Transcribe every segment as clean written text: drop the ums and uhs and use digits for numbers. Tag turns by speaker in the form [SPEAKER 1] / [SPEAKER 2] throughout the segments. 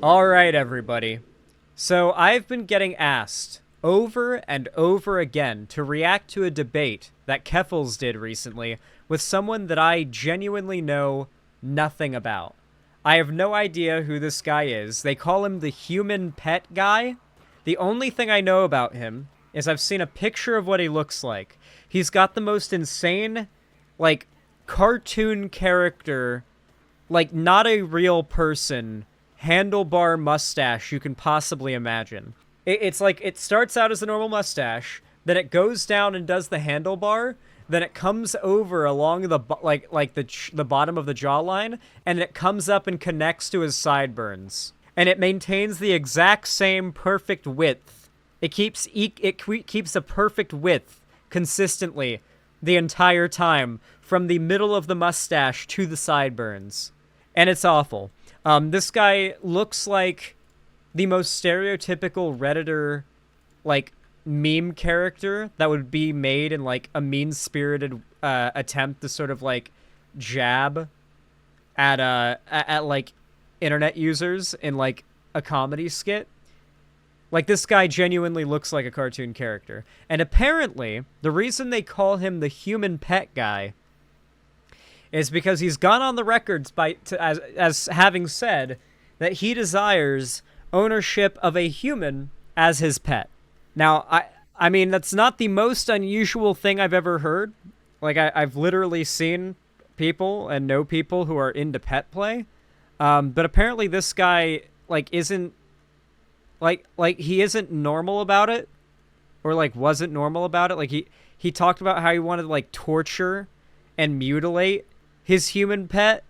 [SPEAKER 1] All right, everybody. So I've been getting asked over and over again to react to a debate that Keffals did recently with someone that I genuinely know nothing about. I have no idea who this guy is. They call him the human pet guy. The only thing I know about him is I've seen a picture of what he looks like. He's got the most insane, like, cartoon character, like, not a real person handlebar mustache you can possibly imagine. It's like it starts out as a normal mustache, then it goes down and does the handlebar, then it comes over along the the bottom of the jawline, and it comes up and connects to his sideburns, and it maintains the exact same perfect width. It keeps a perfect width consistently the entire time from the middle of the mustache to the sideburns, and it's awful. This guy looks like the most stereotypical Redditor, like, meme character that would be made in, like, a mean-spirited attempt to sort of, like, jab at like, internet users in, like, a comedy skit. Like, this guy genuinely looks like a cartoon character. And apparently, the reason they call him the human pet guy is because he's gone on the records as having said that he desires ownership of a human as his pet. Now, I mean, that's not the most unusual thing I've ever heard. Like, I've literally seen people and know people who are into pet play. But apparently this guy, like, isn't, like, he isn't normal about it. Or, like, wasn't normal about it. Like, he talked about how he wanted to, like, torture and mutilate his human pet.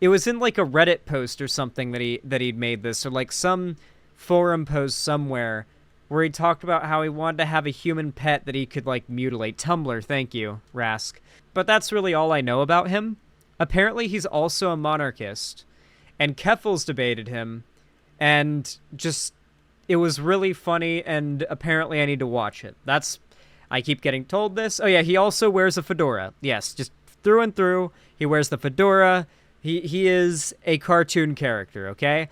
[SPEAKER 1] It was in, like, a Reddit post or something that he'd made this, or, like, some forum post somewhere where he talked about how he wanted to have a human pet that he could, like, mutilate. Tumblr, thank you, Rask. But that's really all I know about him. Apparently he's also a monarchist, and Keffals debated him, and just, it was really funny, and apparently I need to watch it. I keep getting told this. Oh yeah, he also wears a fedora. Yes, just through and through, he wears the fedora. He is a cartoon character, okay?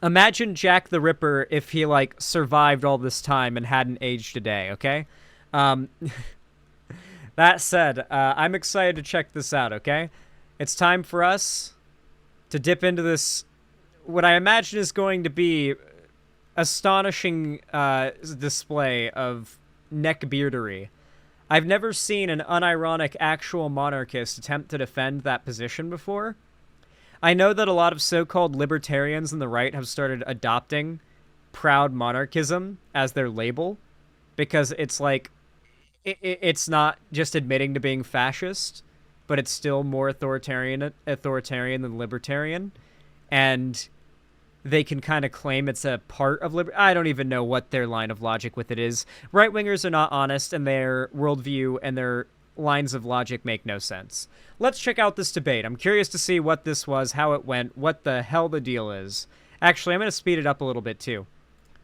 [SPEAKER 1] Imagine Jack the Ripper if he, like, survived all this time and hadn't aged a day, okay? That said, I'm excited to check this out, okay? It's time for us to dip into this, what I imagine is going to be astonishing display of neckbeardery. I've never seen an unironic actual monarchist attempt to defend that position before. I know that a lot of so-called libertarians on the right have started adopting proud monarchism as their label, because it's like, it's not just admitting to being fascist, but it's still more authoritarian than libertarian, and they can kind of claim it's a part of I don't even know what their line of logic with it is. Right-wingers are not honest, and their worldview and their lines of logic make no sense. Let's check out this debate. I'm curious to see what this was, how it went, what the hell the deal is. Actually, I'm going to speed it up a little bit, too.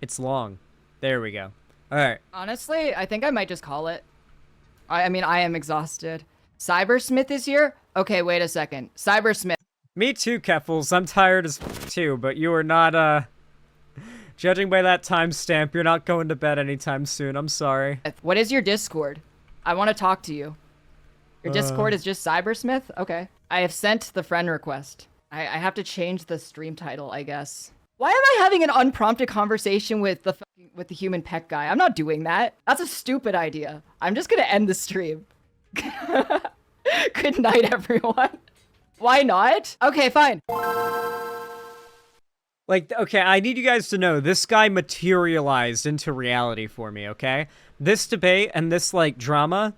[SPEAKER 1] It's long. There we go. All right.
[SPEAKER 2] Honestly, I think I might just call it. I mean, I am exhausted. Cybersmith is here? Okay, wait a second. Cybersmith.
[SPEAKER 1] Me too, Keffals. I'm tired as too, but you are not, judging by that timestamp, you're not going to bed anytime soon. I'm sorry.
[SPEAKER 2] What is your Discord? I want to talk to you. Your Discord is just Cybersmith? Okay. I have sent the friend request. I have to change the stream title, I guess. Why am I having an unprompted conversation with the human pet guy? I'm not doing that. That's a stupid idea. I'm just gonna end the stream. Good night, everyone. Why not? Okay, fine.
[SPEAKER 1] Like, okay, I need you guys to know, this guy materialized into reality for me, okay? This debate and this, like, drama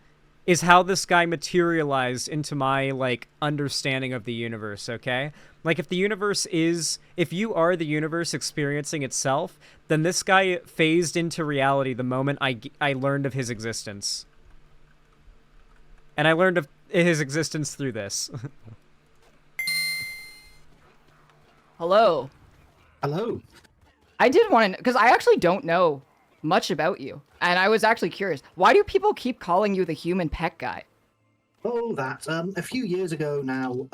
[SPEAKER 1] is how this guy materialized into my, like, understanding of the universe, okay? Like, if you are the universe experiencing itself, then this guy phased into reality the moment I learned of his existence. And I learned of his existence through this.
[SPEAKER 2] Hello.
[SPEAKER 3] Hello.
[SPEAKER 2] I did want to, because I actually don't know much about you. And I was actually curious. Why do people keep calling you the human pet guy?
[SPEAKER 3] Oh, that. A few years ago now,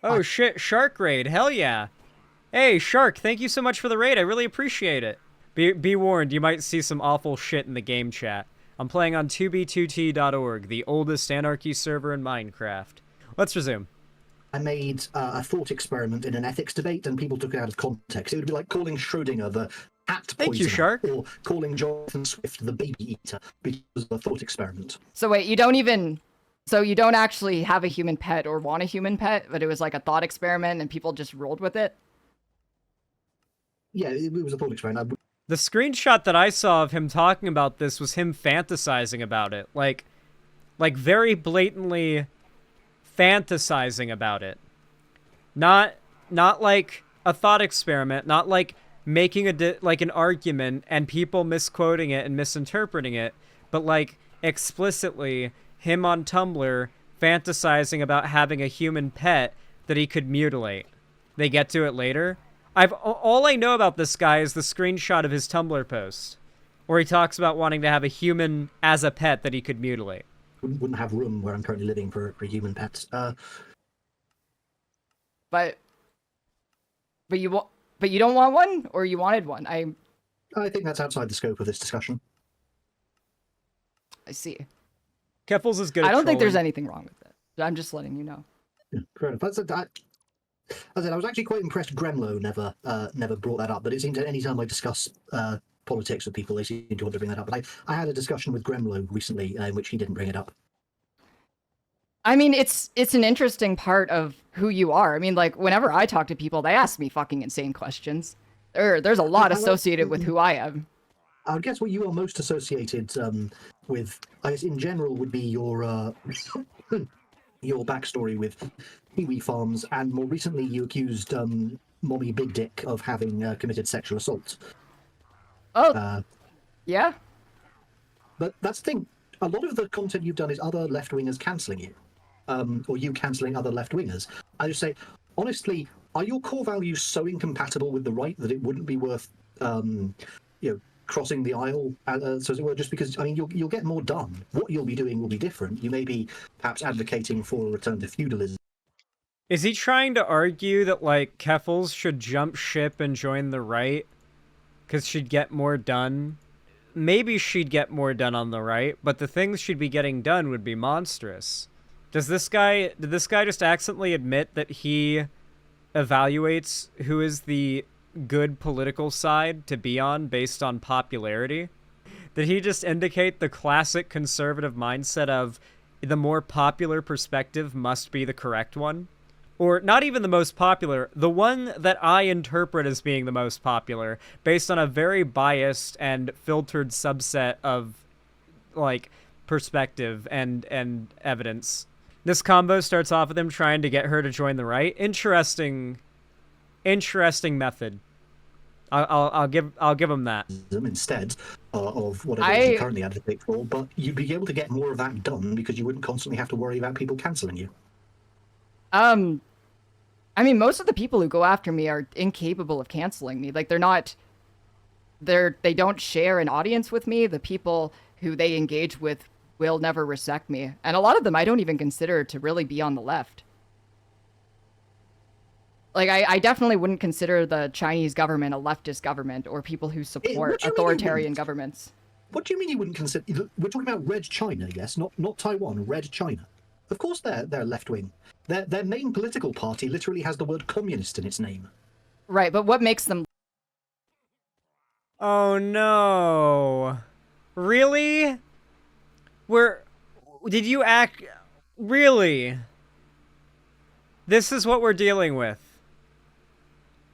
[SPEAKER 1] Oh, shit, Shark Raid, hell yeah. Hey, Shark, thank you so much for the raid. I really appreciate it. Be warned, you might see some awful shit in the game chat. I'm playing on 2b2t.org, the oldest anarchy server in Minecraft. Let's resume.
[SPEAKER 3] I made a thought experiment in an ethics debate, and people took it out of context. It would be like calling Schrödinger the hat
[SPEAKER 1] Thank you,
[SPEAKER 3] poisoner,
[SPEAKER 1] Shark.
[SPEAKER 3] or calling Jonathan Swift the baby eater because of a thought experiment.
[SPEAKER 2] So wait, you don't actually have a human pet or want a human pet, but it was like a thought experiment and people just rolled with it?
[SPEAKER 3] Yeah, it was a thought experiment.
[SPEAKER 1] The screenshot that I saw of him talking about this was him fantasizing about it. Like very blatantly fantasizing about it. Not like a thought experiment, not like making an argument and people misquoting it and misinterpreting it, but like explicitly him on Tumblr fantasizing about having a human pet that he could mutilate. They get to it later. All I know about this guy is the screenshot of his Tumblr post, where he talks about wanting to have a human as a pet that he could mutilate.
[SPEAKER 3] Wouldn't have room where I'm currently living for human pets.
[SPEAKER 2] But you don't want one, or you wanted one? I
[SPEAKER 3] think that's outside the scope of this discussion.
[SPEAKER 2] see.
[SPEAKER 1] Keffals is good.
[SPEAKER 2] I don't think there's
[SPEAKER 1] trolling.
[SPEAKER 2] anything wrong with it. I'm just letting you know.
[SPEAKER 3] Yeah, fair enough. I was actually quite impressed Gremlo never brought that up, but it seems that any time I discuss politics with people, they seem to want to bring that up. But I had a discussion with Gremlo recently in which he didn't bring it up.
[SPEAKER 2] I mean, it's an interesting part of who you are. I mean, like, whenever I talk to people, they ask me fucking insane questions. There's a lot associated with who I am.
[SPEAKER 3] I would guess what you are most associated with, I guess in general, would be your your backstory with Kiwi Farms, and more recently you accused Mommy Big Dick of having committed sexual assault.
[SPEAKER 2] Oh, yeah?
[SPEAKER 3] But that's the thing. A lot of the content you've done is other left-wingers cancelling you, or you cancelling other left-wingers. I just say, honestly, are your core values so incompatible with the right that it wouldn't be worth, crossing the aisle, so as it were, just because, I mean, you'll get more done. What you'll be doing will be different. You may be perhaps advocating for a return to feudalism.
[SPEAKER 1] Is he trying to argue that, like, Keffals should jump ship and join the right? Because she'd get more done? Maybe she'd get more done on the right, but the things she'd be getting done would be monstrous. Did this guy just accidentally admit that he evaluates who is the good political side to be on based on popularity? Did he just indicate the classic conservative mindset of the more popular perspective must be the correct one? Or not even the most popular, the one that I interpret as being the most popular, based on a very biased and filtered subset of, like, perspective and evidence. This combo starts off with him trying to get her to join the right. Interesting method. I'll give him that.
[SPEAKER 3] Instead of whatever it is you currently advocate for, but you'd be able to get more of that done because you wouldn't constantly have to worry about people cancelling you.
[SPEAKER 2] I mean, most of the people who go after me are incapable of canceling me. Like, they don't share an audience with me. The people who they engage with will never respect me. And a lot of them I don't even consider to really be on the left. Like, I definitely wouldn't consider the Chinese government a leftist government, or people who support authoritarian governments.
[SPEAKER 3] What do you mean you wouldn't consider? We're talking about Red China, yes? Not Taiwan, Red China. Of course they're left-wing. Their main political party literally has the word communist in its name.
[SPEAKER 2] Right, but what makes them...
[SPEAKER 1] Oh no. Really? Did you act... Really? This is what we're dealing with.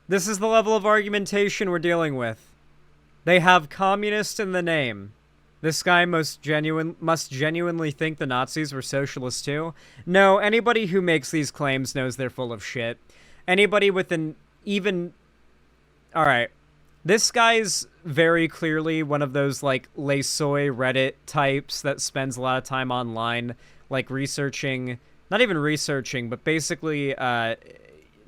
[SPEAKER 1] This is the level of argumentation we're dealing with. They have communist in the name. This guy must genuinely think the Nazis were socialists too? No, anybody who makes these claims knows they're full of shit. Anybody with an even... Alright. This guy's very clearly one of those, like, Les Soy Reddit types that spends a lot of time online, like, researching... Not even researching, but basically,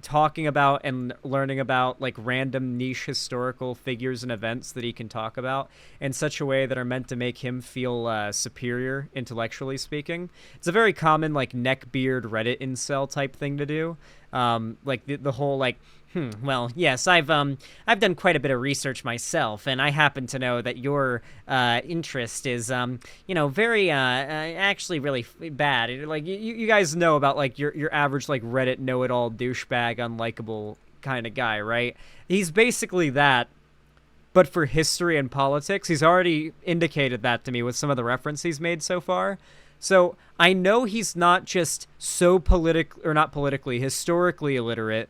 [SPEAKER 1] talking about and learning about, like, random niche historical figures and events that he can talk about in such a way that are meant to make him feel superior, intellectually speaking. It's a very common, like, neckbeard Reddit incel type thing to do. Like, the whole, like, Well, yes, I've done quite a bit of research myself, and I happen to know that your interest is very actually really bad. Like you guys know about like your average like Reddit know-it-all douchebag unlikable kind of guy, right? He's basically that, but for history and politics. He's already indicated that to me with some of the reference he's made so far. So I know he's not just so not politically, historically illiterate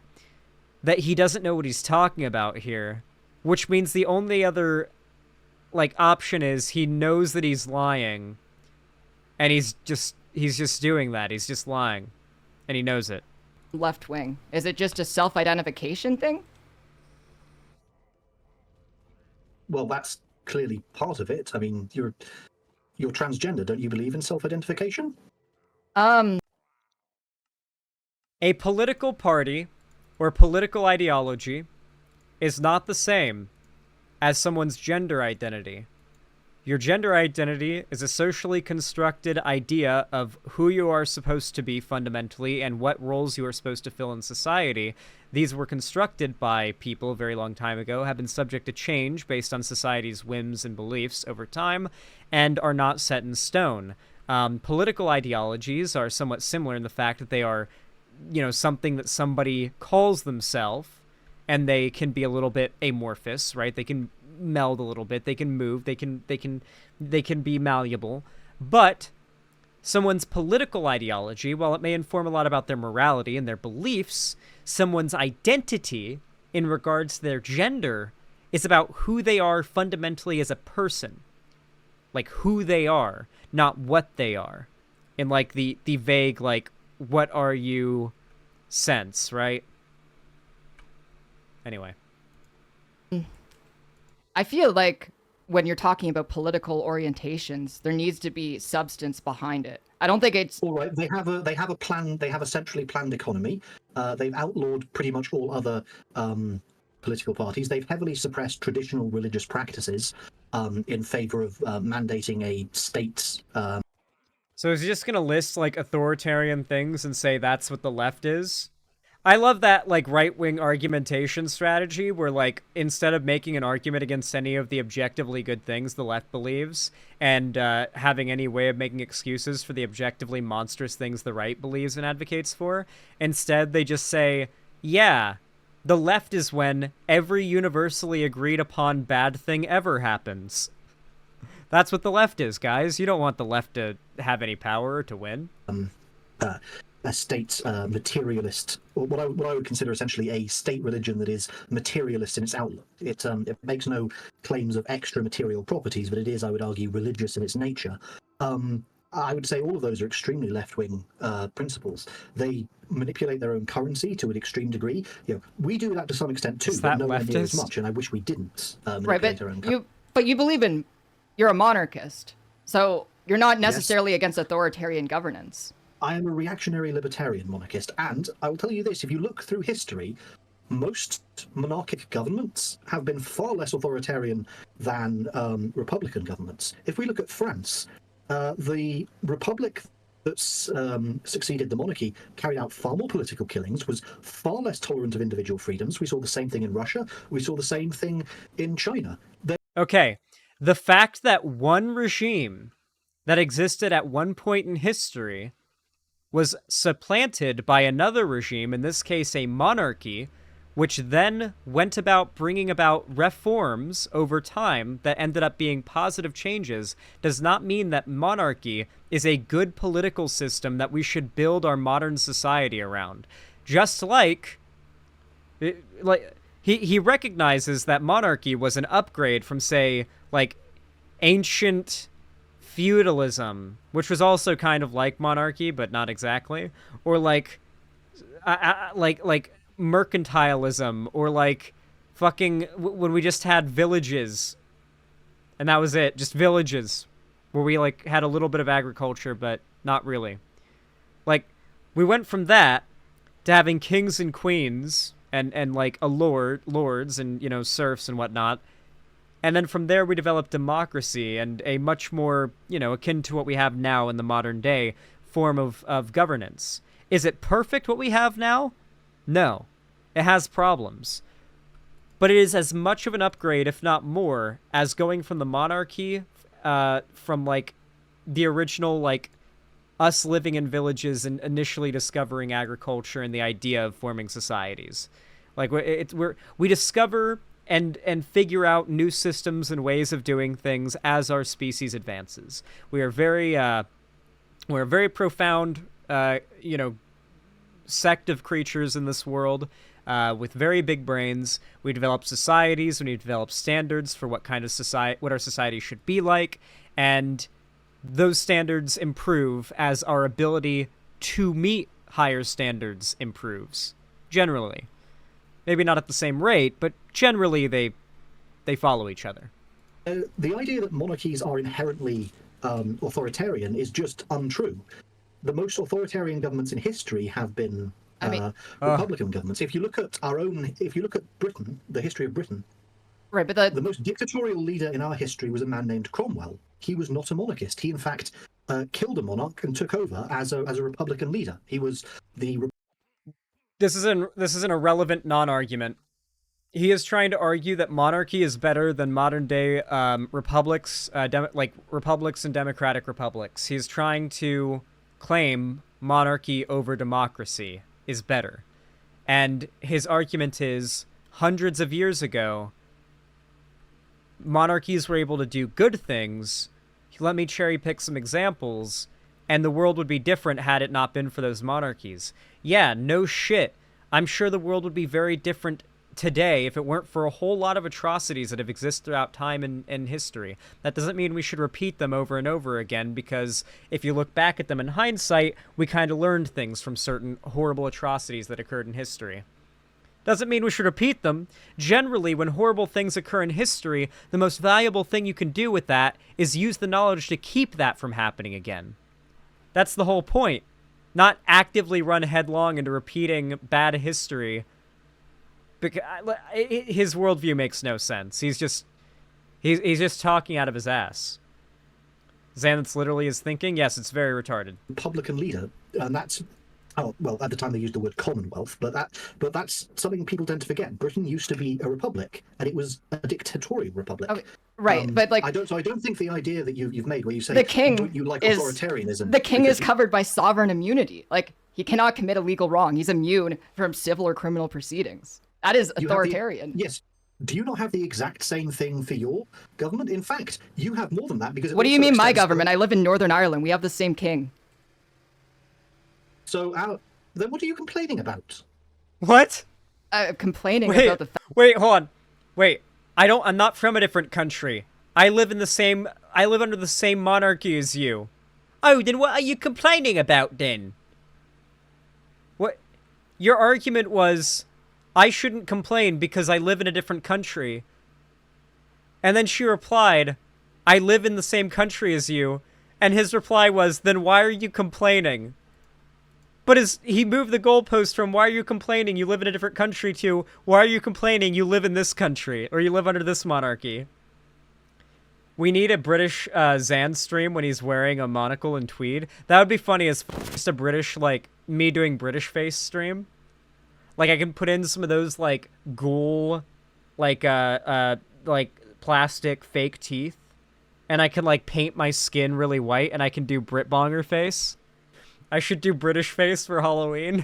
[SPEAKER 1] that he doesn't know what he's talking about here, which means the only other like option is he knows that he's lying, and he's just doing that. He's just lying, and he knows it.
[SPEAKER 2] Left wing. Is it just a self-identification thing?
[SPEAKER 3] Well, that's clearly part of it. I mean, you're transgender. Don't you believe in self-identification?
[SPEAKER 2] Um,
[SPEAKER 1] A political party or political ideology is not the same as someone's gender identity. Your gender identity is a socially constructed idea of who you are supposed to be fundamentally and what roles you are supposed to fill in society. These were constructed by people a very long time ago, have been subject to change based on society's whims and beliefs over time, and are not set in stone. Political ideologies are somewhat similar in the fact that they are something that somebody calls themselves, and they can be a little bit amorphous, right? They can meld a little bit, they can move, they can be malleable. But someone's political ideology, while it may inform a lot about their morality and their beliefs, someone's identity in regards to their gender is about who they are fundamentally as a person. Like who they are, not what they are. In like the vague like what are you sense, right? Anyway.
[SPEAKER 2] I feel like when you're talking about political orientations, there needs to be substance behind it. I don't think it's
[SPEAKER 3] all right. They have a plan. They have a centrally planned economy. They've outlawed pretty much all other political parties. They've heavily suppressed traditional religious practices in favor of mandating a state.
[SPEAKER 1] So is he just gonna list like authoritarian things and say that's what the left is? I love that like right-wing argumentation strategy where like instead of making an argument against any of the objectively good things the left believes and having any way of making excuses for the objectively monstrous things the right believes and advocates for, instead they just say, yeah, the left is when every universally agreed upon bad thing ever happens. That's what the left is, guys. You don't want the left to have any power or to win.
[SPEAKER 3] A state materialist, or what I would consider essentially a state religion that is materialist in its outlook. It makes no claims of extra material properties, but it is, I would argue, religious in its nature. I would say all of those are extremely left-wing principles. They manipulate their own currency to an extreme degree. We do that to some extent too, but nowhere near as much. And I wish we didn't manipulate our own currency.
[SPEAKER 2] But you believe in, you're a monarchist, so you're not necessarily against authoritarian governance.
[SPEAKER 3] I am a reactionary libertarian monarchist, and I will tell you this: if you look through history, most monarchic governments have been far less authoritarian than republican governments. If we look at France, the republic that succeeded the monarchy carried out far more political killings, was far less tolerant of individual freedoms. We saw the same thing in Russia. We saw the same thing in China.
[SPEAKER 1] Okay, the fact that one regime that existed at one point in history was supplanted by another regime, in this case a monarchy, which then went about bringing about reforms over time that ended up being positive changes, does not mean that monarchy is a good political system that we should build our modern society around. Just like he recognizes that monarchy was an upgrade from, say, like ancient feudalism, which was also kind of like monarchy, but not exactly, or like mercantilism, or like fucking when we just had villages, and that was it, just villages, where we like had a little bit of agriculture, but not really. Like, we went from that to having kings and queens and like lords and, you know, serfs and whatnot. And then from there, we developed democracy and a much more, you know, akin to what we have now in the modern day form of governance. Is it perfect what we have now? No. It has problems. But it is as much of an upgrade, if not more, as going from the monarchy, from, like, the original, like, us living in villages and initially discovering agriculture and the idea of forming societies. Like, we discover and figure out new systems and ways of doing things as our species advances. We're a very profound, sect of creatures in this world, with very big brains. We develop societies, we develop standards for what kind of what our society should be like, and those standards improve as our ability to meet higher standards improves. Generally. Maybe not at the same rate, but generally they follow each other.
[SPEAKER 3] The idea that monarchies are inherently authoritarian is just untrue. The most authoritarian governments in history have been Republican governments. If you look at Britain, the history of Britain,
[SPEAKER 2] right, but
[SPEAKER 3] the most dictatorial leader in our history was a man named Cromwell. He was not a monarchist. He, in fact, killed a monarch and took over as a Republican leader. He was the...
[SPEAKER 1] This is an irrelevant non-argument. He is trying to argue that monarchy is better than modern-day republics, republics and democratic republics. He's trying to claim monarchy over democracy is better. And his argument is, hundreds of years ago, monarchies were able to do good things. Let me cherry pick some examples, and the world would be different had it not been for those monarchies. Yeah, no shit. I'm sure the world would be very different today if it weren't for a whole lot of atrocities that have existed throughout time and history. That doesn't mean we should repeat them over and over again, because if you look back at them in hindsight, we kind of learned things from certain horrible atrocities that occurred in history. Doesn't mean we should repeat them. Generally, when horrible things occur in history, the most valuable thing you can do with that is use the knowledge to keep that from happening again. That's the whole point. Not actively run headlong into repeating bad history. Because his worldview makes no sense. He's just talking out of his ass. Zan, that's literally his thinking? Yes, it's very retarded.
[SPEAKER 3] Republican leader, and that's... Oh, well, at the time they used the word Commonwealth, but that's something people tend to forget. Britain used to be a republic, and it was a dictatorial republic.
[SPEAKER 2] Okay, right, but like...
[SPEAKER 3] I don't think the idea that you've made, where you say
[SPEAKER 2] the king
[SPEAKER 3] you like authoritarianism...
[SPEAKER 2] The king is covered by sovereign immunity. Like, he cannot commit a legal wrong. He's immune from civil or criminal proceedings. That is authoritarian.
[SPEAKER 3] Yes. Do you not have the exact same thing for your government? In fact, you have more than that, because...
[SPEAKER 2] What do you mean my government? I live in Northern Ireland. We have the same king.
[SPEAKER 3] So, then what are you complaining about?
[SPEAKER 1] What?
[SPEAKER 2] Complaining about the fact...
[SPEAKER 1] Wait, hold on. Wait, I'm not from a different country. I live under the same monarchy as you. Oh, then what are you complaining about, then? What? Your argument was, I shouldn't complain because I live in a different country. And then she replied, I live in the same country as you. And his reply was, then why are you complaining? But he moved the goalpost from why are you complaining you live in a different country to why are you complaining you live in this country or you live under this monarchy. We need a British Xan stream when he's wearing a monocle and tweed. That would be funny as just a British, like, me doing British face stream. Like, I can put in some of those, like, ghoul, like plastic fake teeth. And I can, like, paint my skin really white and I can do Britbonger face. I should do British face for Halloween.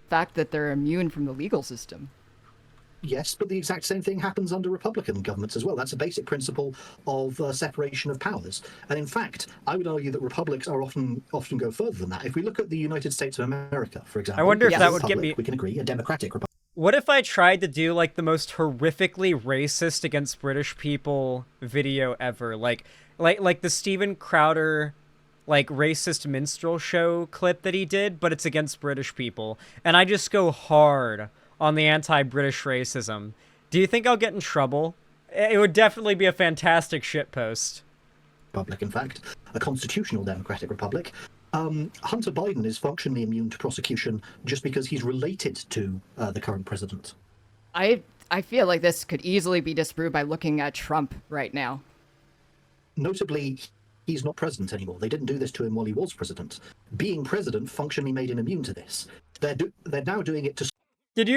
[SPEAKER 2] Fact that they're immune from the legal system.
[SPEAKER 3] Yes, but the exact same thing happens under Republican governments as well. That's a basic principle of separation of powers. And in fact, I would argue that republics are often go further than that. If we look at the United States of America, for example,
[SPEAKER 1] I wonder if that would get me...
[SPEAKER 3] We can agree, a democratic republic.
[SPEAKER 1] What if I tried to do, like, the most horrifically racist against British people video ever? Like the Steven Crowder... like, racist minstrel show clip that he did, but it's against British people. And I just go hard on the anti-British racism. Do you think I'll get in trouble? It would definitely be a fantastic shitpost.
[SPEAKER 3] Republic, in fact, a constitutional democratic republic. Hunter Biden is functionally immune to prosecution just because he's related to the current president.
[SPEAKER 2] I feel like this could easily be disproved by looking at Trump right now.
[SPEAKER 3] Notably, he's not president anymore. They didn't do this to him while he was president. Being president functionally made him immune to this. They're now doing it to...
[SPEAKER 1] Did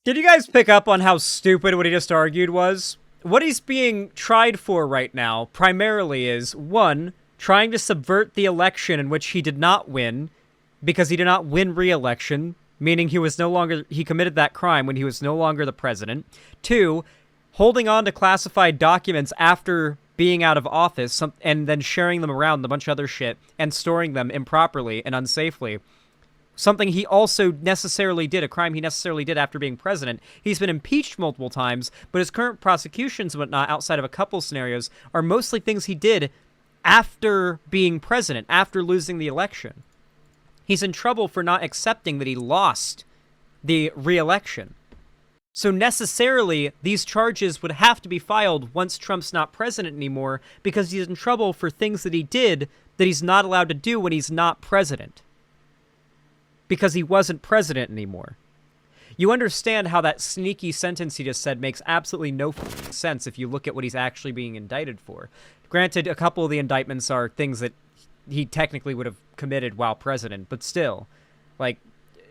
[SPEAKER 1] Did you guys pick up on how stupid what he just argued was? What he's being tried for right now primarily is, one, trying to subvert the election in which he did not win because he did not win re-election, meaning he committed that crime when he was no longer the president. Two, holding on to classified documents after being out of office and then sharing them around, a bunch of other shit, and storing them improperly and unsafely. Something he also necessarily did, a crime he necessarily did after being president. He's been impeached multiple times, but his current prosecutions and whatnot, outside of a couple scenarios, are mostly things he did after being president, after losing the election. He's in trouble for not accepting that he lost the re-election. So necessarily, these charges would have to be filed once Trump's not president anymore, because he's in trouble for things that he did that he's not allowed to do when he's not president. Because he wasn't president anymore. You understand how that sneaky sentence he just said makes absolutely no sense if you look at what he's actually being indicted for. Granted, a couple of the indictments are things that he technically would have committed while president, but still, like,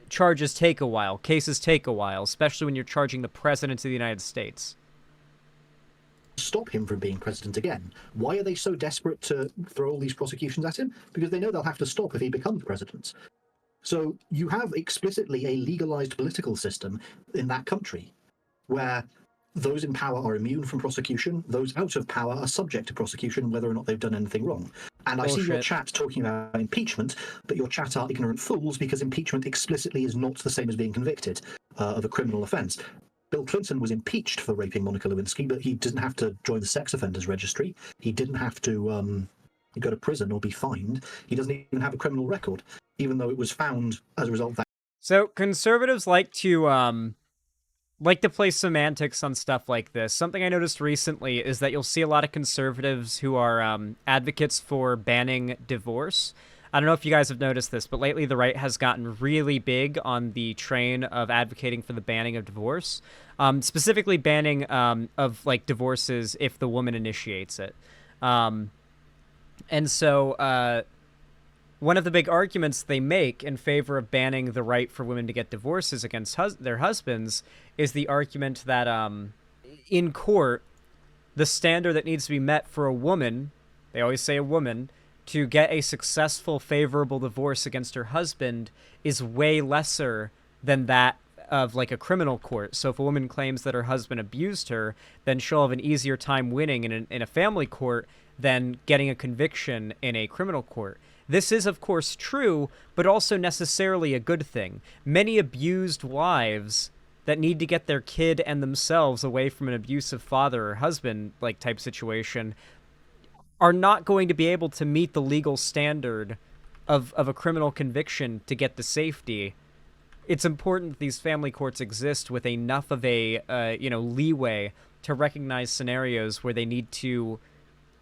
[SPEAKER 1] charges take a while, cases take a while, especially when you're charging the president of the United States.
[SPEAKER 3] Stop him from being president again. Why are they so desperate to throw all these prosecutions at him? Because they know they'll have to stop if he becomes president. So you have explicitly a legalized political system in that country where those in power are immune from prosecution, those out of power are subject to prosecution whether or not they've done anything wrong. And I see your chat talking about impeachment, but your chat are ignorant fools because impeachment explicitly is not the same as being convicted of a criminal offence. Bill Clinton was impeached for raping Monica Lewinsky, but he didn't have to join the sex offenders registry. He didn't have to go to prison or be fined. He doesn't even have a criminal record, even though it was found as a result of that.
[SPEAKER 1] So conservatives like to play semantics on stuff like this. Something I noticed recently is that you'll see a lot of conservatives who are advocates for banning divorce. I don't know if you guys have noticed this, but lately the right has gotten really big on the train of advocating for the banning of divorce, specifically banning of like divorces if the woman initiates it. And so one of the big arguments they make in favor of banning the right for women to get divorces against their husbands is the argument that in court, the standard that needs to be met for a woman, they always say a woman, to get a successful, favorable divorce against her husband is way lesser than that of like a criminal court. So if a woman claims that her husband abused her, then she'll have an easier time winning in a family court than getting a conviction in a criminal court. This is, of course, true, but also necessarily a good thing. Many abused wives that need to get their kid and themselves away from an abusive father or husband like type situation are not going to be able to meet the legal standard of a criminal conviction to get the safety. It's important that these family courts exist with enough of a leeway to recognize scenarios where they need to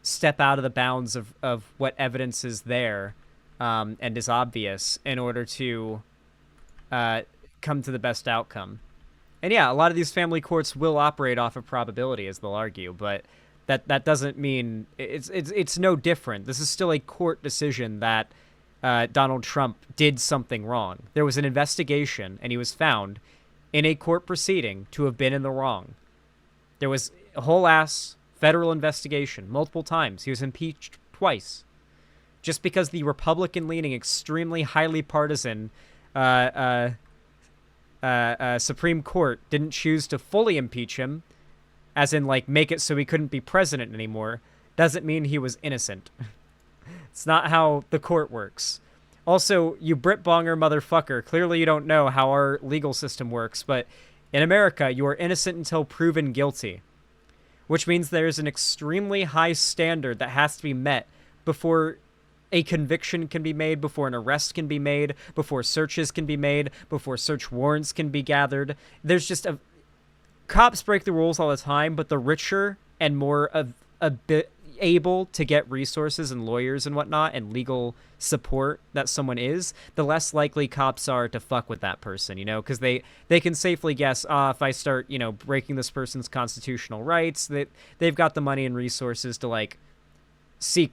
[SPEAKER 1] step out of the bounds of what evidence is there and is obvious in order to come to the best outcome. And yeah, a lot of these family courts will operate off of probability, as they'll argue, but that doesn't mean it's no different. This is still a court decision that Donald Trump did something wrong. There was an investigation, and he was found in a court proceeding to have been in the wrong. There was a whole ass federal investigation multiple times. He was impeached twice. Just because the Republican-leaning, extremely highly partisan Supreme Court didn't choose to fully impeach him, as in, like, make it so he couldn't be president anymore, doesn't mean he was innocent. It's not how the court works. Also, you Brit-bonger motherfucker, clearly you don't know how our legal system works, but in America, you are innocent until proven guilty, which means there's an extremely high standard that has to be met before a conviction can be made, before an arrest can be made, before searches can be made, before search warrants can be gathered. There's just a... Cops break the rules all the time, but the richer and more a bit able to get resources and lawyers and whatnot and legal support that someone is, the less likely cops are to fuck with that person, because they can safely guess, if I start, breaking this person's constitutional rights, that they've got the money and resources to, like, seek,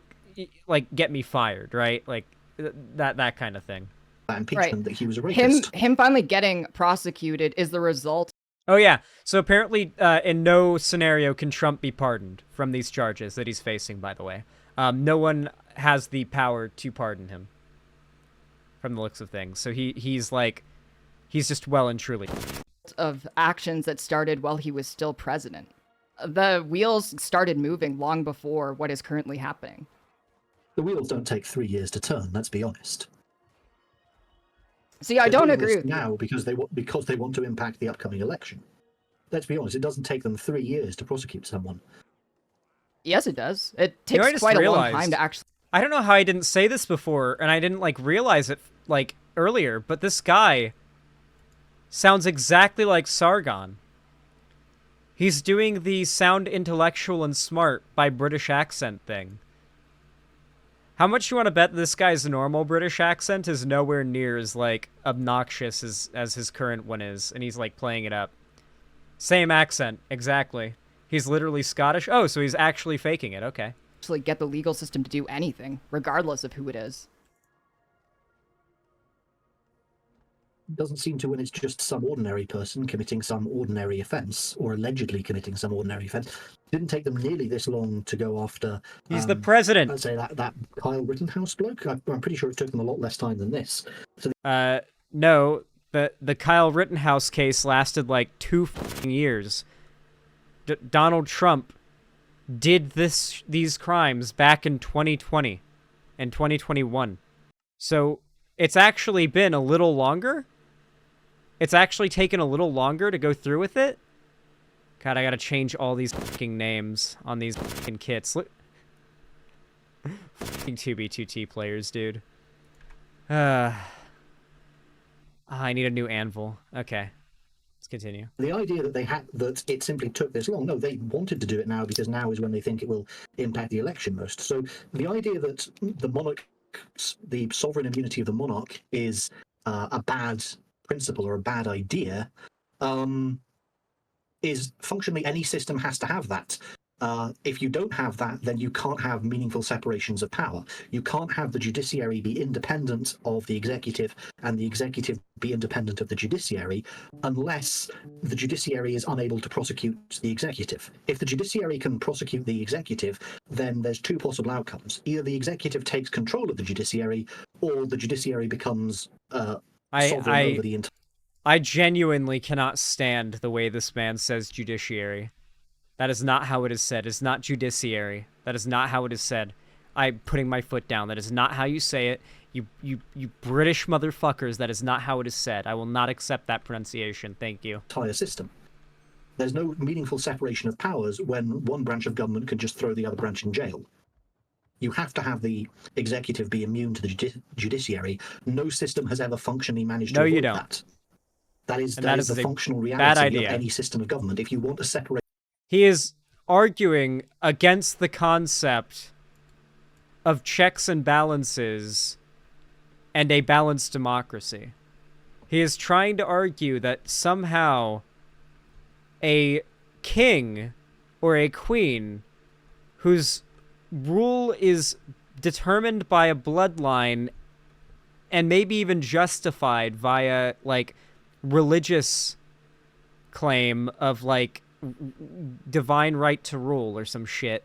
[SPEAKER 1] like, get me fired, right? Like, that kind of thing.
[SPEAKER 3] Impeachment, right. That he was a rapist.
[SPEAKER 2] Him finally getting prosecuted is the result
[SPEAKER 1] Oh yeah. So apparently, in no scenario can Trump be pardoned from these charges that he's facing. By the way, no one has the power to pardon him. From the looks of things, so he's just well and truly
[SPEAKER 2] of actions that started while he was still president. The wheels started moving long before what is currently happening.
[SPEAKER 3] The wheels don't take 3 years to turn. Let's be honest.
[SPEAKER 2] See, I don't agree with
[SPEAKER 3] now
[SPEAKER 2] you.
[SPEAKER 3] because they want to impact the upcoming election. Let's be honest. It doesn't take them 3 years to prosecute someone.
[SPEAKER 2] Yes, it does. It
[SPEAKER 1] You know, I
[SPEAKER 2] takes
[SPEAKER 1] just
[SPEAKER 2] quite a long
[SPEAKER 1] realized-
[SPEAKER 2] time to actually.
[SPEAKER 1] I don't know how I didn't say this before, and I didn't realize it earlier, but this guy sounds exactly like Sargon. He's doing the sound intellectual and smart by British accent thing. How much you want to bet this guy's normal British accent is nowhere near as obnoxious as his current one is, and he's playing it up. Same accent, exactly. He's literally Scottish. Oh, so he's actually faking it. Okay.
[SPEAKER 2] Get the legal system to do anything, regardless of who it is.
[SPEAKER 3] It doesn't seem to when it's just some ordinary person committing some ordinary offence, or allegedly committing some ordinary offence. It didn't take them nearly this long to go after...
[SPEAKER 1] He's the president.
[SPEAKER 3] I'd say that Kyle Rittenhouse bloke. I'm pretty sure it took them a lot less time than this. So
[SPEAKER 1] No, the Kyle Rittenhouse case lasted 2 years. Donald Trump did these crimes back in 2020 and 2021. So it's actually been a little longer. It's actually taken a little longer to go through with it. God, I gotta change all these fucking names on these fucking kits. Look. Fucking 2B2T players, dude. I need a new anvil. Okay. Let's continue.
[SPEAKER 3] the idea that it simply took this long, no, they wanted to do it now because now is when they think it will impact the election most. So the idea that the sovereign immunity of the monarch is a bad principle or a bad idea is functionally any system has to have that. If you don't have that, then you can't have meaningful separations of power. You can't have the judiciary be independent of the executive and the executive be independent of the judiciary unless the judiciary is unable to prosecute the executive. If the judiciary can prosecute the executive, then there's two possible outcomes. Either the executive takes control of the judiciary or the judiciary becomes sovereign over the entire...
[SPEAKER 1] I genuinely cannot stand the way this man says judiciary. That is not how it is said. It's not judiciary. That is not how it is said. I'm putting my foot down. That is not how you say it. You British motherfuckers, that is not how it is said. I will not accept that pronunciation. Thank you.
[SPEAKER 3] Entire system. There's no meaningful separation of powers when one branch of government can just throw the other branch in jail. You have to have the executive be immune to the judiciary. No system has ever functionally managed to avoid that. That is the functional reality of any system of government. If you want to separate...
[SPEAKER 1] He is arguing against the concept of checks and balances and a balanced democracy. He is trying to argue that somehow a king or a queen whose rule is determined by a bloodline and maybe even justified via religious claim of divine right to rule or some shit.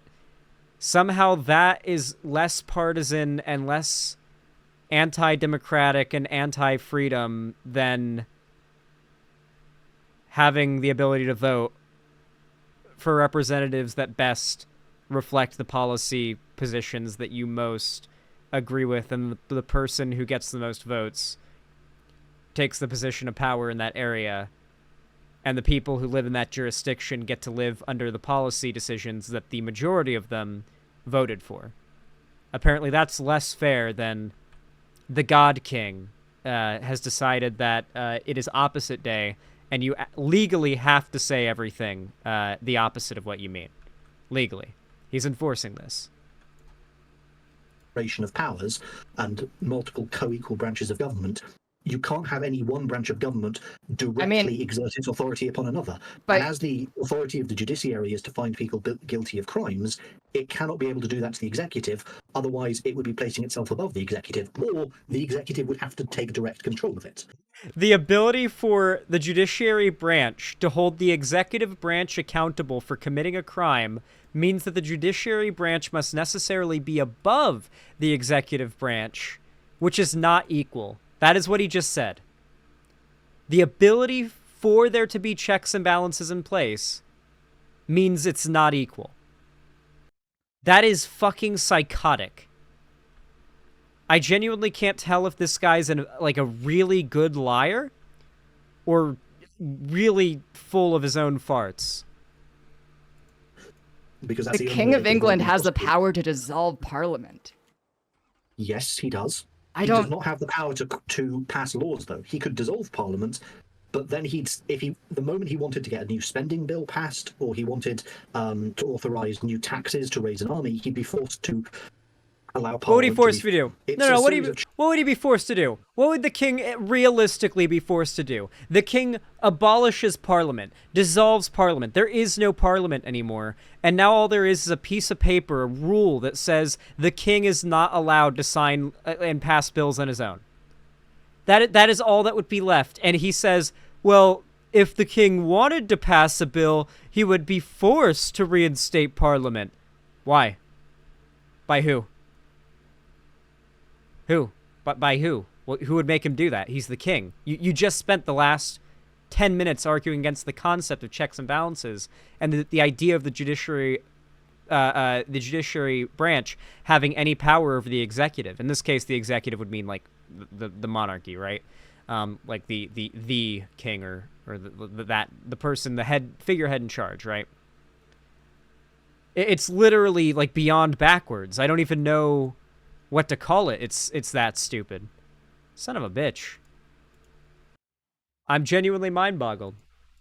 [SPEAKER 1] Somehow that is less partisan and less anti-democratic and anti-freedom than having the ability to vote for representatives that best reflect the policy positions that you most agree with, and the person who gets the most votes takes the position of power in that area. And the people who live in that jurisdiction get to live under the policy decisions that the majority of them voted for. Apparently that's less fair than the God King has decided that it is opposite day, and you legally have to say everything the opposite of what you mean. Legally. He's enforcing this.
[SPEAKER 3] Of powers and multiple co-equal branches of government, you can't have any one branch of government directly exert its authority upon another.
[SPEAKER 2] But-
[SPEAKER 3] And as the authority of the judiciary is to find people guilty of crimes, it cannot be able to do that to the executive. Otherwise, it would be placing itself above the executive, or the executive would have to take direct control of it.
[SPEAKER 1] The ability for the judiciary branch to hold the executive branch accountable for committing a crime means that the judiciary branch must necessarily be above the executive branch, which is not equal. That is what he just said. The ability for there to be checks and balances in place means it's not equal. That is fucking psychotic. I genuinely can't tell if this guy's a really good liar or really full of his own farts.
[SPEAKER 3] Because that's
[SPEAKER 2] The
[SPEAKER 3] only
[SPEAKER 2] King
[SPEAKER 3] way
[SPEAKER 2] of
[SPEAKER 3] that
[SPEAKER 2] England
[SPEAKER 3] government
[SPEAKER 2] has the
[SPEAKER 3] possible.
[SPEAKER 2] power to dissolve Parliament.
[SPEAKER 3] Yes, he does.
[SPEAKER 2] I
[SPEAKER 3] He
[SPEAKER 2] don't-
[SPEAKER 3] does not have the power to pass laws, though. He could dissolve Parliament, but then the moment he wanted to get a new spending bill passed, or he wanted to authorise new taxes to raise an army, he'd be forced to allow Parliament.
[SPEAKER 1] What would he force to do?
[SPEAKER 3] It's
[SPEAKER 1] No,
[SPEAKER 3] a
[SPEAKER 1] what
[SPEAKER 3] series of
[SPEAKER 1] would he be forced to do? What would the king realistically be forced to do? The king abolishes parliament, dissolves parliament. There is no parliament anymore. And now all there is a piece of paper, a rule that says the king is not allowed to sign and pass bills on his own. That is all that would be left. And he says, well, if the king wanted to pass a bill, he would be forced to reinstate parliament. Why? By who? Who? By who? Well, who would make him do that? He's the king. You just spent the last 10 minutes arguing against the concept of checks and balances and the idea of the judiciary branch having any power over the executive. In this case, the executive would mean like the monarchy, right? Like the king or the person, the figurehead in charge, right? It's literally like beyond backwards. I don't even know what to call it. It's that stupid. Son of a bitch. I'm genuinely mind-boggled.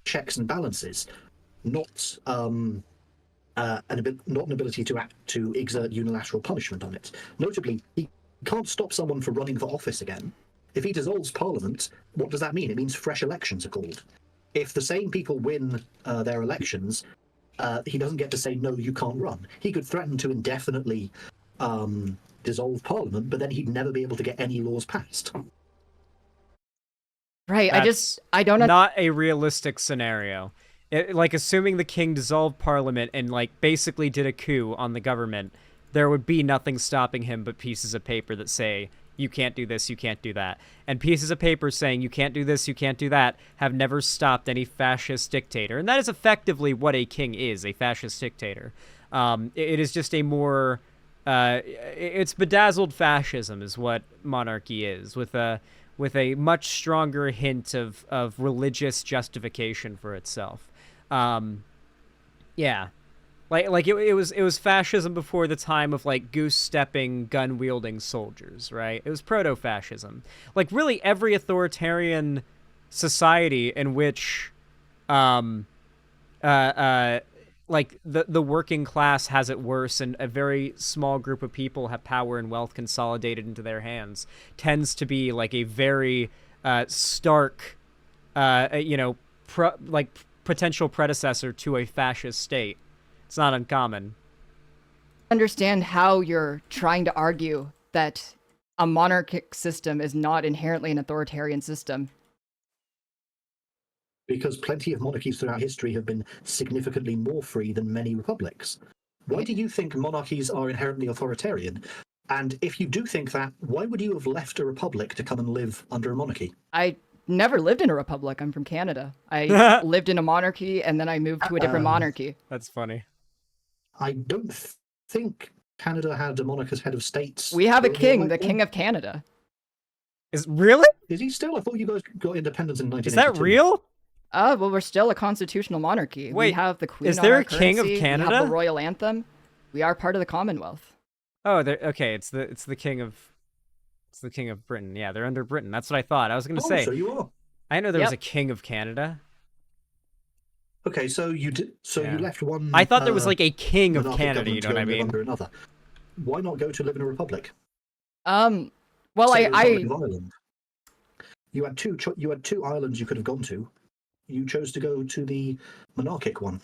[SPEAKER 3] checks and balances, not an ability to exert unilateral punishment on it. Notably, he can't stop someone from running for office again. If he dissolves Parliament, what does that mean? It means fresh elections are called. If the same people win their elections, he doesn't get to say, no, you can't run. He could threaten to indefinitely dissolve Parliament, but then he'd never be able to get any laws passed.
[SPEAKER 2] Right. I don't know.
[SPEAKER 1] Not a realistic scenario. Like, assuming the king dissolved Parliament and, like, basically did a coup on the government, there would be nothing stopping him but pieces of paper that say, you can't do this, you can't do that. And pieces of paper saying, you can't do this, you can't do that, have never stopped any fascist dictator. And that is effectively what a king is, a fascist dictator. It is just a more... it's bedazzled fascism is what monarchy is, with a much stronger hint of religious justification for itself. Yeah. Like it was fascism before the time of like goose-stepping, gun-wielding soldiers, right? It was proto-fascism. Like really every authoritarian society in which like the working class has it worse and a very small group of people have power and wealth consolidated into their hands tends to be like a very stark potential predecessor to a fascist state. It's not uncommon.
[SPEAKER 2] Understand how you're trying to argue that a monarchic system is not inherently an authoritarian system.
[SPEAKER 3] Because plenty of monarchies throughout history have been significantly more free than many republics. Why do you think monarchies are inherently authoritarian? And if you do think that, why would you have left a republic to come and live under a monarchy?
[SPEAKER 2] I never lived in a republic. I'm from Canada. I lived in a monarchy and then I moved to a different monarchy.
[SPEAKER 1] That's funny.
[SPEAKER 3] I don't think Canada had a monarch as head of state.
[SPEAKER 2] We have a king, the King of Canada.
[SPEAKER 1] Really?
[SPEAKER 3] Is he still? I thought you guys got independence in 1982.
[SPEAKER 1] Is that real?
[SPEAKER 2] Well, we're still a constitutional monarchy.
[SPEAKER 1] Wait,
[SPEAKER 2] we have the Queen.
[SPEAKER 1] is
[SPEAKER 2] on
[SPEAKER 1] there
[SPEAKER 2] our
[SPEAKER 1] a king of
[SPEAKER 2] currency,
[SPEAKER 1] Canada?
[SPEAKER 2] We have the royal anthem. We are part of the Commonwealth.
[SPEAKER 1] Oh, okay. It's the king of Britain. Yeah, they're under Britain. That's what I thought. I was gonna say.
[SPEAKER 3] So you are.
[SPEAKER 1] I know there was
[SPEAKER 2] Yep.
[SPEAKER 1] a king of Canada.
[SPEAKER 3] Okay, so you did. So
[SPEAKER 1] Yeah.
[SPEAKER 3] you left one.
[SPEAKER 1] I thought there was like a king of
[SPEAKER 3] monarchic
[SPEAKER 1] Canada. You
[SPEAKER 3] government
[SPEAKER 1] know
[SPEAKER 3] to
[SPEAKER 1] what I
[SPEAKER 3] go and live
[SPEAKER 1] mean?
[SPEAKER 3] Under another. Why not go to live in a republic?
[SPEAKER 2] Well,
[SPEAKER 3] Say the Republic
[SPEAKER 2] I
[SPEAKER 3] of Ireland. You had two islands you could have gone to. You chose to go to the monarchic one.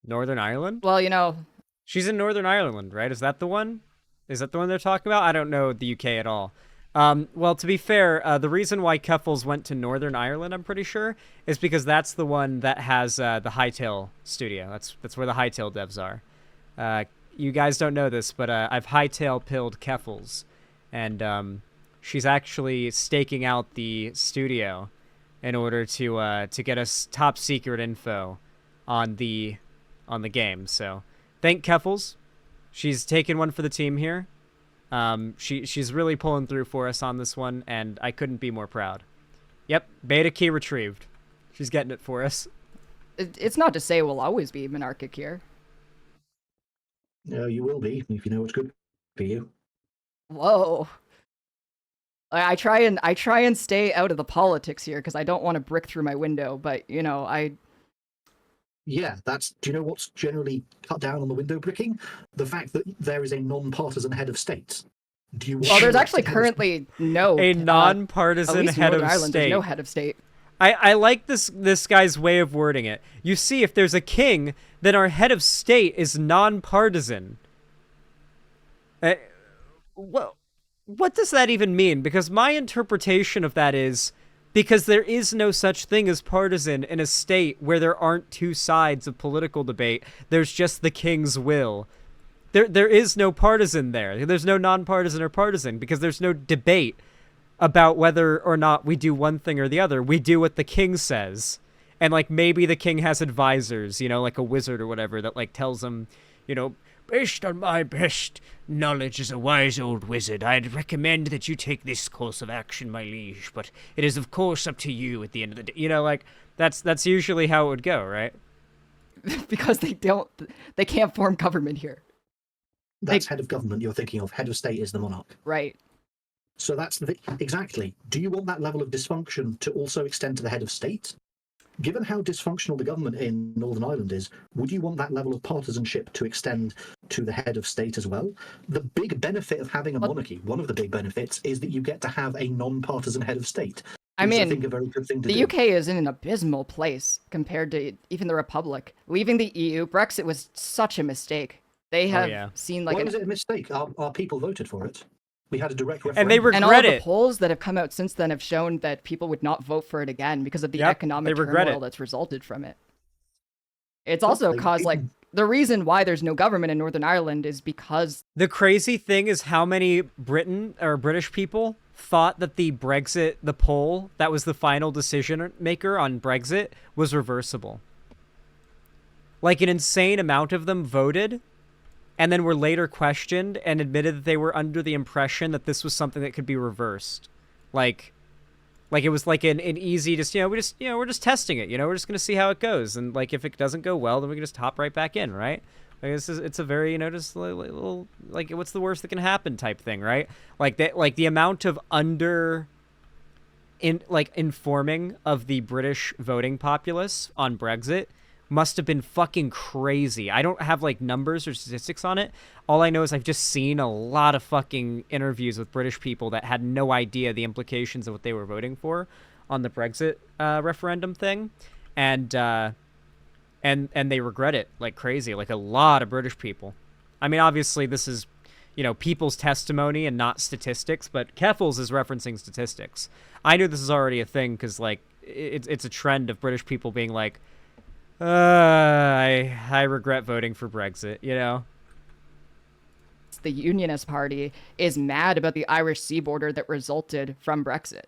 [SPEAKER 1] Northern Ireland?
[SPEAKER 2] Well, you know,
[SPEAKER 1] She's in Northern Ireland, right? Is that the one? Is that the one they're talking about? I don't know the UK at all. Well, to be fair, the reason why Keffals went to Northern Ireland, I'm pretty sure, is because that's the one that has the Hightail studio. That's where the Hightail devs are. You guys don't know this, but I've Hightail pilled Keffals, and she's actually staking out the studio in order to get us top secret info on the game. So thank Keffals. She's taken one for the team here. She's really pulling through for us on this one, and I couldn't be more proud. Yep, beta key retrieved. She's getting it for us.
[SPEAKER 2] it's not to say we'll always be monarchic here.
[SPEAKER 3] You will be if you know what's good for you.
[SPEAKER 2] Whoa. I try and stay out of the politics here because I don't want to brick through my window, but you know,
[SPEAKER 3] Yeah, do you know what's generally cut down on the window bricking? The fact that there is a non-partisan head of state. Do you want
[SPEAKER 2] well, there's
[SPEAKER 3] that
[SPEAKER 2] actually
[SPEAKER 3] head of
[SPEAKER 2] currently no
[SPEAKER 1] A
[SPEAKER 2] at
[SPEAKER 1] non-partisan
[SPEAKER 2] least in
[SPEAKER 1] head of
[SPEAKER 2] Northern Ireland,
[SPEAKER 1] state.
[SPEAKER 2] there's no head of state.
[SPEAKER 1] I like this guy's way of wording it. You see, if there's a king, then our head of state is non-partisan. What does that even mean? Because my interpretation of that is because there is no such thing as partisan in a state where there aren't two sides of political debate. There's just the king's will. There is no partisan there. There's no non-partisan or partisan because there's no debate about whether or not we do one thing or the other. We do what the king says. And, like, maybe the king has advisors, you know, like a wizard or whatever that, like, tells him, you know, based on my best knowledge as a wise old wizard, I'd recommend that you take this course of action, my liege, but it is, of course, up to you at the end of the day. You know, like, that's usually how it would go, right?
[SPEAKER 2] Because they can't form government here.
[SPEAKER 3] That's head of government you're thinking of. Head of state is the monarch.
[SPEAKER 2] Right.
[SPEAKER 3] So that's exactly. Do you want that level of dysfunction to also extend to the head of state? Given how dysfunctional the government in Northern Ireland is, would you want that level of partisanship to extend to the head of state as well? The big benefit of having a monarchy, one of the big benefits, is that you get to have a non-partisan head of state.
[SPEAKER 2] I mean,
[SPEAKER 3] I think a very good thing to do.
[SPEAKER 2] The UK is in an abysmal place compared to even the Republic. Leaving the EU, Brexit was such a mistake. They have seen like
[SPEAKER 3] Why was it a mistake? Our people voted for it. We had a direct referendum.
[SPEAKER 1] And they regret
[SPEAKER 2] and all of
[SPEAKER 1] it.
[SPEAKER 2] the polls that have come out since then have shown that people would not vote for it again because of the economic turmoil that's resulted from it. It's also caused, like, the reason why there's no government in Northern Ireland is because...
[SPEAKER 1] The crazy thing is how many British people thought that the poll that was the final decision maker on Brexit was reversible. Like, an insane amount of them voted and then were later questioned and admitted that they were under the impression that this was something that could be reversed. Like it was like an easy, we're just testing it, we're just going to see how it goes. And, like, if it doesn't go well, then we can just hop right back in, right? Like, it's a very, just a little, like, what's the worst that can happen type thing, right? Like, the amount of informing of the British voting populace on Brexit must have been fucking crazy. I don't have, like, numbers or statistics on it. All I know is I've just seen a lot of fucking interviews with British people that had no idea the implications of what they were voting for on the Brexit referendum thing. And they regret it like crazy, like a lot of British people. I mean, obviously this is, people's testimony and not statistics, but Keffals is referencing statistics. I knew this is already a thing because, like, it's a trend of British people being like, I regret voting for Brexit,
[SPEAKER 2] The Unionist Party is mad about the Irish sea border that resulted from Brexit.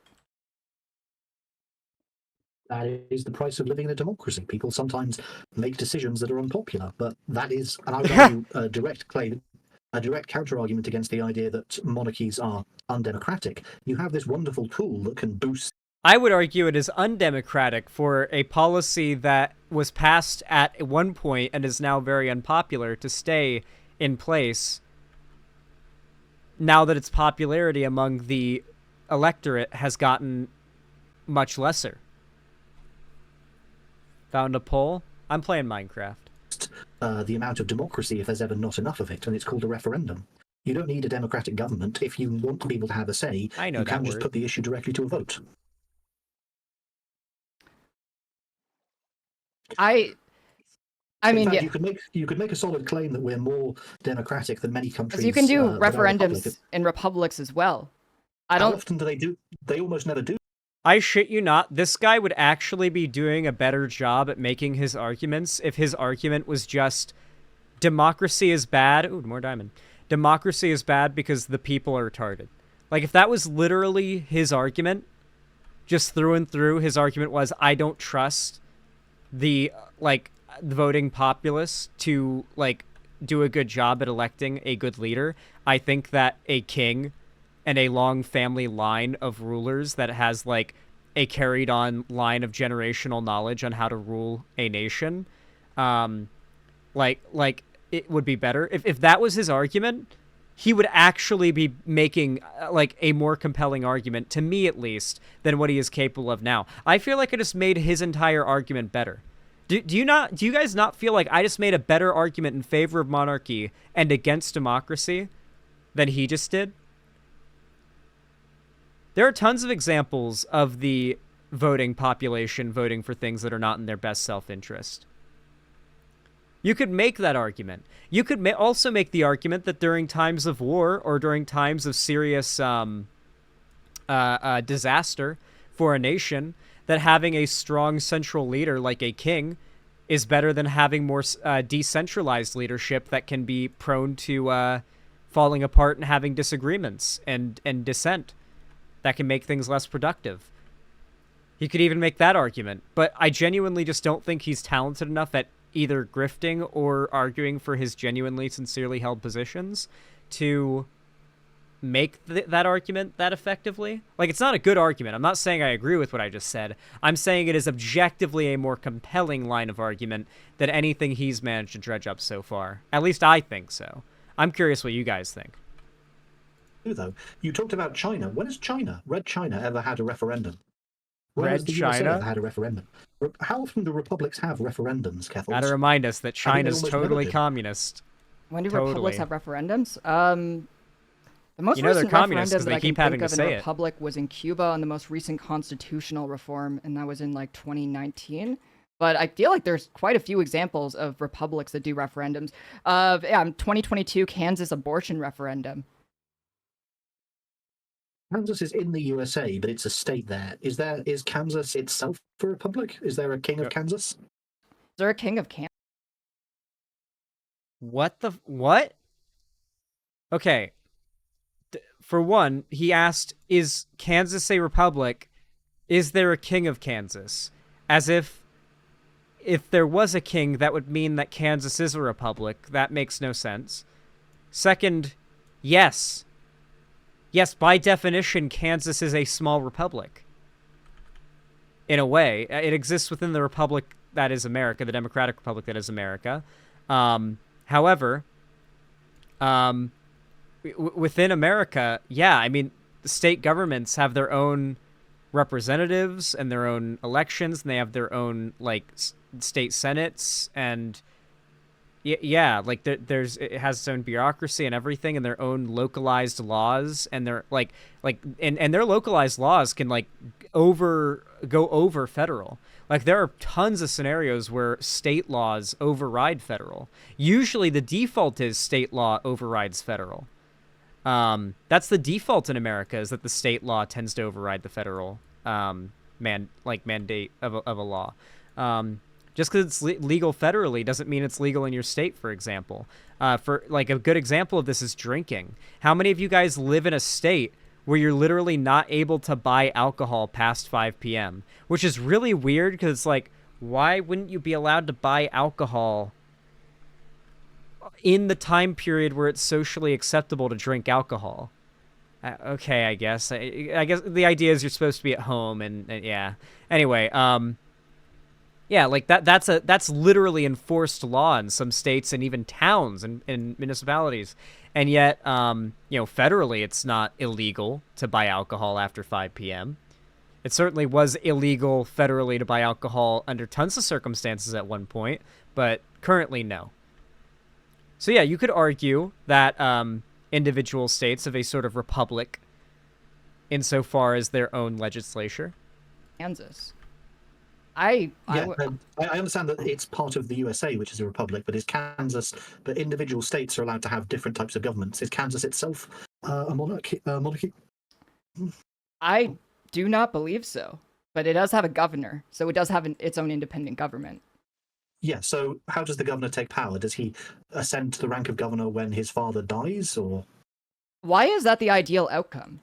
[SPEAKER 3] That is the price of living in a democracy. People sometimes make decisions that are unpopular, but that is, and I would argue, a direct counter-argument against the idea that monarchies are undemocratic. You have this wonderful tool that can boost...
[SPEAKER 1] I would argue it is undemocratic for a policy that was passed at one point and is now very unpopular to stay in place now that its popularity among the electorate has gotten much lesser. Found a poll? I'm playing Minecraft.
[SPEAKER 3] The amount of democracy if there's ever not enough of it, and it's called a referendum. You don't need a democratic government if you want people to have a say.
[SPEAKER 1] I know
[SPEAKER 3] you
[SPEAKER 1] that
[SPEAKER 3] can just
[SPEAKER 1] word.
[SPEAKER 3] put the issue directly to a vote.
[SPEAKER 2] I
[SPEAKER 3] In
[SPEAKER 2] mean,
[SPEAKER 3] fact,
[SPEAKER 2] yeah,
[SPEAKER 3] you could make a solid claim that we're more democratic than many countries.
[SPEAKER 2] because you can do
[SPEAKER 3] that are
[SPEAKER 2] referendums in republics as well. I
[SPEAKER 3] How
[SPEAKER 2] don't.
[SPEAKER 3] often do they do? They almost never do.
[SPEAKER 1] I shit you not, this guy would actually be doing a better job at making his arguments if his argument was just democracy is bad. Ooh, more diamond. Democracy is bad because the people are retarded. Like, if that was literally his argument, just through and through, his argument was, I don't trust the, like, the voting populace to, like, do a good job at electing a good leader. I think that a king and a long family line of rulers that has, like, a carried on line of generational knowledge on how to rule a nation, like it would be better. If that was his argument, he would actually be making, like, a more compelling argument, to me at least, than what he is capable of now. I feel like I just made his entire argument better. Do you guys not feel like I just made a better argument in favor of monarchy and against democracy than he just did? There are tons of examples of the voting population voting for things that are not in their best self-interest. You could make that argument. You could also make the argument that during times of war or during times of serious disaster for a nation, that having a strong central leader like a king is better than having more decentralized leadership that can be prone to falling apart and having disagreements and dissent. That can make things less productive. He could even make that argument, but I genuinely just don't think he's talented enough at either grifting or arguing for his genuinely, sincerely held positions to make that argument that effectively. Like, it's not a good argument. I'm not saying I agree with what I just said. I'm saying it is objectively a more compelling line of argument than anything he's managed to dredge up so far. At least I think so. I'm curious what you guys think.
[SPEAKER 3] Though you talked about China. When has Red China, ever had a referendum? When has
[SPEAKER 1] Red
[SPEAKER 3] the USA
[SPEAKER 1] China?
[SPEAKER 3] ever had a referendum? How often do republics have referendums, Keffals?
[SPEAKER 1] Gotta remind us that
[SPEAKER 3] I think they
[SPEAKER 1] China's
[SPEAKER 3] almost never
[SPEAKER 1] totally
[SPEAKER 3] do.
[SPEAKER 1] communist.
[SPEAKER 2] When do
[SPEAKER 1] Totally.
[SPEAKER 2] republics have referendums? The most
[SPEAKER 1] You know they're
[SPEAKER 2] recent
[SPEAKER 1] communists 'cause
[SPEAKER 2] referendum
[SPEAKER 1] they
[SPEAKER 2] that I
[SPEAKER 1] keep
[SPEAKER 2] can
[SPEAKER 1] having
[SPEAKER 2] think
[SPEAKER 1] to
[SPEAKER 2] of in
[SPEAKER 1] say
[SPEAKER 2] a
[SPEAKER 1] it.
[SPEAKER 2] republic was in Cuba on the most recent constitutional reform, and that was in like 2019. But I feel like there's quite a few examples of republics that do referendums. 2022 Kansas abortion referendum.
[SPEAKER 3] Kansas is in the USA, but it's a state there. Is Kansas itself a republic? Is there a king of Kansas?
[SPEAKER 2] Is there a king of Kansas?
[SPEAKER 1] What? Okay. For one, he asked, is Kansas a republic? Is there a king of Kansas? As if there was a king, that would mean that Kansas is a republic. That makes no sense. Second, yes. Yes, by definition, Kansas is a small republic. In a way. It exists within the republic that is America, the Democratic Republic that is America. However, within America, yeah, I mean, the state governments have their own representatives and their own elections, and they have their own, like, state senates, and yeah, like it has its own bureaucracy and everything, and their own localized laws, and their and their localized laws can go over federal. Like, there are tons of scenarios where state laws override federal. Usually the default is state law overrides federal. That's the default in America, is that the state law tends to override the federal mandate of a law. Just because it's legal federally doesn't mean it's legal in your state, for example. For like, a good example of this is drinking. How many of you guys live in a state where you're literally not able to buy alcohol past 5 p.m.? Which is really weird, because it's like, why wouldn't you be allowed to buy alcohol in the time period where it's socially acceptable to drink alcohol? Okay, I guess. I guess the idea is you're supposed to be at home, and yeah. Anyway, yeah, like that's literally enforced law in some states and even towns and municipalities. And yet, federally, it's not illegal to buy alcohol after 5 p.m. It certainly was illegal federally to buy alcohol under tons of circumstances at one point, but currently, no. So yeah, you could argue that individual states have a sort of republic insofar as their own legislature.
[SPEAKER 2] Kansas.
[SPEAKER 3] I understand that it's part of the USA, which is a republic, but but individual states are allowed to have different types of governments. Is Kansas itself a monarchy?
[SPEAKER 2] I do not believe so, but it does have a governor, so it does have its own independent government.
[SPEAKER 3] Yeah, so how does the governor take power? Does he ascend to the rank of governor when his father dies, or?
[SPEAKER 2] Why is that the ideal outcome?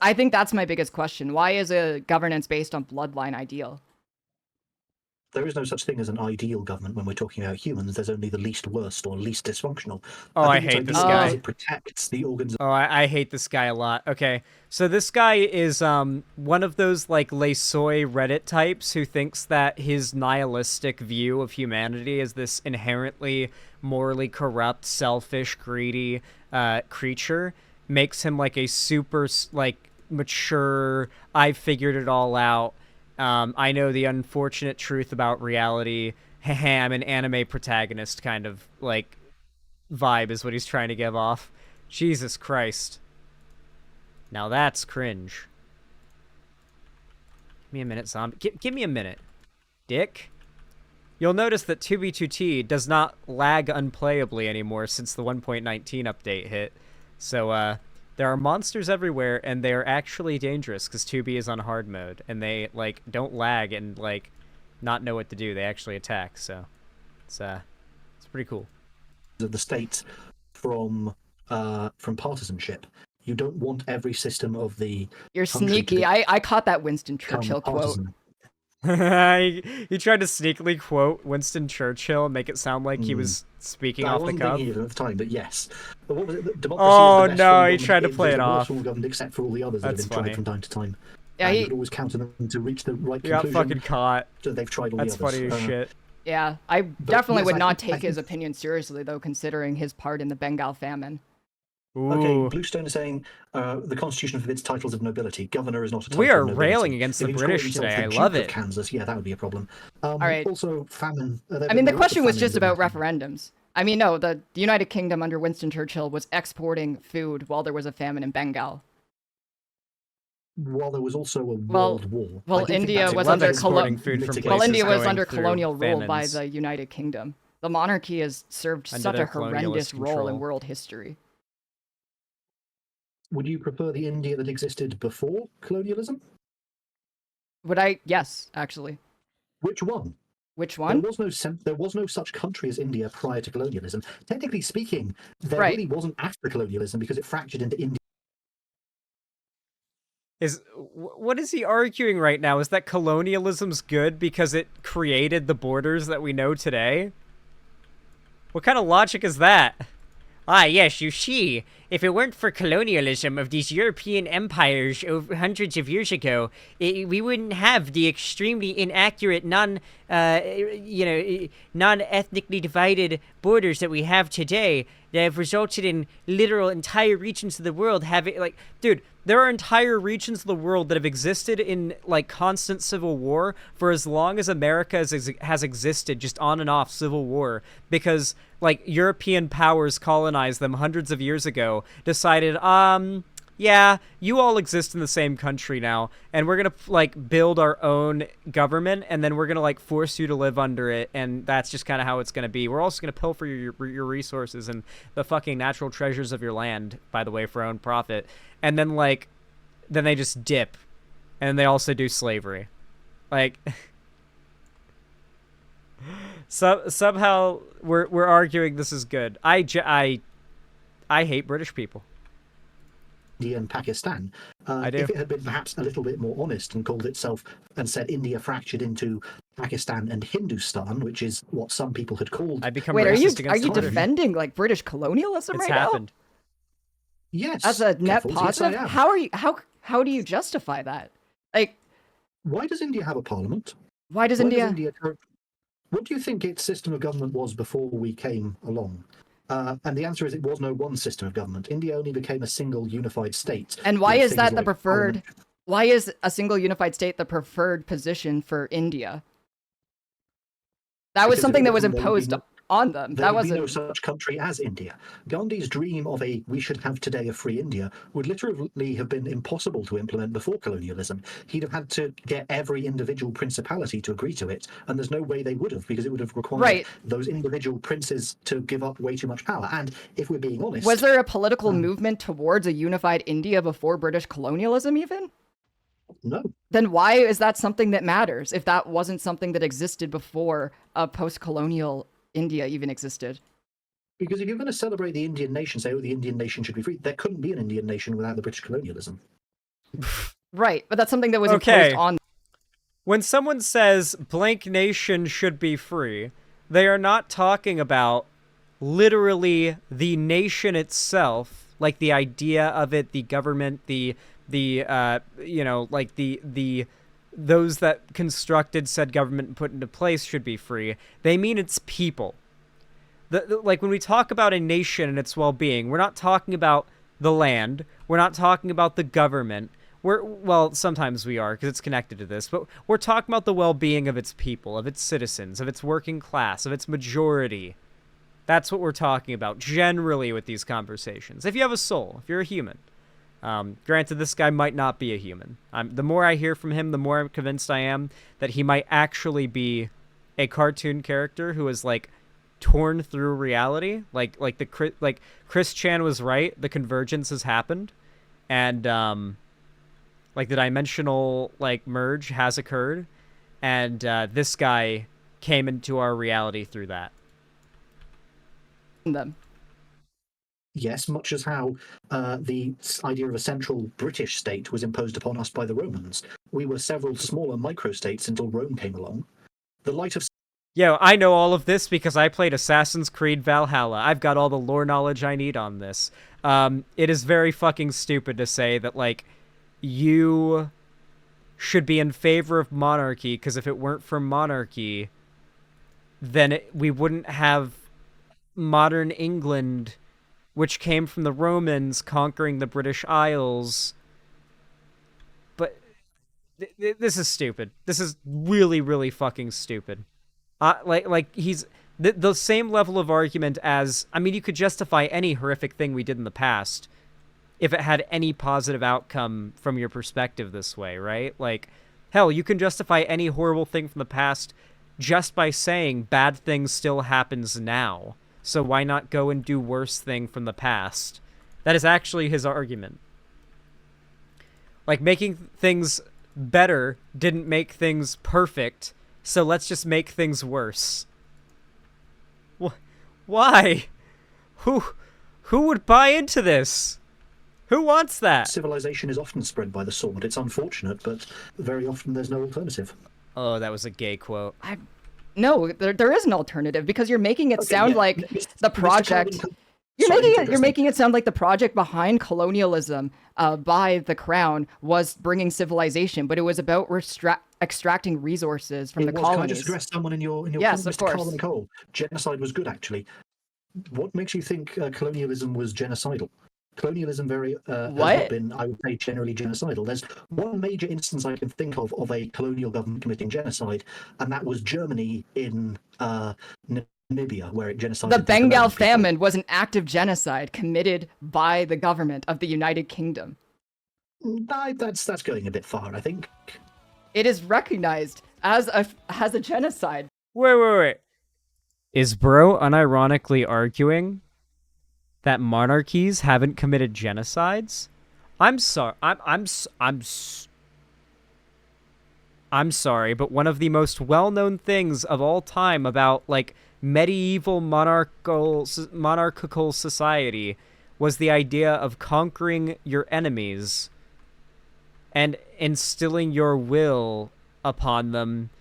[SPEAKER 2] I think that's my biggest question. Why is a governance based on bloodline ideal?
[SPEAKER 3] There is no such thing as an ideal government when we're talking about humans. There's only the least worst or least dysfunctional.
[SPEAKER 1] Oh, I
[SPEAKER 3] think it's
[SPEAKER 1] hate this
[SPEAKER 3] ideal
[SPEAKER 1] guy.
[SPEAKER 3] because it protects the organs of
[SPEAKER 1] Oh, I hate this guy a lot. Okay, so this guy is one of those like Lesoy Reddit types who thinks that his nihilistic view of humanity is this inherently morally corrupt, selfish, greedy creature makes him like a super like mature, I've figured it all out. I know the unfortunate truth about reality. I'm an anime protagonist kind of like vibe is what he's trying to give off. Jesus Christ. Now that's cringe. Give me a minute, zombie. Give me a minute, dick. You'll notice that 2B2T does not lag unplayably anymore since the 1.19 update hit. So, there are monsters everywhere, and they are actually dangerous because 2B is on hard mode, and they, like, don't lag and, like, not know what to do. They actually attack, so it's pretty cool.
[SPEAKER 3] the state from partisanship. You don't want every system of the
[SPEAKER 2] You're
[SPEAKER 3] country to
[SPEAKER 2] sneaky.
[SPEAKER 3] be-
[SPEAKER 2] I caught that Winston
[SPEAKER 3] become
[SPEAKER 2] Churchill quote.
[SPEAKER 3] partisan.
[SPEAKER 1] He tried to sneakily quote Winston Churchill and make it sound like he was speaking
[SPEAKER 3] I
[SPEAKER 1] off the
[SPEAKER 3] wasn't
[SPEAKER 1] cuff.
[SPEAKER 3] thinking of it at the time, but yes. But what was it? Democracy
[SPEAKER 1] Oh,
[SPEAKER 3] is the best
[SPEAKER 1] no,
[SPEAKER 3] form of
[SPEAKER 1] he tried to
[SPEAKER 3] government.
[SPEAKER 1] play
[SPEAKER 3] It
[SPEAKER 1] it
[SPEAKER 3] is the worst
[SPEAKER 1] off.
[SPEAKER 3] form of government, except for all the others that
[SPEAKER 1] That's
[SPEAKER 3] have been tried
[SPEAKER 1] funny.
[SPEAKER 3] from time to time.
[SPEAKER 2] Yeah,
[SPEAKER 3] And
[SPEAKER 2] he,
[SPEAKER 3] you would always count on them to reach the right
[SPEAKER 1] He got
[SPEAKER 3] conclusion.
[SPEAKER 1] fucking caught.
[SPEAKER 3] So they've tried all
[SPEAKER 1] That's
[SPEAKER 3] the others.
[SPEAKER 1] funny as shit.
[SPEAKER 2] yeah, I definitely
[SPEAKER 3] yes,
[SPEAKER 2] would
[SPEAKER 3] I
[SPEAKER 2] not
[SPEAKER 3] think- I
[SPEAKER 2] take his
[SPEAKER 3] think-
[SPEAKER 2] opinion seriously, though, considering his part in the Bengal famine.
[SPEAKER 1] Ooh.
[SPEAKER 3] Okay, Bluestone is saying the Constitution forbids titles of nobility. Governor is not a title
[SPEAKER 1] We are
[SPEAKER 3] of nobility.
[SPEAKER 1] railing against
[SPEAKER 3] If
[SPEAKER 1] the
[SPEAKER 3] he was calling
[SPEAKER 1] British
[SPEAKER 3] himself
[SPEAKER 1] today.
[SPEAKER 3] the
[SPEAKER 1] I
[SPEAKER 3] Duke
[SPEAKER 1] love
[SPEAKER 3] of
[SPEAKER 1] it.
[SPEAKER 3] Kansas, yeah, that would be a problem.
[SPEAKER 2] right.
[SPEAKER 3] Also, famine.
[SPEAKER 2] I mean, the question was just about referendums. I mean, no, the United Kingdom under Winston Churchill was exporting food while there was a famine in Bengal.
[SPEAKER 3] While there was also a
[SPEAKER 2] Well-
[SPEAKER 3] world war.
[SPEAKER 2] well,
[SPEAKER 3] I don't think
[SPEAKER 2] India
[SPEAKER 3] that's
[SPEAKER 2] was
[SPEAKER 3] a
[SPEAKER 2] under
[SPEAKER 1] exporting food from
[SPEAKER 3] mitigation.
[SPEAKER 2] Well,
[SPEAKER 1] places
[SPEAKER 2] India was
[SPEAKER 1] going
[SPEAKER 2] under
[SPEAKER 1] through
[SPEAKER 2] colonial rule by
[SPEAKER 1] famines.
[SPEAKER 2] the United Kingdom. The monarchy has served
[SPEAKER 1] Under
[SPEAKER 2] such
[SPEAKER 1] their
[SPEAKER 2] a horrendous
[SPEAKER 1] colonialist
[SPEAKER 2] role in
[SPEAKER 1] control.
[SPEAKER 2] world history.
[SPEAKER 3] Would you prefer the India that existed before colonialism?
[SPEAKER 2] Yes, actually.
[SPEAKER 3] Which one?
[SPEAKER 2] Which one?
[SPEAKER 3] There was no such country as India prior to colonialism. Technically speaking, there
[SPEAKER 2] Right.
[SPEAKER 3] really wasn't after colonialism because it fractured into India.
[SPEAKER 1] What is he arguing right now? Is that colonialism's good because it created the borders that we know today? What kind of logic is that? Ah, yes, you see, if it weren't for colonialism of these European empires over hundreds of years ago, we wouldn't have the extremely inaccurate, non-ethnically divided borders that we have today that have resulted in literal entire regions of the world having, like, dude, there are entire regions of the world that have existed in, like, constant civil war for as long as America has existed, just on and off civil war, because, like, European powers colonized them hundreds of years ago, decided, yeah, you all exist in the same country now, and we're gonna, like, build our own government, and then we're gonna, like, force you to live under it, and that's just kind of how it's gonna be. We're also gonna pilfer your resources and the fucking natural treasures of your land, by the way, for our own profit, and then, like, then they just dip, and they also do slavery. Like, somehow we're arguing this is good. I hate British people.
[SPEAKER 3] India and Pakistan.
[SPEAKER 1] I do.
[SPEAKER 3] If it had been perhaps a little bit more honest and called itself and said India fractured into Pakistan and Hindustan, which is what some people had called.
[SPEAKER 1] I become
[SPEAKER 2] Wait,
[SPEAKER 1] racist
[SPEAKER 2] are you
[SPEAKER 1] against British.
[SPEAKER 2] defending, like, British colonialism
[SPEAKER 1] It's
[SPEAKER 2] right
[SPEAKER 1] happened.
[SPEAKER 3] Yes.
[SPEAKER 2] now? As a net
[SPEAKER 3] Keffals,
[SPEAKER 2] positive?
[SPEAKER 3] Yes, I am.
[SPEAKER 2] How are you? How do you justify that? Like,
[SPEAKER 3] Why does India have a parliament?
[SPEAKER 2] why does
[SPEAKER 3] Why
[SPEAKER 2] India?
[SPEAKER 3] What do you think its system of government was before we came along? And the answer is it was no one system of government. India only became a single unified state.
[SPEAKER 2] And why
[SPEAKER 3] with
[SPEAKER 2] is that
[SPEAKER 3] things
[SPEAKER 2] the
[SPEAKER 3] like
[SPEAKER 2] preferred?
[SPEAKER 3] parliament.
[SPEAKER 2] Why is a single unified state the preferred position for India? That was
[SPEAKER 3] Because
[SPEAKER 2] something
[SPEAKER 3] if
[SPEAKER 2] that
[SPEAKER 3] it
[SPEAKER 2] was
[SPEAKER 3] wasn't, there would be
[SPEAKER 2] imposed. on them.
[SPEAKER 3] There
[SPEAKER 2] That
[SPEAKER 3] would be
[SPEAKER 2] wasn't
[SPEAKER 3] no such country as India. Gandhi's dream of a "we should have today a free India" would literally have been impossible to implement before colonialism. He'd have had to get every individual principality to agree to it, and there's no way they would have, because it would have required
[SPEAKER 2] right.
[SPEAKER 3] those individual princes to give up way too much power. And if we're being honest,
[SPEAKER 2] Was there a political movement towards a unified India before British colonialism even?
[SPEAKER 3] no.
[SPEAKER 2] Then why is that something that matters if that wasn't something that existed before post-colonial India even existed?
[SPEAKER 3] Because if you're going to celebrate the Indian nation, say, oh, the Indian nation should be free, there couldn't be an Indian nation without the British colonialism.
[SPEAKER 2] Right, but that's something that was
[SPEAKER 1] Okay.
[SPEAKER 2] imposed on.
[SPEAKER 1] When someone says blank nation should be free, they are not talking about literally the nation itself, like the idea of it, the government, the those that constructed said government and put into place should be free. They mean its people. Like when we talk about a nation and its well-being, we're not talking about the land. We're not talking about the government. Well, sometimes we are because it's connected to this, but we're talking about the well-being of its people, of its citizens, of its working class, of its majority. That's what we're talking about generally with these conversations. If you have a soul, if you're a human. Granted, this guy might not be a human. The more I hear from him, the more I'm convinced I am that he might actually be a cartoon character who is like torn through reality. Like Chris Chan was right. The convergence has happened, and like the dimensional like merge has occurred, and this guy came into our reality through that.
[SPEAKER 2] Them.
[SPEAKER 3] Yes, much as how the idea of a central British state was imposed upon us by the Romans. We were several smaller microstates until Rome came along. The light of...
[SPEAKER 1] Yo, I know all of this because I played Assassin's Creed Valhalla. I've got all the lore knowledge I need on this. It is very fucking stupid to say that, like, you should be in favor of monarchy, because if it weren't for monarchy, then we wouldn't have modern England, which came from the Romans conquering the British Isles. But this is stupid. This is really, really fucking stupid. Like he's the same level of argument as, I mean, you could justify any horrific thing we did in the past if it had any positive outcome from your perspective this way, right? Like, hell, you can justify any horrible thing from the past just by saying bad things still happens now. So why not go and do worse thing from the past? That is actually his argument. Like, making things better didn't make things perfect, so let's just make things worse. Why? Who would buy into this? Who wants that?
[SPEAKER 3] Civilization is often spread by the sword. It's unfortunate, but very often there's no alternative.
[SPEAKER 1] Oh, that was a gay quote.
[SPEAKER 2] No, there is an alternative, because you're making it sound like the project.
[SPEAKER 3] Mr.
[SPEAKER 2] You're making it sound like the project behind colonialism by the crown was bringing civilization, but it was about extracting resources from the colonies.
[SPEAKER 3] Can I just address someone in your
[SPEAKER 2] Yes,
[SPEAKER 3] comment,
[SPEAKER 2] of
[SPEAKER 3] Mr.
[SPEAKER 2] course.
[SPEAKER 3] Carlin Cole? Genocide was good, actually. What makes you think colonialism was genocidal? Colonialism has not been, I would say, generally genocidal. There's one major instance I can think of a colonial government committing genocide, and that was Germany in Namibia, where it genocided
[SPEAKER 2] The Bengal
[SPEAKER 3] Malayan people.
[SPEAKER 2] famine was an act of genocide committed by the government of the United Kingdom.
[SPEAKER 3] That's going a bit far, I think.
[SPEAKER 2] It is recognized as a genocide.
[SPEAKER 1] Wait. Is bro unironically arguing that monarchies haven't committed genocides? I'm sorry. I'm sorry, but one of the most well-known things of all time about, like, medieval monarchical society was the idea of conquering your enemies and instilling your will upon them,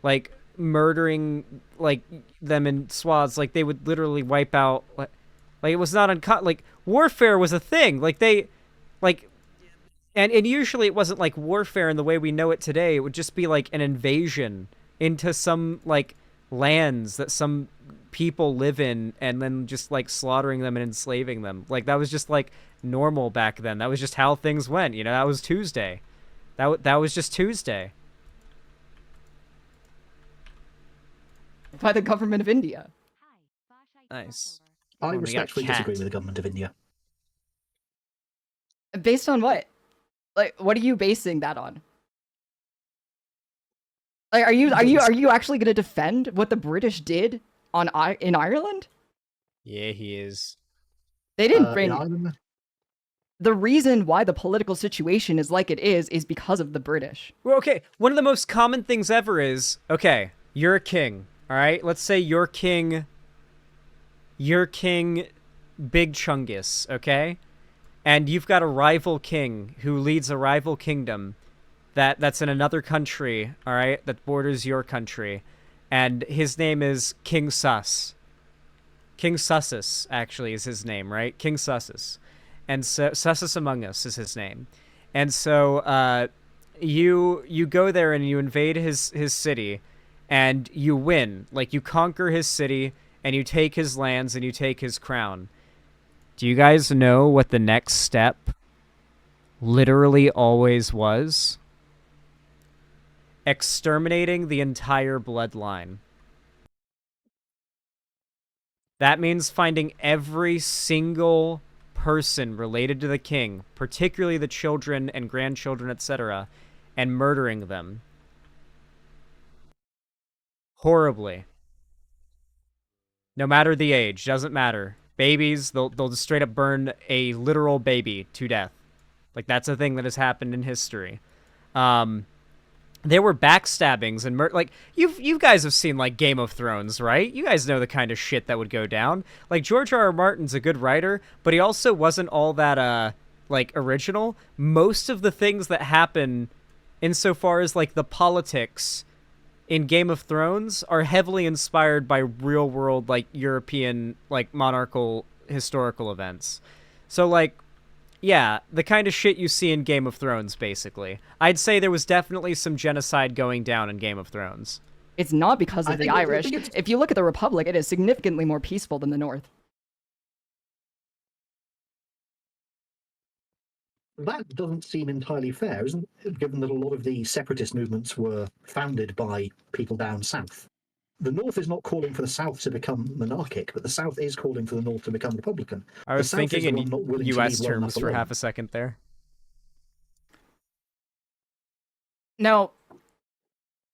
[SPEAKER 1] like murdering like them in swaths. Like, they would literally wipe out, like it was not like warfare was a thing. Like, they like and usually it wasn't like warfare in the way we know it today. It would just be like an invasion into some like lands that some people live in, and then just like slaughtering them and enslaving them. Like, that was just like normal back then. That was just how things went, you know. That was Tuesday. That was just Tuesday.
[SPEAKER 2] By the government of India.
[SPEAKER 1] Nice.
[SPEAKER 3] I
[SPEAKER 1] we got a
[SPEAKER 3] respectfully
[SPEAKER 1] cat.
[SPEAKER 3] disagree with the government of India.
[SPEAKER 2] Based on what? Like, what are you basing that on? Like, are you actually going to defend what the British did in Ireland?
[SPEAKER 1] Yeah, he is.
[SPEAKER 2] They didn't
[SPEAKER 3] In
[SPEAKER 2] bring.
[SPEAKER 3] Ireland,
[SPEAKER 2] The reason why the political situation is like it is because of the British.
[SPEAKER 1] Well, okay, one of the most common things ever is, okay, you're a king, all right? Let's say you're king Big Chungus, okay? And you've got a rival king who leads a rival kingdom that's in another country, all right, that borders your country. And his name is King Sus. King Sussus, actually, is his name, right? King Sussus. And so Sussus Among Us is his name. And so you go there and you invade his city, and you win. Like, you conquer his city, and you take his lands, and you take his crown. Do you guys know what the next step literally always was? Exterminating the entire bloodline. That means finding every single person related to the king, particularly the children and grandchildren, etc., and murdering them. Horribly. No matter the age, doesn't matter. Babies, they'll just straight up burn a literal baby to death. Like, that's a thing that has happened in history. There were backstabbings and like, you guys have seen, like, Game of Thrones, right? You guys know the kind of shit that would go down. Like, George R.R. Martin's a good writer, but he also wasn't all that like, original. Most of the things that happen insofar as, like, the politics in Game of Thrones are heavily inspired by real world, like, European, like, monarchical historical events. So, like, yeah, the kind of shit you see in Game of Thrones, basically. I'd say there was definitely some genocide going down in Game of Thrones.
[SPEAKER 2] It's not because of the Irish. If you look at the Republic, it is significantly more peaceful than the North.
[SPEAKER 3] that doesn't seem entirely fair, isn't it? Given that a lot of the separatist movements were founded by people down south. The North is not calling for the South to become monarchic, but the South is calling for the North to become Republican.
[SPEAKER 1] I was thinking in U.S. terms for
[SPEAKER 3] alone.
[SPEAKER 1] half a second there.
[SPEAKER 2] No.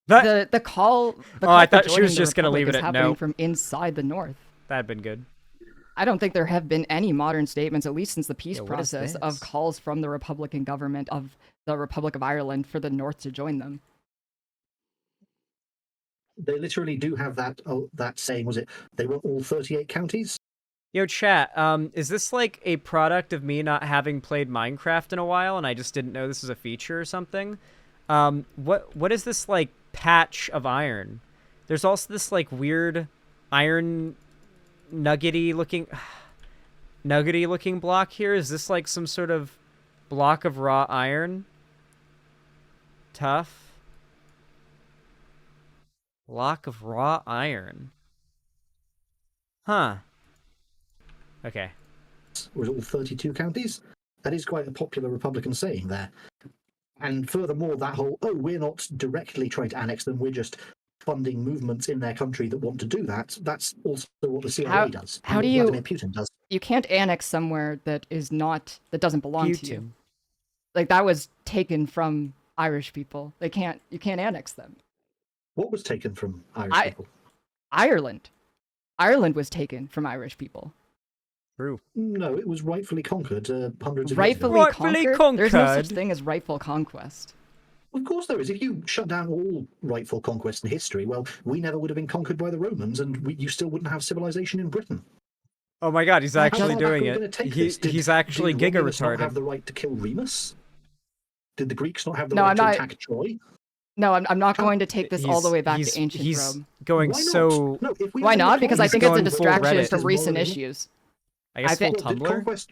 [SPEAKER 1] That...
[SPEAKER 2] The call.
[SPEAKER 1] I thought she was just going to leave it at no.
[SPEAKER 2] From inside the North.
[SPEAKER 1] That'd been good.
[SPEAKER 2] I don't think there have been any modern statements, at least since the peace process, of calls from the Republican government of the Republic of Ireland for the North to join them.
[SPEAKER 3] They literally do have that saying, was it, they want all 38 counties?
[SPEAKER 1] Yo, chat, is this like a product of me not having played Minecraft in a while and I just didn't know this was a feature or something? What is this, like, patch of iron? There's also this, like, weird iron nuggety looking block here. Is this like some sort of block of raw iron? Tough. Block of raw iron. Huh. Okay.
[SPEAKER 3] Was all 32 counties? That is quite a popular Republican saying there. And furthermore, that whole, we're not directly trying to annex them, we're just funding movements in their country that want to do that. That's also what the CIA does.
[SPEAKER 2] How do you...
[SPEAKER 3] Vladimir Putin does.
[SPEAKER 2] You can't annex somewhere that doesn't belong to you. Like, that was taken from Irish people. You can't annex them.
[SPEAKER 3] What was taken from Irish people?
[SPEAKER 2] Ireland. Ireland was taken from Irish people.
[SPEAKER 1] True.
[SPEAKER 3] No, it was rightfully conquered hundreds of
[SPEAKER 2] years ago. Rightfully conquered? There's no such thing as rightful conquest.
[SPEAKER 3] Of course there is. If you shut down all rightful conquest in history, well, we never would have been conquered by the Romans, and you still wouldn't have civilization in Britain.
[SPEAKER 1] Oh my god, he's actually doing it. He's actually giga retarded.
[SPEAKER 3] Not have the right to kill Remus? Did the Greeks not have the right to attack Troy?
[SPEAKER 2] No, I'm not going to take this all the way back to ancient Rome.
[SPEAKER 1] Going so...
[SPEAKER 3] No,
[SPEAKER 2] why not? Because I think it's a distraction from recent issues.
[SPEAKER 1] I guess full Tumblr?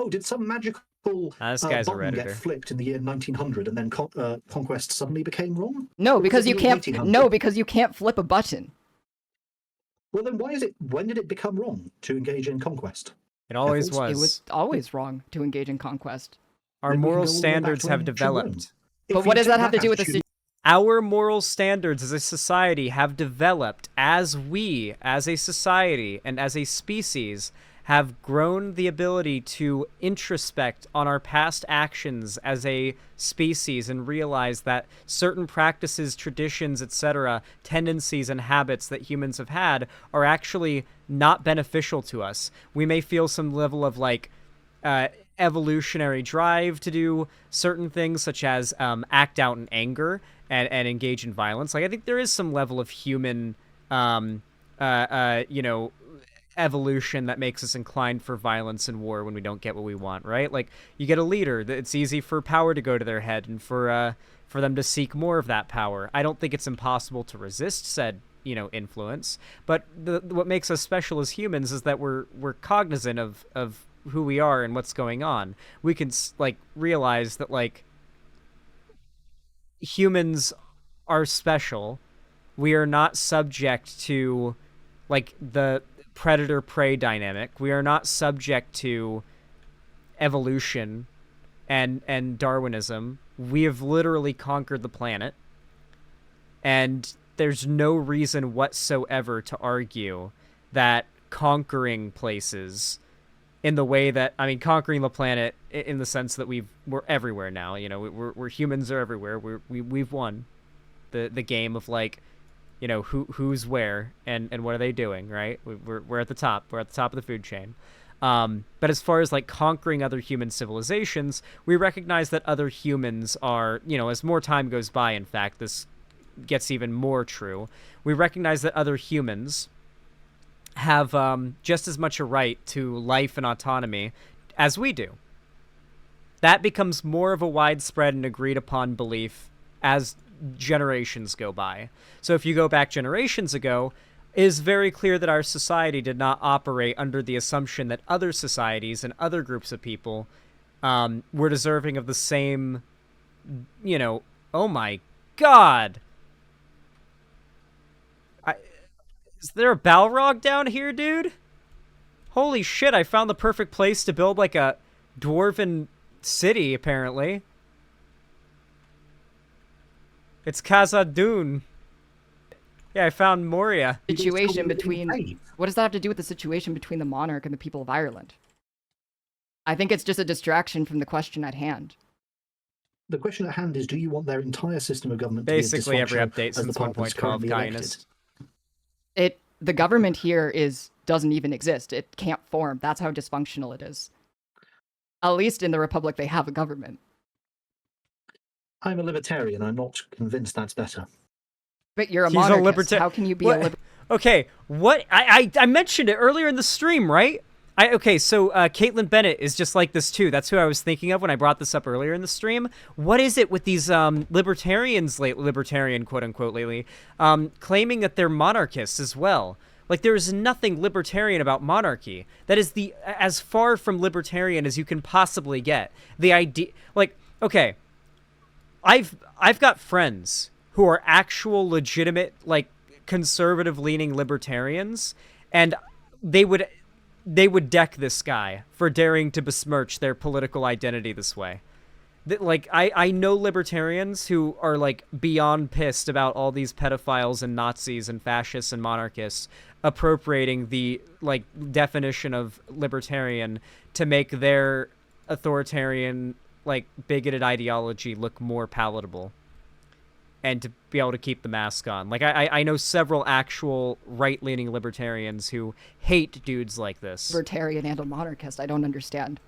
[SPEAKER 3] Did some magical
[SPEAKER 1] this guy's
[SPEAKER 3] button get flipped in the year 1900 and then conquest suddenly became wrong?
[SPEAKER 2] No, because you can't. No, because you can't flip a button.
[SPEAKER 3] Well, then why is it? When did it become wrong to engage in conquest?
[SPEAKER 1] It always was.
[SPEAKER 2] It was always wrong to engage in conquest.
[SPEAKER 1] Our moral standards have developed.
[SPEAKER 2] But what does that have to do with the?
[SPEAKER 1] our moral standards as a society have developed as we, as a society and as a species, have grown the ability to introspect on our past actions as a species and realize that certain practices, traditions, etc., tendencies and habits that humans have had are actually not beneficial to us. We may feel some level of like evolutionary drive to do certain things, such as act out in anger and engage in violence. Like, I think there is some level of human, evolution that makes us inclined for violence and war when we don't get what we want, right? Like, you get a leader, it's easy for power to go to their head and for them to seek more of that power. I don't think it's impossible to resist said, influence, but what makes us special as humans is that we're cognizant of who we are and what's going on. We can like realize that like humans are special. We are not subject to like the predator prey dynamic. We are not subject to evolution and Darwinism. We have literally conquered the planet, and there's no reason whatsoever to argue that conquering places in the way that, I mean, conquering the planet in the sense that we're everywhere now. We're humans are everywhere. We've won the game of like, who's where and what are they doing, right? We're at the top. We're at the top of the food chain. But as far as like conquering other human civilizations, we recognize that other humans are, as more time goes by, in fact, this gets even more true. We recognize that other humans have just as much a right to life and autonomy as we do. That becomes more of a widespread and agreed upon belief as generations go by. So if you go back generations ago, it is very clear that our society did not operate under the assumption that other societies and other groups of people were deserving of the same, oh my god. Is there a Balrog down here, dude? Holy shit, I found the perfect place to build, like, a dwarven city, apparently. It's Khazad-dûm. Yeah, I found Moria.
[SPEAKER 2] Situation between... What does that have to do with the situation between the monarch and the people of Ireland? I think it's just a distraction from the question at hand.
[SPEAKER 3] The question at hand is, do you want their entire system of government
[SPEAKER 1] basically
[SPEAKER 3] to be
[SPEAKER 1] every update since 1.12 kindness?
[SPEAKER 2] The government here doesn't even exist. It can't form. That's how dysfunctional it is. At least in the Republic, they have a government.
[SPEAKER 3] I'm a libertarian. I'm not convinced that's better.
[SPEAKER 2] But you're a monarchist. How can you be a libertarian?
[SPEAKER 1] Okay, what? I mentioned it earlier in the stream, right? So Caitlin Bennett is just like this too. That's who I was thinking of when I brought this up earlier in the stream. What is it with these libertarian quote-unquote lately, claiming that they're monarchists as well? Like, there is nothing libertarian about monarchy. That is as far from libertarian as you can possibly get. The idea, like, okay, I've got friends who are actual legitimate, like, conservative-leaning libertarians, and they would deck this guy for daring to besmirch their political identity this way. Like, I know libertarians who are, like, beyond pissed about all these pedophiles and Nazis and fascists and monarchists appropriating the, like, definition of libertarian to make their authoritarian, like, bigoted ideology look more palatable and to be able to keep the mask on. Like, I know several actual right-leaning libertarians who hate dudes like this.
[SPEAKER 2] Libertarian and a monarchist, I don't understand.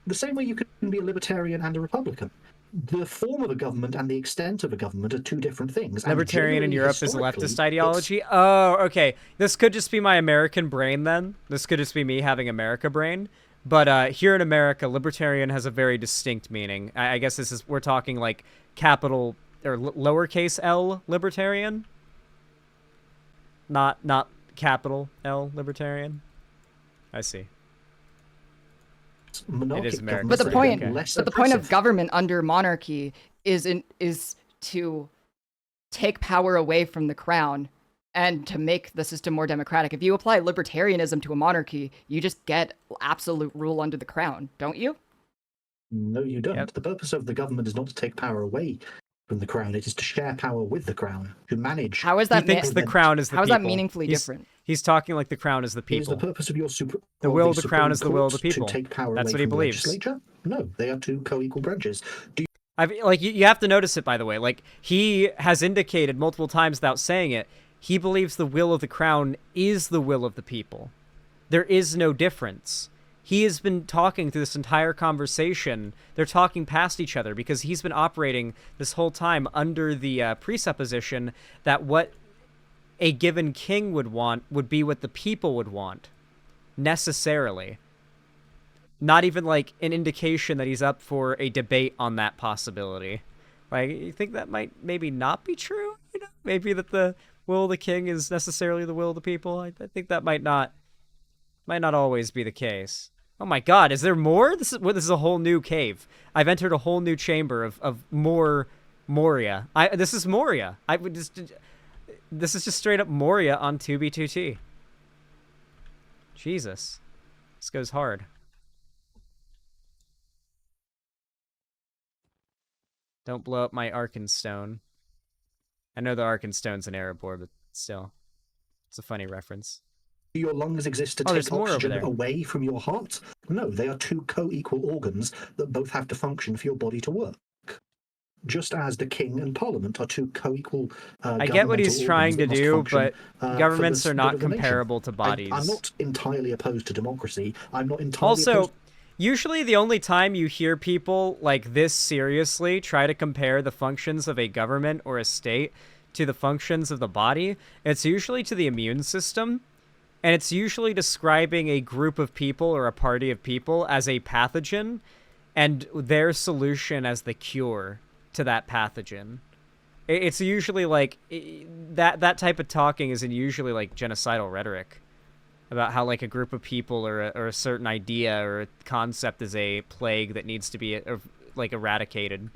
[SPEAKER 3] The same way you can be a libertarian and a Republican. The form of a government and the extent of a government are two different things.
[SPEAKER 1] Libertarian in Europe is a leftist ideology? Oh, okay. This could just be my American brain then. This could just be me having America brain. But here in America, libertarian has a very distinct meaning. I guess we're talking like capital or lowercase L libertarian, not capital L libertarian. I see. It is American.
[SPEAKER 2] But the point of government under monarchy is to take power away from the crown and to make the system more democratic. If you apply libertarianism to a monarchy, you just get absolute rule under the crown, don't you?
[SPEAKER 3] No, you don't. Yep. The purpose of the government is not to take power away from the crown. It is to share power with the crown, to manage.
[SPEAKER 2] How is
[SPEAKER 1] He
[SPEAKER 2] that?
[SPEAKER 1] thinks the crown is the
[SPEAKER 2] How is
[SPEAKER 1] people.
[SPEAKER 2] that meaningfully different?
[SPEAKER 1] He's talking like the crown is the
[SPEAKER 3] Is the
[SPEAKER 1] people.
[SPEAKER 3] purpose of your
[SPEAKER 1] The will of the
[SPEAKER 3] Supreme
[SPEAKER 1] crown is the will of the
[SPEAKER 3] Court
[SPEAKER 1] people.
[SPEAKER 3] to take power
[SPEAKER 1] That's
[SPEAKER 3] away
[SPEAKER 1] what he
[SPEAKER 3] from the
[SPEAKER 1] believes.
[SPEAKER 3] legislature? No, they are two co-equal branches. Do
[SPEAKER 1] You have to notice it, by the way. Like, he has indicated multiple times without saying it, he believes the will of the crown is the will of the people. There is no difference. He has been talking through this entire conversation. They're talking past each other because he's been operating this whole time under the presupposition that what a given king would want would be what the people would want, necessarily. Not even, like, an indication that he's up for a debate on that possibility. Like, you think that might maybe not be true? You know, maybe that the will of the king is necessarily the will of the people? I think that might not always be the case. Oh my god, is there more? This is a whole new cave. I've entered a whole new chamber of more Moria. This is Moria. This is just straight up Moria on 2B2T. Jesus. This goes hard. Don't blow up my Arkenstone. I know the Arkenstone's an Erebor, but still. It's a funny reference.
[SPEAKER 3] Do your lungs exist to
[SPEAKER 1] there's
[SPEAKER 3] take
[SPEAKER 1] more over
[SPEAKER 3] oxygen
[SPEAKER 1] there.
[SPEAKER 3] away from your heart? No, they are two co-equal organs that both have to function for your body to work. Just as the king and parliament are two co-equal
[SPEAKER 1] I get what he's
[SPEAKER 3] governmental
[SPEAKER 1] trying to
[SPEAKER 3] organs that
[SPEAKER 1] do,
[SPEAKER 3] must function,
[SPEAKER 1] but governments
[SPEAKER 3] for the
[SPEAKER 1] are not
[SPEAKER 3] good of the nation.
[SPEAKER 1] comparable to bodies.
[SPEAKER 3] I'm not entirely opposed to democracy. I'm not entirely
[SPEAKER 1] Also,
[SPEAKER 3] opposed.
[SPEAKER 1] usually the only time you hear people like this seriously try to compare the functions of a government or a state to the functions of the body, it's usually to the immune system, and it's usually describing a group of people or a party of people as a pathogen and their solution as the cure to that pathogen. It's usually like that type of talking is usually like genocidal rhetoric about how like a group of people or a certain idea or a concept is a plague that needs to be like eradicated.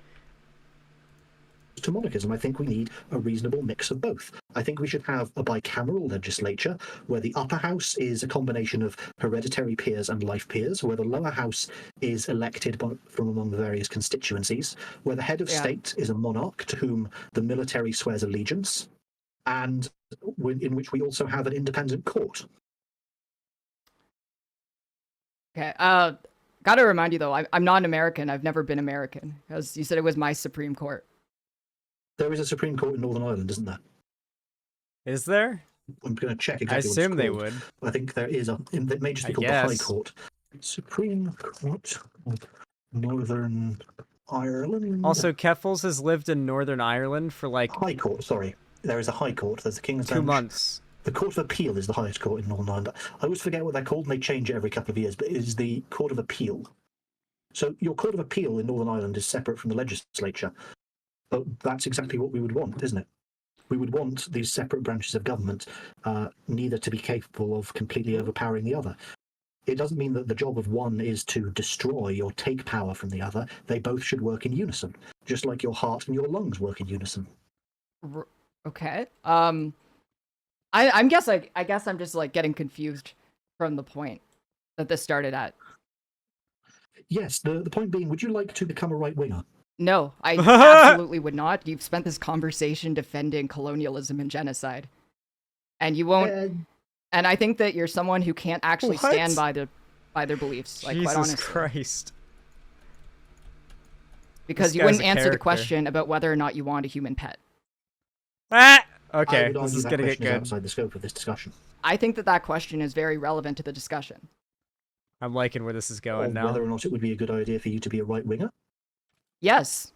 [SPEAKER 3] To monarchism, I think we need a reasonable mix of both. I think we should have a bicameral legislature where the upper house is a combination of hereditary peers and life peers, where the lower house is elected from among the various constituencies, where the head of state is a monarch to whom the military swears allegiance, and in which we also have an independent court.
[SPEAKER 2] Okay. Gotta remind you though, I'm not an American. I've never been American because you said it was my Supreme Court.
[SPEAKER 3] There is a Supreme Court in Northern Ireland, isn't there?
[SPEAKER 1] Is there?
[SPEAKER 3] I'm going to check exactly
[SPEAKER 1] I
[SPEAKER 3] what
[SPEAKER 1] assume
[SPEAKER 3] it's
[SPEAKER 1] they
[SPEAKER 3] called.
[SPEAKER 1] would.
[SPEAKER 3] I think there is it may just be called the High Court. Supreme Court of Northern Ireland.
[SPEAKER 1] Also, Keffals has lived in Northern Ireland for like
[SPEAKER 3] High Court, sorry. There is a High Court. There's the King's Bench.
[SPEAKER 1] 2 months.
[SPEAKER 3] The Court of Appeal is the highest court in Northern Ireland. I always forget what they're called, and they change it every couple of years, but it is the Court of Appeal. So your Court of Appeal in Northern Ireland is separate from the legislature. But that's exactly what we would want, isn't it? We would want these separate branches of government, neither to be capable of completely overpowering the other. It doesn't mean that the job of one is to destroy or take power from the other. They both should work in unison, just like your heart and your lungs work in unison.
[SPEAKER 2] Okay. I guess I'm just like getting confused from the point that this started at.
[SPEAKER 3] Yes, the point being, would you like to become a right-winger?
[SPEAKER 2] No, I absolutely would not. You've spent this conversation defending colonialism and genocide. And you won't... and I think that you're someone who can't actually stand by their beliefs, like, quite honestly.
[SPEAKER 1] Jesus Christ.
[SPEAKER 2] Because you wouldn't answer the question about whether or not you want a human pet.
[SPEAKER 1] Ah! Okay, this is gonna get good.
[SPEAKER 3] Outside the scope of this discussion.
[SPEAKER 2] I think that question is very relevant to the discussion.
[SPEAKER 1] I'm liking where this is going now.
[SPEAKER 3] Whether or not it would be a good idea for you to be a right-winger?
[SPEAKER 2] Yes.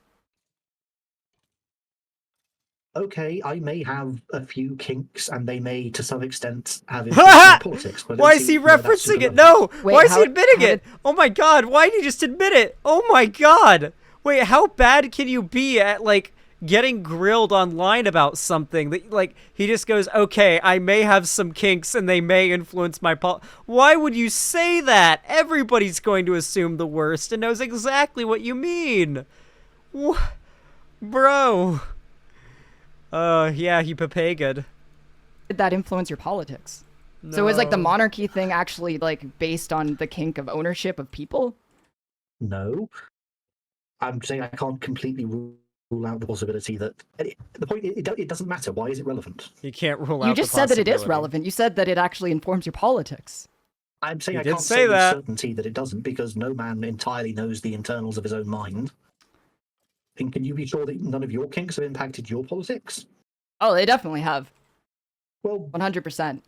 [SPEAKER 3] Okay, I may have a few kinks, and they may, to some extent, have influence in politics. But
[SPEAKER 1] why is he referencing it? No!
[SPEAKER 2] Wait,
[SPEAKER 1] why is he admitting it? Oh my god, why did he just admit it? Oh my god! Wait, how bad can you be at, like, getting grilled online about something that, like, he just goes, okay, I may have some kinks and they may influence my Why would you say that? Everybody's going to assume the worst and knows exactly what you mean. Bro. Yeah, he papagad.
[SPEAKER 2] Did that influence your politics? No. So is, like, the monarchy thing actually, like, based on the kink of ownership of people?
[SPEAKER 3] No. I'm saying I can't completely rule rule out the possibility that the point it doesn't matter. Why is it relevant?
[SPEAKER 1] You can't rule out.
[SPEAKER 2] You just said that it is relevant. You said that it actually informs your politics.
[SPEAKER 3] I'm saying
[SPEAKER 1] You
[SPEAKER 3] I
[SPEAKER 1] did
[SPEAKER 3] can't
[SPEAKER 1] say
[SPEAKER 3] say with
[SPEAKER 1] that.
[SPEAKER 3] certainty that it doesn't, because no man entirely knows the internals of his own mind. And can you be sure that none of your kinks have impacted your politics?
[SPEAKER 2] Oh, they definitely have.
[SPEAKER 3] Well,
[SPEAKER 2] 100%.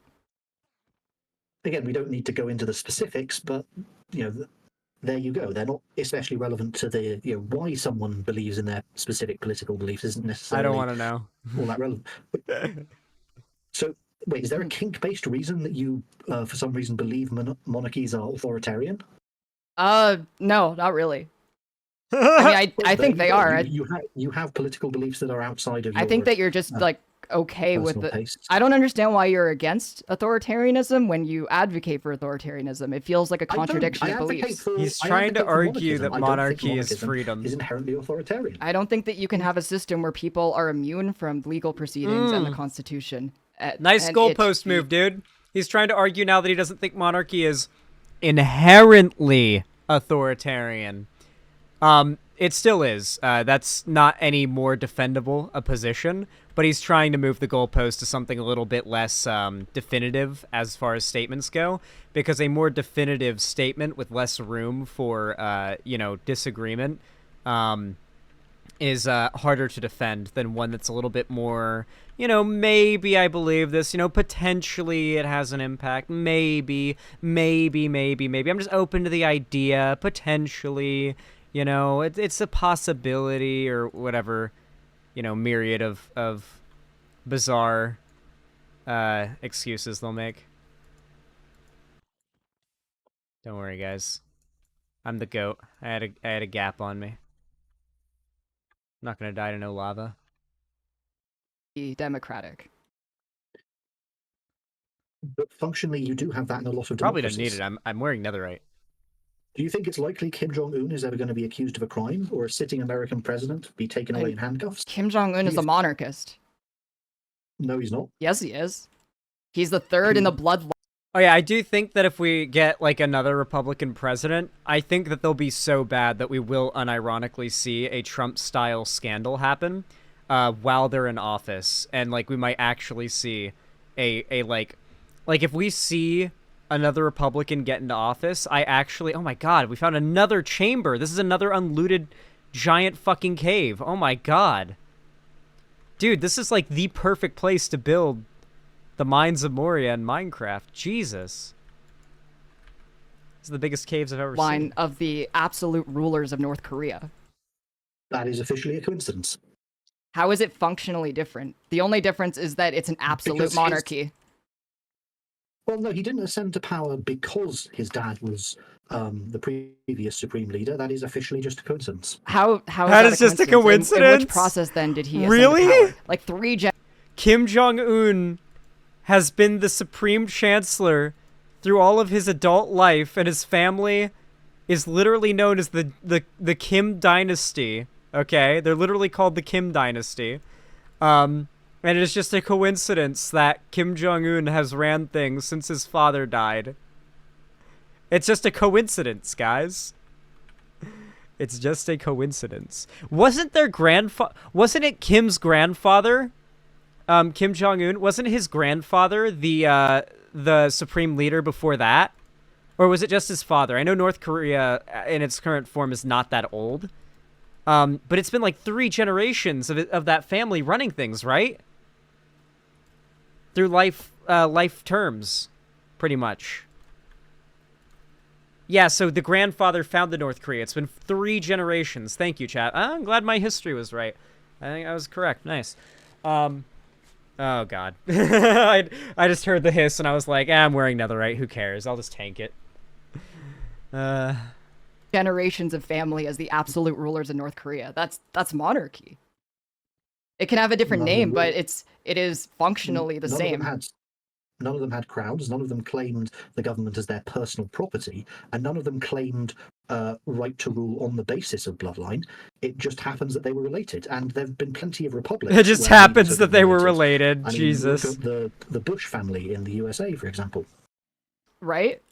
[SPEAKER 3] Again, we don't need to go into the specifics, but there you go. They're not especially relevant to the why someone believes in their specific political beliefs isn't necessarily.
[SPEAKER 1] I don't want to know.
[SPEAKER 3] All that relevant. So, wait, is there a kink-based reason that you, for some reason, believe monarchies are authoritarian?
[SPEAKER 2] No, not really. I mean, I think they are.
[SPEAKER 3] You have political beliefs that are outside of your.
[SPEAKER 2] I think that you're just like okay with it.
[SPEAKER 3] Tastes.
[SPEAKER 2] I don't understand why you're against authoritarianism when you advocate for authoritarianism. It feels like a contradiction of beliefs.
[SPEAKER 1] He's trying to argue that monarchy is freedom.
[SPEAKER 3] Is inherently authoritarian.
[SPEAKER 2] I don't think that you can have a system where people are immune from legal proceedings and the Constitution.
[SPEAKER 1] Nice goalpost move, dude. He's trying to argue now that he doesn't think monarchy is inherently authoritarian. It still is. That's not any more defendable a position, but he's trying to move the goalpost to something a little bit less definitive as far as statements go, because a more definitive statement with less room for, disagreement is harder to defend than one that's a little bit more, maybe I believe this, potentially it has an impact, maybe. I'm just open to the idea, potentially. It's a possibility or whatever, myriad of bizarre excuses they'll make. Don't worry, guys. I'm the goat. I had a gap on me. I'm not gonna die to no lava.
[SPEAKER 2] Democratic.
[SPEAKER 3] But functionally, you do have that in a lot of
[SPEAKER 1] Probably
[SPEAKER 3] democracies.
[SPEAKER 1] don't need it. I'm wearing netherite.
[SPEAKER 3] Do you think it's likely Kim Jong-un is ever going to be accused of a crime, or a sitting American president be taken away in handcuffs?
[SPEAKER 2] Kim Jong-un is a monarchist.
[SPEAKER 3] No, he's not.
[SPEAKER 2] Yes, he is. He's the third in the bloodline.
[SPEAKER 1] Oh yeah, I do think that if we get like another Republican president, I think that they'll be so bad that we will unironically see a Trump-style scandal happen while they're in office, and like we might actually see a like if we see another Republican get into office, oh my god, we found another chamber. This is another unlooted giant fucking cave. Oh my god. Dude, this is like the perfect place to build the Mines of Moria in Minecraft. Jesus. This is the biggest caves I've ever seen.
[SPEAKER 2] Line of the absolute rulers of North Korea.
[SPEAKER 3] That is officially a coincidence.
[SPEAKER 2] How is it functionally different? The only difference is that it's an absolute monarchy.
[SPEAKER 3] Well, no, he didn't ascend to power because his dad was the previous supreme leader. That is officially just a coincidence.
[SPEAKER 2] How
[SPEAKER 1] that is just a coincidence?
[SPEAKER 2] In which process then did he ascend
[SPEAKER 1] really?
[SPEAKER 2] to power? Like 3
[SPEAKER 1] Kim Jong-un has been the supreme chancellor through all of his adult life, and his family is literally known as the Kim dynasty. Okay, they're literally called the Kim dynasty. And it is just a coincidence that Kim Jong-un has ran things since his father died. It's just a coincidence, guys. It's just a coincidence. Wasn't it Kim's grandfather? Kim Jong-un, wasn't his grandfather the supreme leader before that? Or was it just his father? I know North Korea in its current form is not that old. But it's been like 3 generations of that family running things, right? Through life terms, pretty much. Yeah, so the grandfather founded North Korea. It's been 3 generations. Thank you, chat. I'm glad my history was right. I think I was correct. Nice. Oh, God. I just heard the hiss, and I was like, I'm wearing netherite. Who cares? I'll just tank it.
[SPEAKER 2] generations of family as the absolute rulers of North Korea. That's monarchy. It can have a different name, but it is functionally the same.
[SPEAKER 3] None of them had crowns. None of them claimed the government as their personal property, and none of them claimed right to rule on the basis of bloodline. It just happens that they were related, and there have been plenty of republics.
[SPEAKER 1] It just happens that they were related.
[SPEAKER 3] I mean,
[SPEAKER 1] Jesus.
[SPEAKER 3] Look at the Bush family in the USA, for example.
[SPEAKER 2] Right.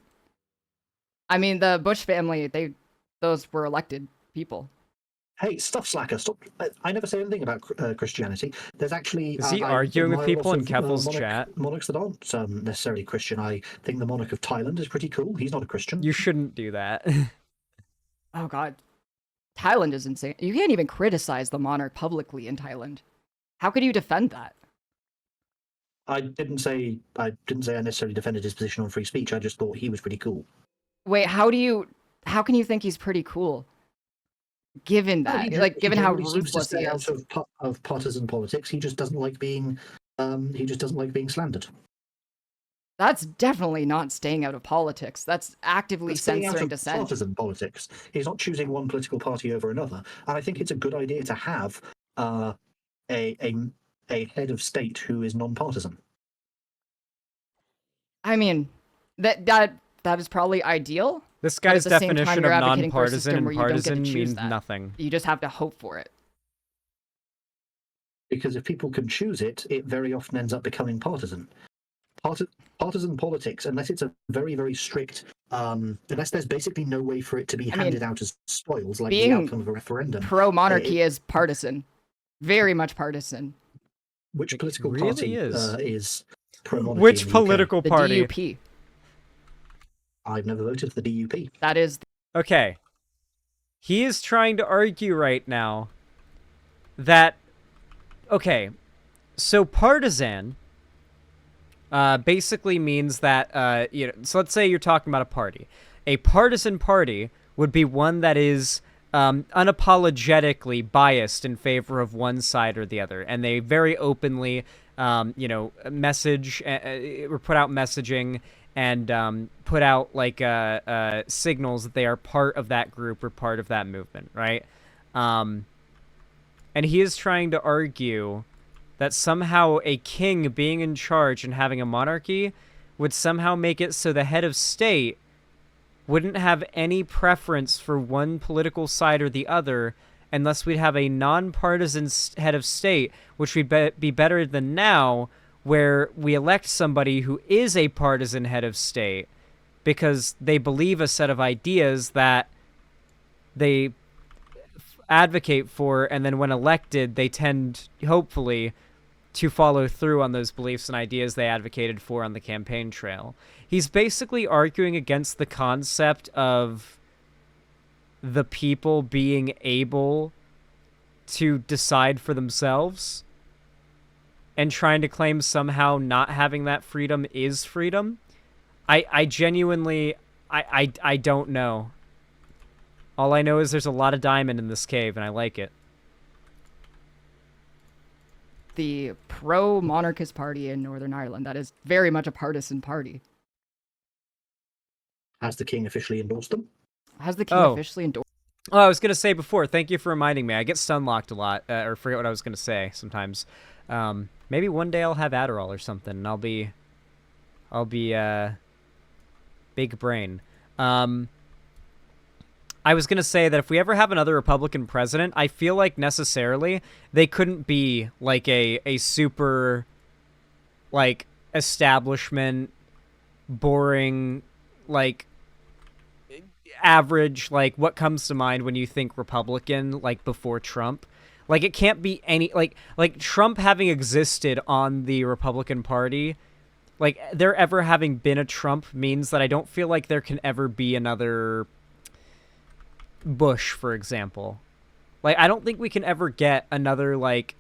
[SPEAKER 2] I mean, the Bush family, those were elected people.
[SPEAKER 3] Hey, stuff slacker, stop. I never say anything about Christianity. There's actually...
[SPEAKER 1] Is he
[SPEAKER 3] I
[SPEAKER 1] arguing with
[SPEAKER 3] admire
[SPEAKER 1] people
[SPEAKER 3] lots
[SPEAKER 1] in Keffals' chat?
[SPEAKER 3] monarchs that aren't necessarily Christian. I think the monarch of Thailand is pretty cool. He's not a Christian.
[SPEAKER 1] You shouldn't do that.
[SPEAKER 2] Oh god. Thailand is insane. You can't even criticize the monarch publicly in Thailand. How could you defend that?
[SPEAKER 3] I didn't say I necessarily defended his position on free speech. I just thought he was pretty cool.
[SPEAKER 2] Wait, how can you think he's pretty cool? Given that, given how ruthless he is.
[SPEAKER 3] Out of partisan politics, he just doesn't like being slandered.
[SPEAKER 2] That's definitely not staying out of politics. That's actively censoring dissent.
[SPEAKER 3] Partisan politics. He's not choosing one political party over another, and I think it's a good idea to have a head of state who is non-partisan.
[SPEAKER 2] I mean, that is probably ideal.
[SPEAKER 1] This guy's definition of non-partisan and partisan means
[SPEAKER 2] that.
[SPEAKER 1] Nothing.
[SPEAKER 2] You just have to hope for it.
[SPEAKER 3] Because if people can choose it, it very often ends up becoming partisan. Partisan politics, unless it's a very, very strict, unless there's basically no way for it to be handed out as spoils, like the outcome of a referendum.
[SPEAKER 2] Pro-monarchy is partisan. Very much partisan.
[SPEAKER 3] Which political party is pro-monarchy?
[SPEAKER 1] Which political party?
[SPEAKER 2] The DUP.
[SPEAKER 3] I've never voted for the DUP.
[SPEAKER 2] That is...
[SPEAKER 1] Okay. He is trying to argue right now that... Okay. So partisan basically means that... so let's say you're talking about a party. A partisan party would be one that is unapologetically biased in favor of one side or the other. And they very openly, message or put out messaging and put out signals that they are part of that group or part of that movement, right? And he is trying to argue that somehow a king being in charge and having a monarchy would somehow make it so the head of state wouldn't have any preference for one political side or the other unless we'd have a non-partisan head of state, which would be better than now, where we elect somebody who is a partisan head of state because they believe a set of ideas that they advocate for, and then when elected, they tend, hopefully, to follow through on those beliefs and ideas they advocated for on the campaign trail. He's basically arguing against the concept of the people being able to decide for themselves and trying to claim somehow not having that freedom is freedom. I genuinely, I don't know. All I know is there's a lot of diamond in this cave, and I like it.
[SPEAKER 2] The pro-monarchist party in Northern Ireland, that is very much a partisan party.
[SPEAKER 3] Has the king officially endorsed them?
[SPEAKER 2] Has the king officially endorsed?
[SPEAKER 1] Oh, I was going to say before, thank you for reminding me. I get stun-locked a lot, or forget what I was going to say sometimes. Maybe one day I'll have Adderall or something, and I'll be big brain. I was going to say that if we ever have another Republican president, I feel like necessarily they couldn't be like a super like establishment boring like average like what comes to mind when you think Republican like before Trump. Like it can't be any like Trump having existed on the Republican Party, like there ever having been a Trump means that I don't feel like there can ever be another Bush, for example. Like I don't think we can ever get another like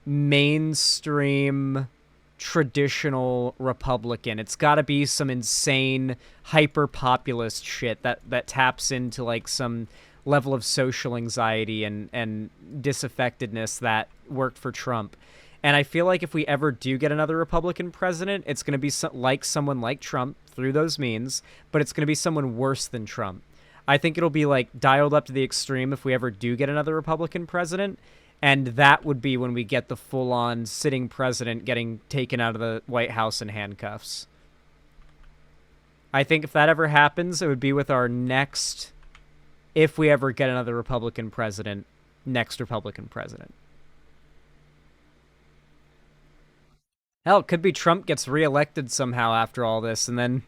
[SPEAKER 1] mainstream traditional Republican. It's got to be some insane hyper populist shit that taps into like some level of social anxiety and disaffectedness that worked for Trump. And I feel like if we ever do get another Republican president, it's going to be someone like Trump through those means, but it's going to be someone worse than Trump. I think it'll be like dialed up to the extreme if we ever do get another Republican president, and that would be when we get the full-on sitting president getting taken out of the White House in handcuffs. I think if that ever happens, it would be with our next, if we ever get another Republican president, next Republican president. Hell, it could be Trump gets reelected somehow after all this, and then,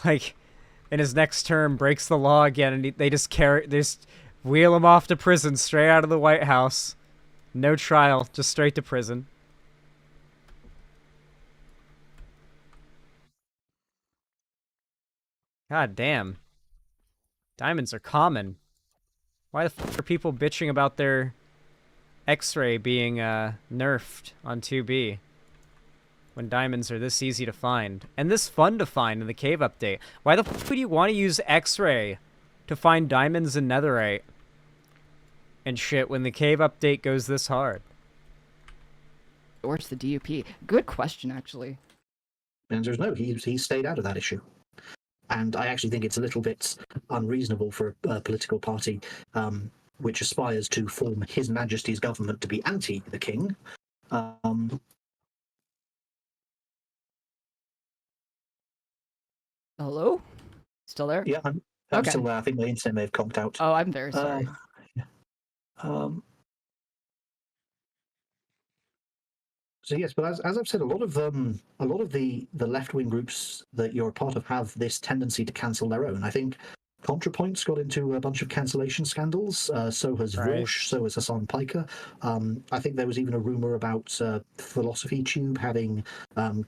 [SPEAKER 1] like, in his next term, breaks the law again, and they just Wheel him off to prison, straight out of the White House. No trial, just straight to prison. God damn. Diamonds are common. Why the fuck are people bitching about their X-ray being nerfed on 2B when diamonds are this easy to find and this fun to find in the cave update? Why the fuck would you want to use X-ray to find diamonds and netherite and shit when the cave update goes this hard?
[SPEAKER 2] Where's the DUP? Good question, actually.
[SPEAKER 3] The answer is no. He stayed out of that issue. And I actually think it's a little bit unreasonable for a political party which aspires to form His Majesty's government to be anti the king.
[SPEAKER 2] Hello? Still there?
[SPEAKER 3] Yeah, I'm
[SPEAKER 2] Okay.
[SPEAKER 3] still there. I think the internet may have conked out.
[SPEAKER 2] Oh, I'm very sorry.
[SPEAKER 3] So yes, but as I've said, a lot of the left-wing groups that you're a part of have this tendency to cancel their own. I think ContraPoints got into a bunch of cancellation scandals. So has
[SPEAKER 1] Right.
[SPEAKER 3] Vorsh. So has Hassan Piker. I think there was even a rumor about Philosophy Tube having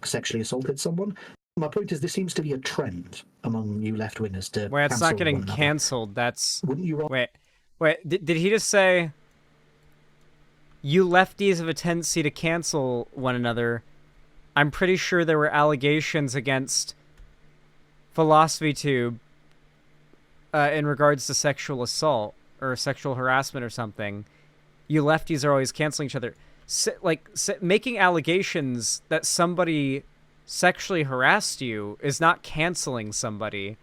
[SPEAKER 3] sexually assaulted someone. My point is, this seems to be a trend among you left-wingers to.
[SPEAKER 1] Wait, it's
[SPEAKER 3] cancel
[SPEAKER 1] not getting
[SPEAKER 3] one another.
[SPEAKER 1] cancelled. That's.
[SPEAKER 3] Wouldn't you?
[SPEAKER 1] Wait. Did he just say? You lefties have a tendency to cancel one another. I'm pretty sure there were allegations against Philosophy Tube in regards to sexual assault or sexual harassment or something. You lefties are always canceling each other. Making allegations that somebody sexually harassed you is not canceling somebody.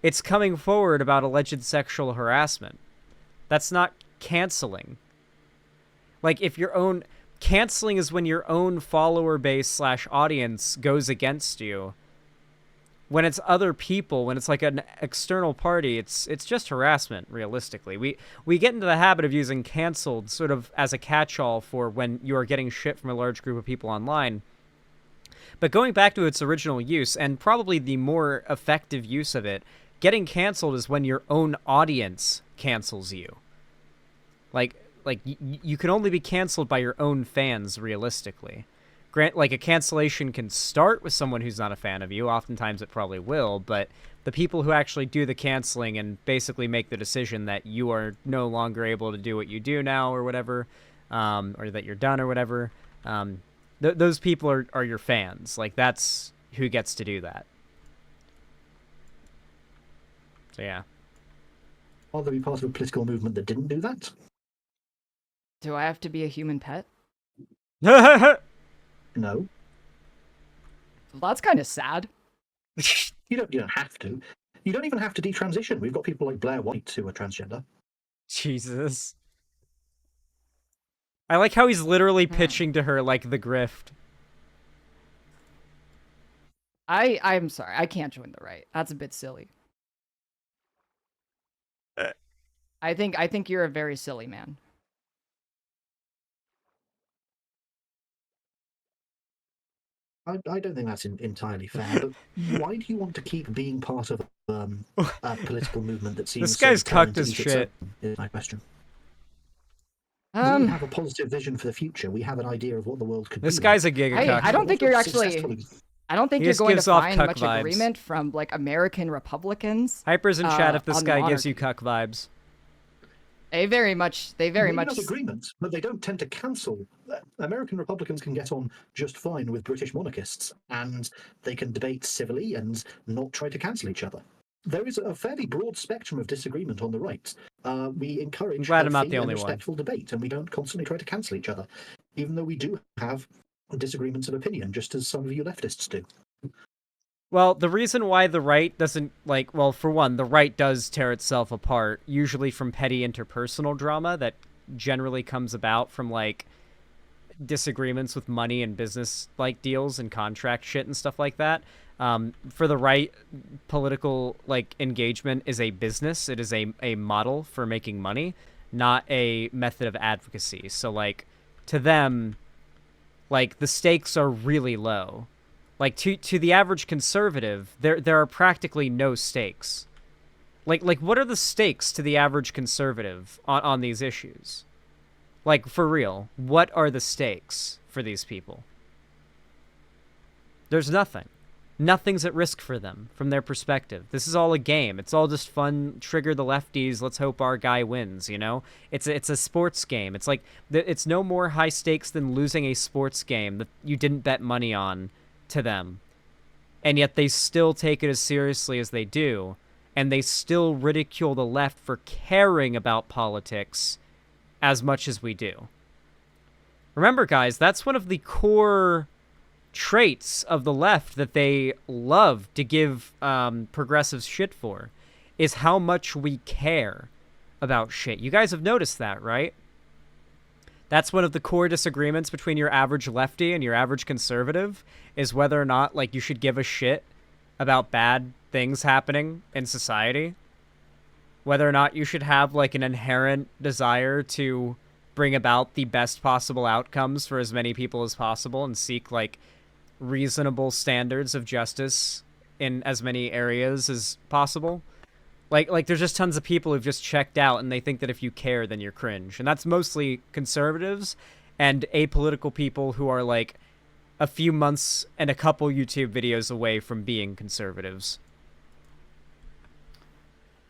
[SPEAKER 1] It's coming forward about alleged sexual harassment. That's not canceling. Like, if your own... Canceling is when your own follower base / audience goes against you. When it's other people, when it's like an external party, it's just harassment, realistically. We get into the habit of using canceled sort of as a catch-all for when you are getting shit from a large group of people online. But going back to its original use, and probably the more effective use of it, getting canceled is when your own audience cancels you. Like you can only be canceled by your own fans, realistically. Like, a cancellation can start with someone who's not a fan of you. Oftentimes it probably will, but the people who actually do the canceling and basically make the decision that you are no longer able to do what you do now or whatever, or that you're done or whatever, those people are your fans. Like, that's who gets to do that. So, yeah.
[SPEAKER 3] Will there be part of a political movement that didn't do that?
[SPEAKER 2] Do I have to be a human pet?
[SPEAKER 3] No.
[SPEAKER 2] Well, that's kind of sad.
[SPEAKER 3] You don't have to. You don't even have to detransition. We've got people like Blair White who are transgender.
[SPEAKER 1] Jesus. I like how he's literally pitching to her like the grift.
[SPEAKER 2] I'm sorry, I can't join the right. That's a bit silly. I think you're a very silly man.
[SPEAKER 3] I don't think that's entirely fair, but why do you want to keep being part of a political movement that seems
[SPEAKER 1] This guy's
[SPEAKER 3] determined
[SPEAKER 1] cucked
[SPEAKER 3] to
[SPEAKER 1] as
[SPEAKER 3] eat its
[SPEAKER 1] shit.
[SPEAKER 3] own, is my question. We have a positive vision for the future. We have an idea of what the world could be.
[SPEAKER 1] This guy's a giga cuck.
[SPEAKER 2] I don't think you're actually...
[SPEAKER 3] Successfully-
[SPEAKER 2] I don't think
[SPEAKER 1] He
[SPEAKER 2] you're
[SPEAKER 1] just
[SPEAKER 2] going to
[SPEAKER 1] gives off
[SPEAKER 2] find
[SPEAKER 1] cuck
[SPEAKER 2] much
[SPEAKER 1] vibes.
[SPEAKER 2] agreement from, like, American Republicans.
[SPEAKER 1] Hyper's in chat if this
[SPEAKER 2] on
[SPEAKER 1] guy gives you
[SPEAKER 2] monarchy.
[SPEAKER 1] cuck vibes.
[SPEAKER 2] They very much
[SPEAKER 3] Maybe not agreement, but they don't tend to cancel. American Republicans can get on just fine with British monarchists, and they can debate civilly and not try to cancel each other. There is a fairly broad spectrum of disagreement on the right. We encourage
[SPEAKER 1] glad I'm not
[SPEAKER 3] healthy
[SPEAKER 1] the only
[SPEAKER 3] and
[SPEAKER 1] one.
[SPEAKER 3] respectful debate, and we don't constantly try to cancel each other, even though we do have disagreements of opinion, just as some of you leftists do.
[SPEAKER 1] Well, the reason why the right doesn't, like, well, for one, the right does tear itself apart, usually from petty interpersonal drama that generally comes about from, like, disagreements with money and business, like, deals and contract shit and stuff like that. For the right, political, like, engagement is a business. It is a model for making money, not a method of advocacy. So, like, to them, like, the stakes are really low. Like, to the average conservative, there are practically no stakes. Like what are the stakes to the average conservative on these issues? Like, for real, what are the stakes for these people? There's nothing. Nothing's at risk for them from their perspective. This is all a game. It's all just fun. Trigger the lefties. Let's hope our guy wins. You know, it's a sports game. It's like it's no more high stakes than losing a sports game that you didn't bet money on to them, and yet they still take it as seriously as they do, and they still ridicule the left for caring about politics as much as we do. Remember, guys, that's one of the core traits of the left that they love to give progressives shit for, is how much we care about shit. You guys have noticed that, right? That's one of the core disagreements between your average lefty and your average conservative, is whether or not, like, you should give a shit about bad things happening in society. Whether or not you should have, like, an inherent desire to bring about the best possible outcomes for as many people as possible and seek, like, reasonable standards of justice in as many areas as possible. Like there's just tons of people who've just checked out and they think that if you care, then you're cringe. And that's mostly conservatives and apolitical people who are, like, a few months and a couple YouTube videos away from being conservatives.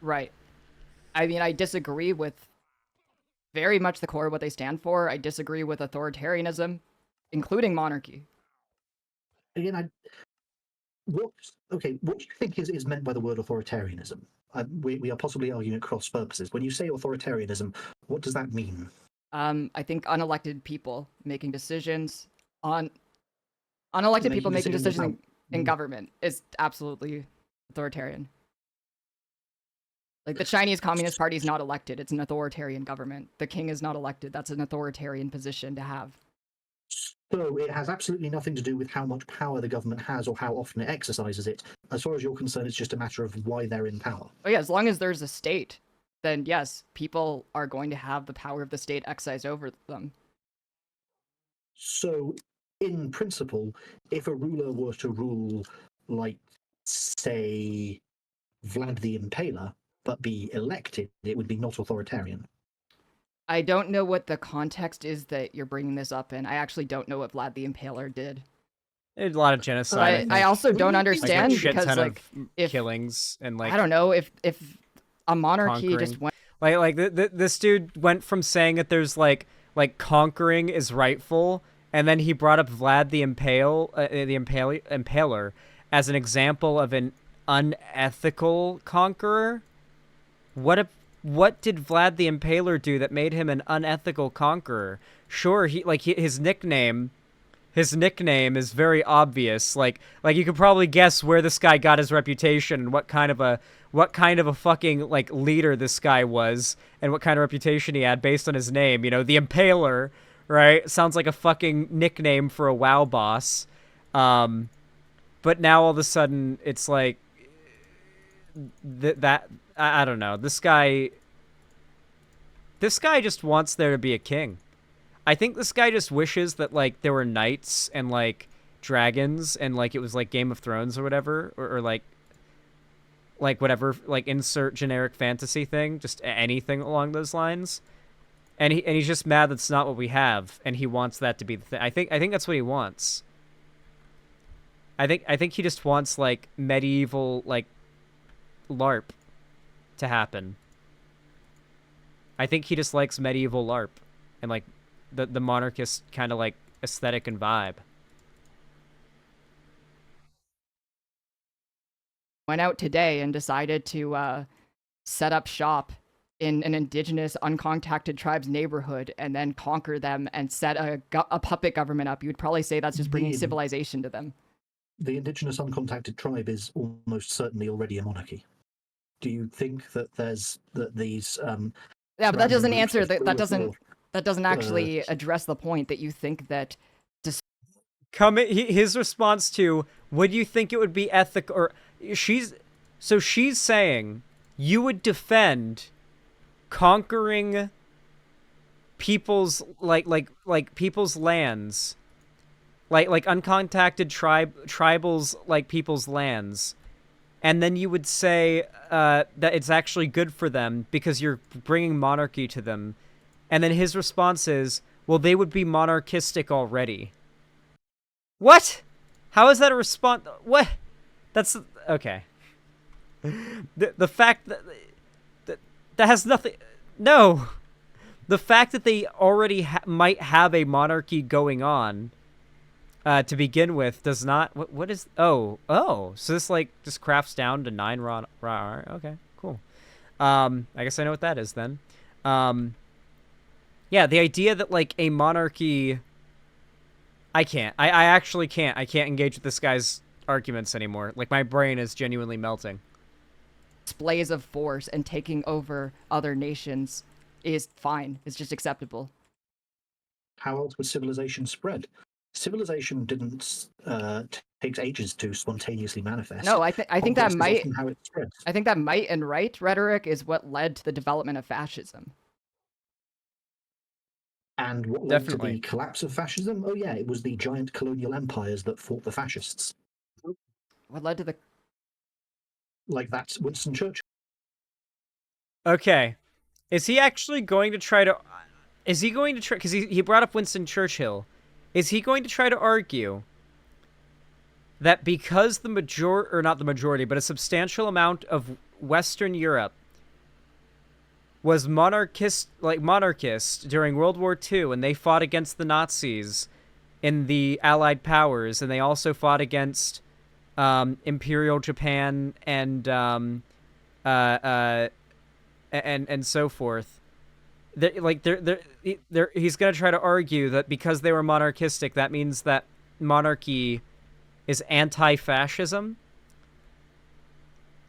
[SPEAKER 2] Right. I mean, I disagree with very much the core of what they stand for. I disagree with authoritarianism, including monarchy.
[SPEAKER 3] Again, what do you think is meant by the word authoritarianism? We are possibly arguing at cross purposes. When you say authoritarianism, what does that mean?
[SPEAKER 2] I think unelected people making decisions in government is absolutely authoritarian. Like, the Chinese Communist Party is not elected. It's an authoritarian government. The king is not elected. That's an authoritarian position to have.
[SPEAKER 3] So it has absolutely nothing to do with how much power the government has or how often it exercises it. As far as you're concerned, it's just a matter of why they're in power.
[SPEAKER 2] Oh yeah, as long as there's a state, then yes, people are going to have the power of the state exercised over them.
[SPEAKER 3] So, in principle, if a ruler were to rule, like, say, Vlad the Impaler, but be elected, it would be not authoritarian.
[SPEAKER 2] I don't know what the context is that you're bringing this up in. I actually don't know what Vlad the Impaler did.
[SPEAKER 1] There's a lot of genocide.
[SPEAKER 2] I also don't understand,
[SPEAKER 1] like,
[SPEAKER 2] because, like,
[SPEAKER 1] if killings and, like,
[SPEAKER 2] I don't know if a monarchy
[SPEAKER 1] conquering.
[SPEAKER 2] just went.
[SPEAKER 1] Like this dude went from saying that there's like conquering is rightful, and then he brought up Vlad the Impaler as an example of an unethical conqueror. What did Vlad the Impaler do that made him an unethical conqueror? Sure, his nickname is very obvious. Like you could probably guess where this guy got his reputation and what kind of a fucking, like, leader this guy was and what kind of reputation he had based on his name. You know, the Impaler, right? Sounds like a fucking nickname for a WoW boss. But now all of a sudden it's like I don't know. This guy just wants there to be a king. I think this guy just wishes that, like, there were knights and, like, dragons and, like, it was like Game of Thrones or whatever, or like whatever, like, insert generic fantasy thing, just anything along those lines. And he's just mad that's not what we have, and he wants that to be the thing. I think that's what he wants. I think he just wants, like, medieval, like, LARP to happen. I think he just likes medieval LARP and, like, the monarchist kind of, like, aesthetic and vibe.
[SPEAKER 2] Went out today and decided to set up shop in an indigenous uncontacted tribe's neighborhood and then conquer them and set a puppet government up. You would probably say that's just bringing civilization to them.
[SPEAKER 3] The indigenous uncontacted tribe is almost certainly already a monarchy. Do you think that these
[SPEAKER 2] yeah, but that doesn't answer that doesn't actually address the point that you think that
[SPEAKER 1] his response to, would you think it would be ethical, or she's saying you would defend conquering people's like people's lands, like uncontacted tribals, like people's lands, and then you would say that it's actually good for them because you're bringing monarchy to them. And then his response is, well, they would be monarchistic already. What? How is that a response? What? That's... Okay. The fact that has nothing... No. The fact that they already might have a monarchy going on to begin with does not... What is... Oh. So this, like, just crafts down to 9 raw... Okay, cool. I guess I know what that is then. Yeah, the idea that, like, a monarchy... I can't. I actually can't. I can't engage with this guy's arguments anymore. Like, my brain is genuinely melting.
[SPEAKER 2] Displays of force and taking over other nations is fine. It's just acceptable.
[SPEAKER 3] How else would civilization spread? Civilization didn't takes ages to spontaneously manifest.
[SPEAKER 2] No, I think that
[SPEAKER 3] Conquest is
[SPEAKER 2] might...
[SPEAKER 3] often how it spreads.
[SPEAKER 2] I think that might and right rhetoric is what led to the development of fascism.
[SPEAKER 3] And what led to
[SPEAKER 1] Definitely.
[SPEAKER 3] the collapse of fascism? Oh yeah, it was the giant colonial empires that fought the fascists.
[SPEAKER 2] What led to the...
[SPEAKER 3] Like that's Winston Churchill.
[SPEAKER 1] Okay. Is he actually going to try to... Is he going to try... Because he brought up Winston Churchill. Is he going to try to argue that because the majority... Or not the majority, but a substantial amount of Western Europe was monarchist during World War II, and they fought against the Nazis in the Allied powers, and they also fought against Imperial Japan and so forth. He's gonna try to argue that because they were monarchistic, that means that monarchy is anti-fascism.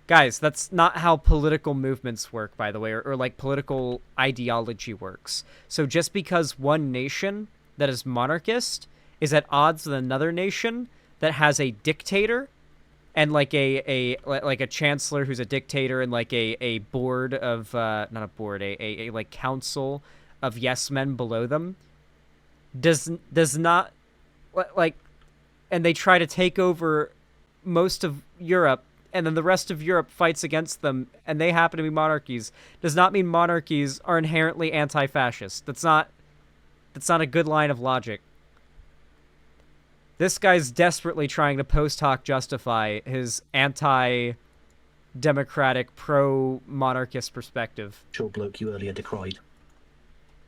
[SPEAKER 1] Guys, that's not how political movements work, by the way, or like political ideology works. So just because one nation that is monarchist is at odds with another nation that has a dictator and like a chancellor who's a dictator and like a board of not a board, a like council of yes men below them does not like, and they try to take over most of Europe, and then the rest of Europe fights against them, and they happen to be monarchies, does not mean monarchies are inherently anti-fascist. That's not a good line of logic. This guy's desperately trying to post hoc justify his anti-democratic, pro-monarchist perspective.
[SPEAKER 3] Bloke you earlier decried.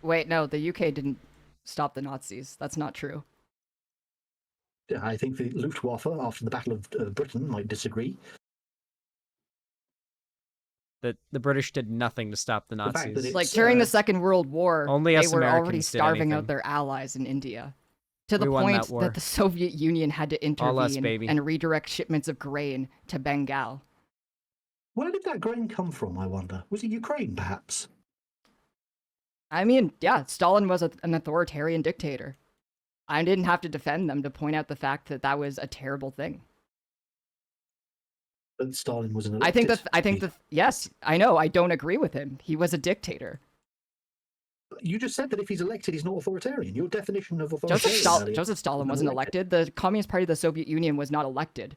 [SPEAKER 2] Wait, no, the UK didn't stop the Nazis. That's not true.
[SPEAKER 3] I think the Luftwaffe, after the Battle of Britain, might disagree.
[SPEAKER 1] That the British did nothing to stop the
[SPEAKER 3] fact that
[SPEAKER 1] Nazis.
[SPEAKER 3] it's,
[SPEAKER 2] Like, during the Second World War,
[SPEAKER 1] only us
[SPEAKER 2] they were already
[SPEAKER 1] Americans did
[SPEAKER 2] starving
[SPEAKER 1] anything.
[SPEAKER 2] out their allies in India. To the
[SPEAKER 1] We won
[SPEAKER 2] point
[SPEAKER 1] that war.
[SPEAKER 2] that the Soviet Union had to
[SPEAKER 1] All us,
[SPEAKER 2] intervene
[SPEAKER 1] baby.
[SPEAKER 2] and redirect shipments of grain to Bengal.
[SPEAKER 3] Where did that grain come from, I wonder? Was it Ukraine, perhaps?
[SPEAKER 2] I mean, yeah, Stalin was an authoritarian dictator. I didn't have to defend them to point out the fact that that was a terrible thing.
[SPEAKER 3] But Stalin was an
[SPEAKER 2] I think
[SPEAKER 3] elected
[SPEAKER 2] that yes, I know, I don't agree with him. He was a dictator.
[SPEAKER 3] You just said that if he's elected, he's not authoritarian. Your definition of authoritarian...
[SPEAKER 2] Joseph Stalin wasn't elected. The Communist Party of the Soviet Union was not elected.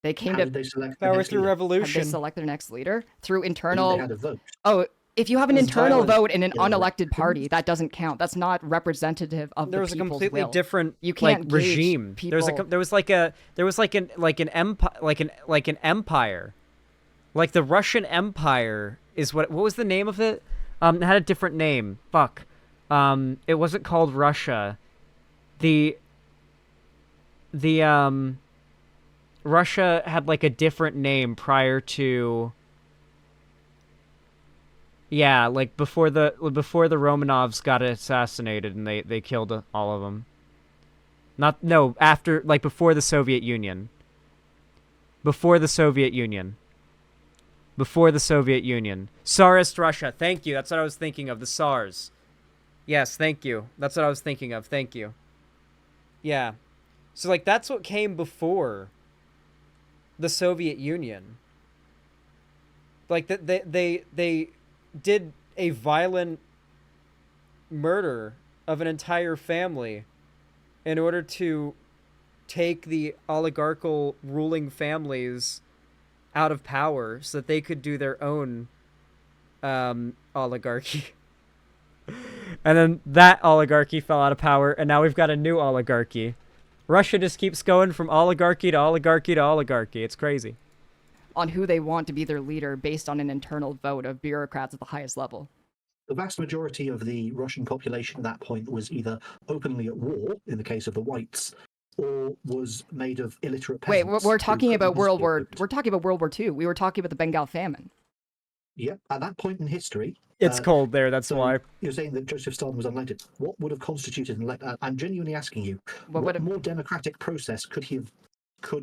[SPEAKER 2] They came
[SPEAKER 3] How
[SPEAKER 2] to...
[SPEAKER 3] did they select the
[SPEAKER 1] Power
[SPEAKER 3] next
[SPEAKER 1] through
[SPEAKER 3] leader?
[SPEAKER 2] Had they
[SPEAKER 1] revolution.
[SPEAKER 2] select their next leader? Through
[SPEAKER 3] They
[SPEAKER 2] internal...
[SPEAKER 3] had a vote.
[SPEAKER 2] Oh, if you have an
[SPEAKER 1] It was
[SPEAKER 2] internal
[SPEAKER 1] violent.
[SPEAKER 2] vote in an
[SPEAKER 3] Yeah,
[SPEAKER 2] unelected
[SPEAKER 3] right.
[SPEAKER 2] party, that doesn't count. That's not representative of
[SPEAKER 1] There
[SPEAKER 2] the
[SPEAKER 1] was a
[SPEAKER 2] people's
[SPEAKER 1] completely
[SPEAKER 2] will.
[SPEAKER 1] different
[SPEAKER 2] You can't
[SPEAKER 1] like
[SPEAKER 2] gauge
[SPEAKER 1] regime. There was
[SPEAKER 2] people-
[SPEAKER 1] an empire. Like the Russian Empire is what was the name of it? It had a different name. Fuck. It wasn't called Russia. Russia had like a different name prior to. Yeah, like before the Romanovs got assassinated and they killed all of them. After, like, before the Soviet Union. Before the Soviet Union. Tsarist Russia. Thank you. That's what I was thinking of. The Tsars. Yes, thank you. That's what I was thinking of. Thank you. Yeah. So, like, that's what came before the Soviet Union. Like, they did a violent murder of an entire family in order to take the oligarchical ruling families out of power so that they could do their own oligarchy. And then that oligarchy fell out of power, and now we've got a new oligarchy. Russia just keeps going from oligarchy to oligarchy to oligarchy. It's crazy.
[SPEAKER 2] On who they want to be their leader based on an internal vote of bureaucrats at the highest level.
[SPEAKER 3] The vast majority of the Russian population at that point was either openly at war, in the case of the whites, or was made of illiterate peasants.
[SPEAKER 2] Wait, we're talking about World War II. We were talking about the Bengal famine.
[SPEAKER 3] Yep, at that point in history...
[SPEAKER 1] It's cold there, that's why.
[SPEAKER 3] You're saying that Joseph Stalin was unelected. What would have constituted an election? I'm genuinely asking you, what more democratic process could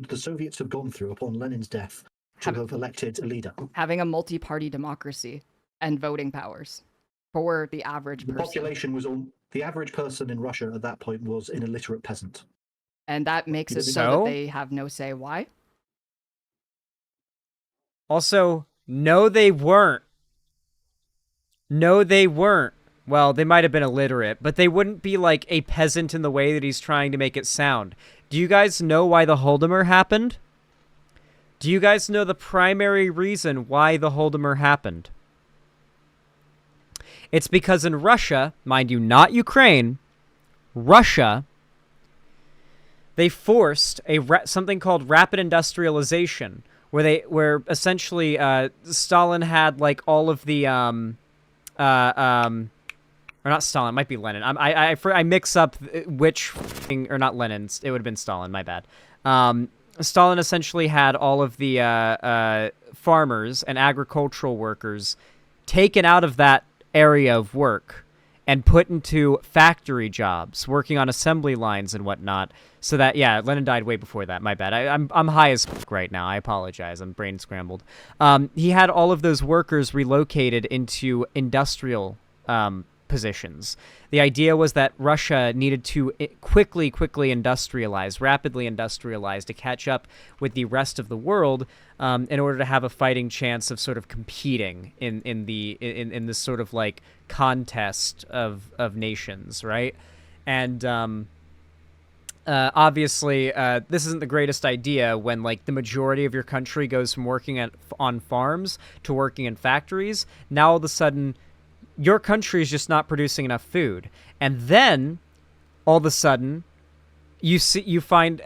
[SPEAKER 3] the Soviets have gone through upon Lenin's death to have elected a leader?
[SPEAKER 2] Having a multi-party democracy and voting powers for the average person.
[SPEAKER 3] The population was the average person in Russia at that point was an illiterate peasant.
[SPEAKER 2] And that makes it so that they have no say. Why?
[SPEAKER 1] Also, no, they weren't. No, they weren't. Well, they might have been illiterate, but they wouldn't be like a peasant in the way that he's trying to make it sound. Do you guys know why the Holodomor happened? Do you guys know the primary reason why the Holodomor happened? It's because in Russia, mind you, not Ukraine, Russia, they forced something called rapid industrialization, where essentially Stalin had like all of the or not Stalin, it might be Lenin. I mix up which thing, or not Lenin. It would have been Stalin. My bad. Stalin essentially had all of the farmers and agricultural workers taken out of that area of work and put into factory jobs, working on assembly lines and whatnot. So that, yeah, Lenin died way before that. My bad. I'm high as fuck right now. I apologize. I'm brain scrambled. He had all of those workers relocated into industrial positions. The idea was that Russia needed to quickly industrialize, rapidly industrialize to catch up with the rest of the world in order to have a fighting chance of sort of competing in this sort of like contest of nations, right? And obviously, this isn't the greatest idea when like the majority of your country goes from working on farms to working in factories. Now all of a sudden, your country is just not producing enough food, and then all of a sudden, you find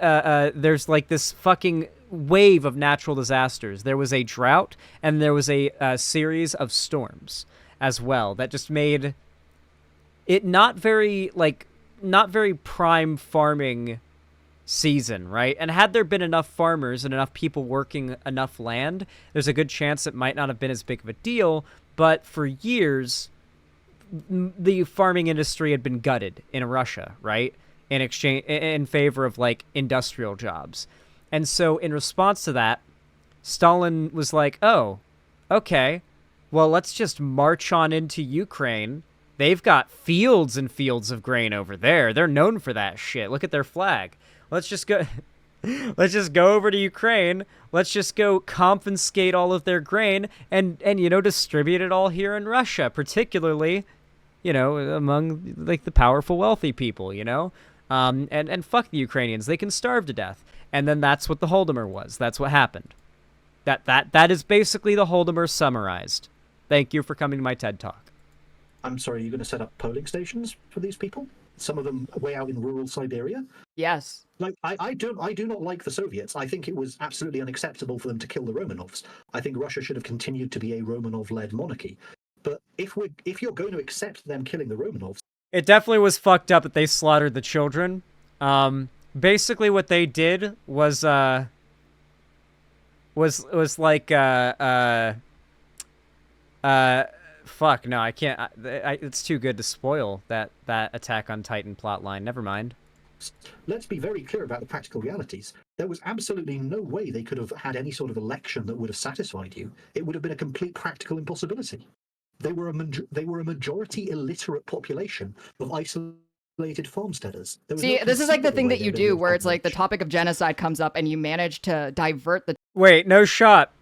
[SPEAKER 1] there's like this fucking wave of natural disasters. There was a drought, and there was a series of storms as well that just made it not very prime farming season, right? And had there been enough farmers and enough people working enough land, there's a good chance it might not have been as big of a deal. But for years, the farming industry had been gutted in Russia, right? In favor of like industrial jobs. And so in response to that, Stalin was like, oh, okay, well, let's just march on into Ukraine. They've got fields and fields of grain over there. They're known for that shit. Look at their flag. Let's just go over to Ukraine. Let's just go confiscate all of their grain and distribute it all here in Russia, particularly, among like the powerful, wealthy people, and fuck the Ukrainians. They can starve to death. And then that's what the Holodomor was. That's what happened. That is basically the Holodomor summarized. Thank you for coming to my TED Talk.
[SPEAKER 3] I'm sorry, you're going to set up polling stations for these people? Some of them way out in rural Siberia?
[SPEAKER 2] Yes.
[SPEAKER 3] Like, I do not like the Soviets. I think it was absolutely unacceptable for them to kill the Romanovs. I think Russia should have continued to be a Romanov-led monarchy. But if you're going to accept them killing the Romanovs...
[SPEAKER 1] It definitely was fucked up that they slaughtered the children. Basically what they did was like, fuck, no, I can't. It's too good to spoil that Attack on Titan plotline. Never mind.
[SPEAKER 3] Let's be very clear about the practical realities. There was absolutely no way they could have had any sort of election that would have satisfied you. It would have been a complete practical impossibility. They were a majority illiterate population of isolated farmsteaders.
[SPEAKER 2] See, this is like the thing that you do where it's like the topic of genocide comes up and you manage to divert the...
[SPEAKER 1] Wait, no shot.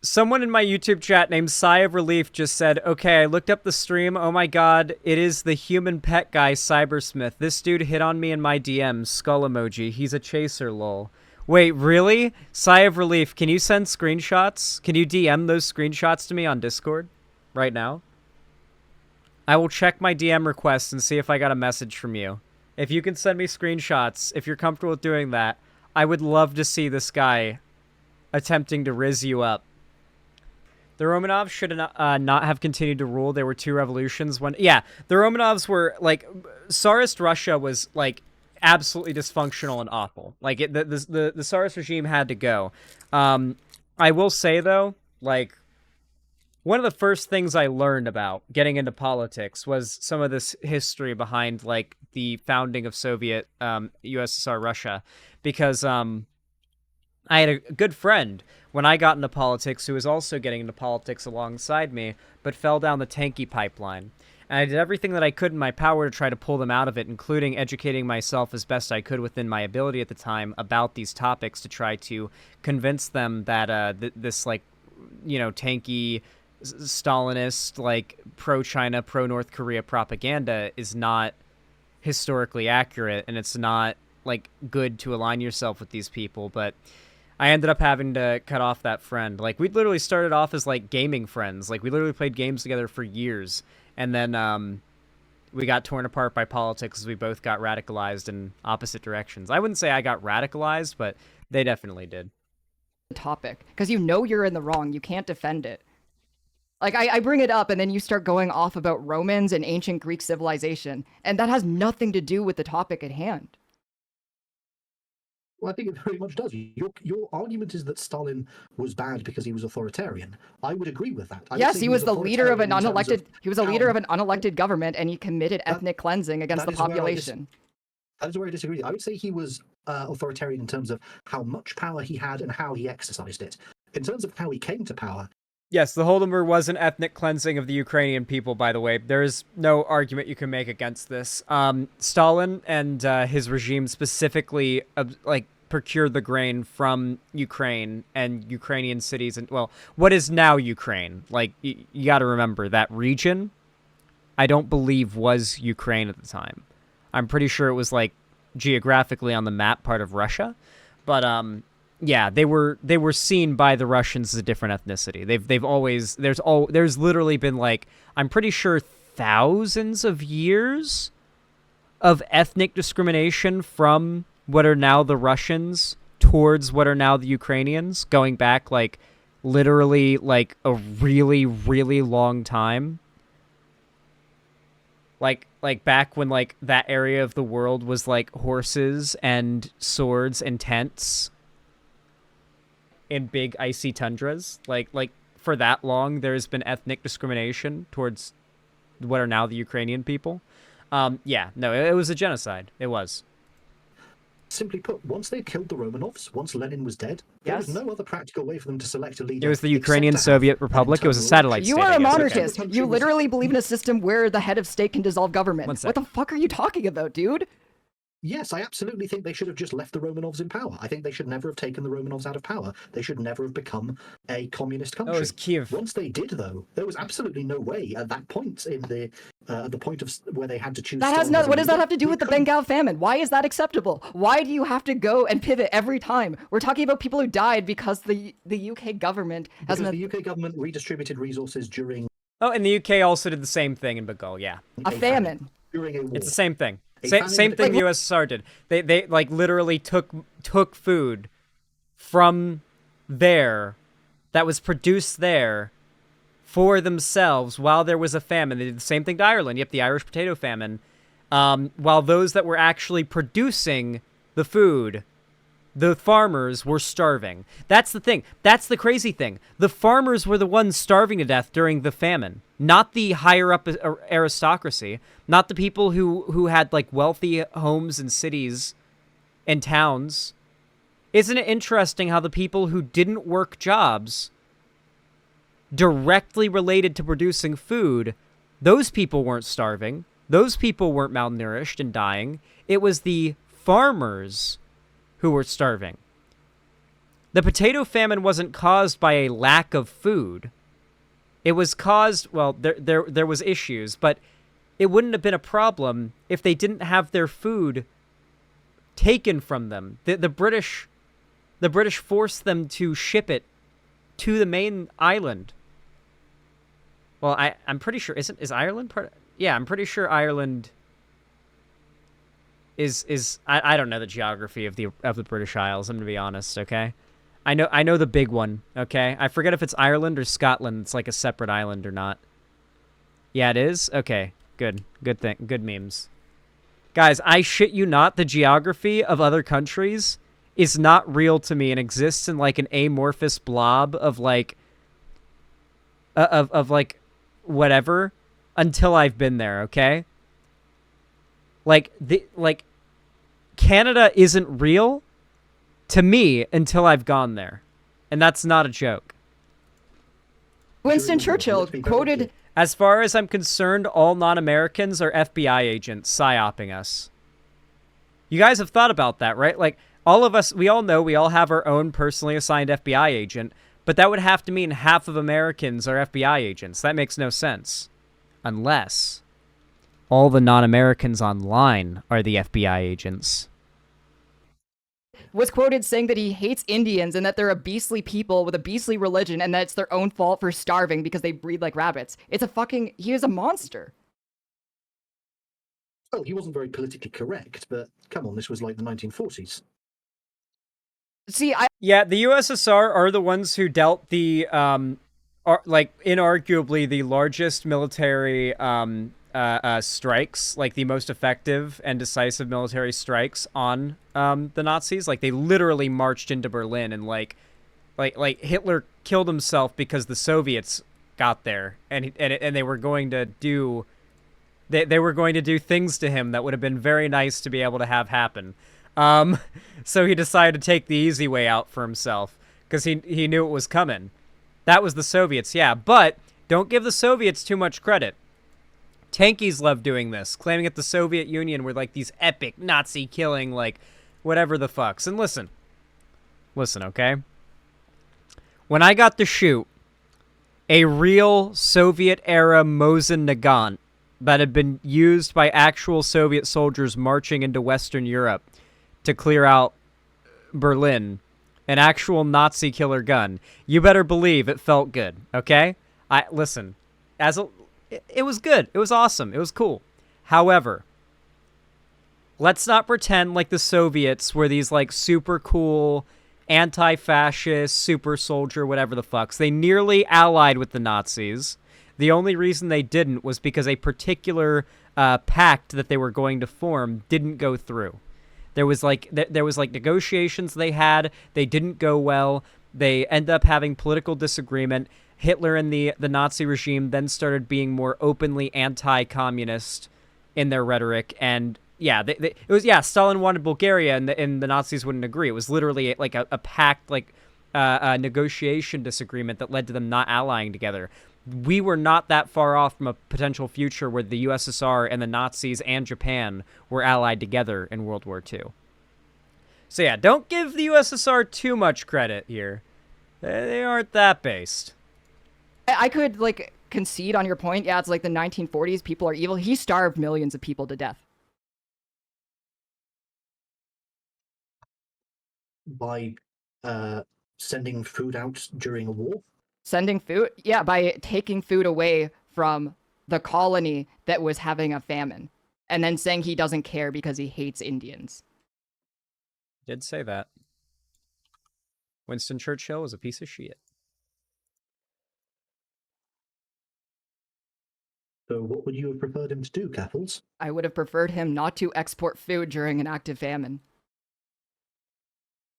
[SPEAKER 1] Someone in my YouTube chat named Sigh of Relief just said, okay, I looked up the stream. Oh my god, it is the human pet guy, Cybersmith. This dude hit on me in my DMs. Skull emoji. He's a chaser, lol. Wait, really? Sigh of relief. Can you send screenshots? Can you DM those screenshots to me on Discord right now? I will check my DM requests and see if I got a message from you. If you can send me screenshots, if you're comfortable with doing that, I would love to see this guy attempting to rizz you up. The Romanovs should not have continued to rule. There were 2 revolutions. Yeah, the Romanovs were, like, Tsarist Russia was, like, absolutely dysfunctional and awful. Like, the Tsarist regime had to go. I will say, though, like, one of the first things I learned about getting into politics was some of this history behind, like, the founding of Soviet USSR Russia, because I had a good friend when I got into politics who was also getting into politics alongside me, but fell down the tanky pipeline. And I did everything that I could in my power to try to pull them out of it, including educating myself as best I could within my ability at the time about these topics to try to convince them that this, like, you know, tanky Stalinist, like, pro-China, pro-North Korea propaganda is not historically accurate, and it's not, like, good to align yourself with these people. But I ended up having to cut off that friend. Like, we literally started off as, like, gaming friends. Like, we literally played games together for years, and then we got torn apart by politics as we both got radicalized in opposite directions. I wouldn't say I got radicalized, but they definitely did.
[SPEAKER 2] Topic, because you know you're in the wrong. You can't defend it. Like, I bring it up, and then you start going off about Romans and ancient Greek civilization, and that has nothing to do with the topic at hand.
[SPEAKER 3] Well, I think it very much does. Your argument is that Stalin was bad because he was authoritarian. I would agree with that.
[SPEAKER 2] Yes, he was the leader of an unelected. He was a leader of an unelected government, and he committed ethnic cleansing against the population.
[SPEAKER 3] That is where I disagree. I would say he was authoritarian in terms of how much power he had and how he exercised it. In terms of how he came to power.
[SPEAKER 1] Yes, the Holodomor was an ethnic cleansing of the Ukrainian people, by the way. There is no argument you can make against this. Stalin and his regime specifically, like, procured the grain from Ukraine and Ukrainian cities. And, well, what is now Ukraine? Like, you got to remember, that region, I don't believe was Ukraine at the time. I'm pretty sure it was, like, geographically on the map part of Russia. But, yeah, they were seen by the Russians as a different ethnicity. They've always there's literally been, like, I'm pretty sure thousands of years of ethnic discrimination from what are now the Russians towards what are now the Ukrainians, going back, like, literally, like, a really, really long time. Like back when, like, that area of the world was, like, horses and swords and tents in big icy tundras. Like for that long, there's been ethnic discrimination towards what are now the Ukrainian people. Yeah, no, it was a genocide. It was.
[SPEAKER 3] Simply put, once they killed the Romanovs, once Lenin was dead, there was no other practical way for them to select a leader.
[SPEAKER 1] It was the Ukrainian Soviet Republic. It was a satellite state.
[SPEAKER 2] You are a monarchist. You literally believe in a system where the head of state can dissolve government. What the fuck are you talking about, dude?
[SPEAKER 3] Yes, I absolutely think they should have just left the Romanovs in power. I think they should never have taken the Romanovs out of power. They should never have become a communist country.
[SPEAKER 1] Oh, it was Kiev.
[SPEAKER 3] Once they did, though, there was absolutely no way at that point in the point of where they had to choose.
[SPEAKER 2] That has no. What does that have to do with the Bengal famine? Why is that acceptable? Why do you have to go and pivot every time? We're talking about people who died because the UK government has.
[SPEAKER 3] Because the UK government redistributed resources during.
[SPEAKER 1] Oh, and the UK also did the same thing in Bengal. Yeah.
[SPEAKER 2] A famine.
[SPEAKER 3] During a war.
[SPEAKER 1] It's the same thing. Same thing the USSR did. They like literally took food from there that was produced there for themselves while there was a famine. They did the same thing to Ireland. Yep, the Irish potato famine. While those that were actually producing the food, the farmers, were starving. That's the thing. That's the crazy thing. The farmers were the ones starving to death during the famine, not the higher up aristocracy, not the people who had, like, wealthy homes and cities and towns. Isn't it interesting how the people who didn't work jobs directly related to producing food, those people weren't starving, those people weren't malnourished and dying. It was the farmers who were starving. The potato famine wasn't caused by a lack of food. It was caused, well, there was issues, but it wouldn't have been a problem if they didn't have their food taken from them. The British the British forced them to ship it to the main island. Well, I'm pretty sure is Ireland part? Yeah, I'm pretty sure Ireland is I don't know the geography of the British Isles. I'm gonna be honest. Okay, I know the big one. Okay, I forget if it's Ireland or Scotland. It's like a separate island or not. Yeah, it is. Okay, good thing. Good memes, guys. I shit you not. The geography of other countries is not real to me and exists in like an amorphous blob of like of like whatever until I've been there, okay? Like Canada isn't real to me until I've gone there. And that's not a joke.
[SPEAKER 2] Winston Churchill quoted,
[SPEAKER 1] as far as I'm concerned, all non-Americans are FBI agents psyoping us. You guys have thought about that, right? Like, all of us, we all know we all have our own personally assigned FBI agent, but that would have to mean half of Americans are FBI agents. That makes no sense. Unless all the non-Americans online are the FBI agents.
[SPEAKER 2] was quoted saying that he hates Indians and that they're a beastly people with a beastly religion and that it's their own fault for starving because they breed like rabbits. He is a monster.
[SPEAKER 3] Well, he wasn't very politically correct, but come on, this was like the 1940s.
[SPEAKER 2] See,
[SPEAKER 1] yeah, the USSR are the ones who dealt the inarguably the largest military strikes, like the most effective and decisive military strikes on the Nazis. Like, they literally marched into Berlin and like Hitler killed himself because the Soviets got there and they were going to do they were going to do things to him that would have been very nice to be able to have happen. So he decided to take the easy way out for himself because he knew it was coming. That was the Soviets, yeah. But don't give the Soviets too much credit. Tankies love doing this, claiming that the Soviet Union were like these epic Nazi killing, like, whatever the fucks. And listen, okay? When I got to shoot a real Soviet-era Mosin Nagant that had been used by actual Soviet soldiers marching into Western Europe to clear out Berlin, an actual Nazi killer gun, you better believe it felt good, okay? Listen, it was good. It was awesome. It was cool. However, let's not pretend like the Soviets were these like super cool anti-fascist, super soldier, whatever the fucks. They nearly allied with the Nazis. The only reason they didn't was because a particular pact that they were going to form didn't go through. There was like negotiations they had. They didn't go well. They end up having political disagreement. Hitler and the Nazi regime then started being more openly anti-communist in their rhetoric. And yeah, Stalin wanted Bulgaria, and the Nazis wouldn't agree. It was literally like a pact, like a negotiation disagreement that led to them not allying together. We were not that far off from a potential future where the USSR and the Nazis and Japan were allied together in World War II. So yeah, don't give the USSR too much credit here. They aren't that based.
[SPEAKER 2] I could, like, concede on your point. Yeah, it's like the 1940s. People are evil. He starved millions of people to death.
[SPEAKER 3] By sending food out during a war?
[SPEAKER 2] Sending food? Yeah, by taking food away from the colony that was having a famine. And then saying he doesn't care because he hates Indians.
[SPEAKER 1] Did say that. Winston Churchill was a piece of shit.
[SPEAKER 3] So what would you have preferred him to do, Keffals?
[SPEAKER 2] I would have preferred him not to export food during an active famine.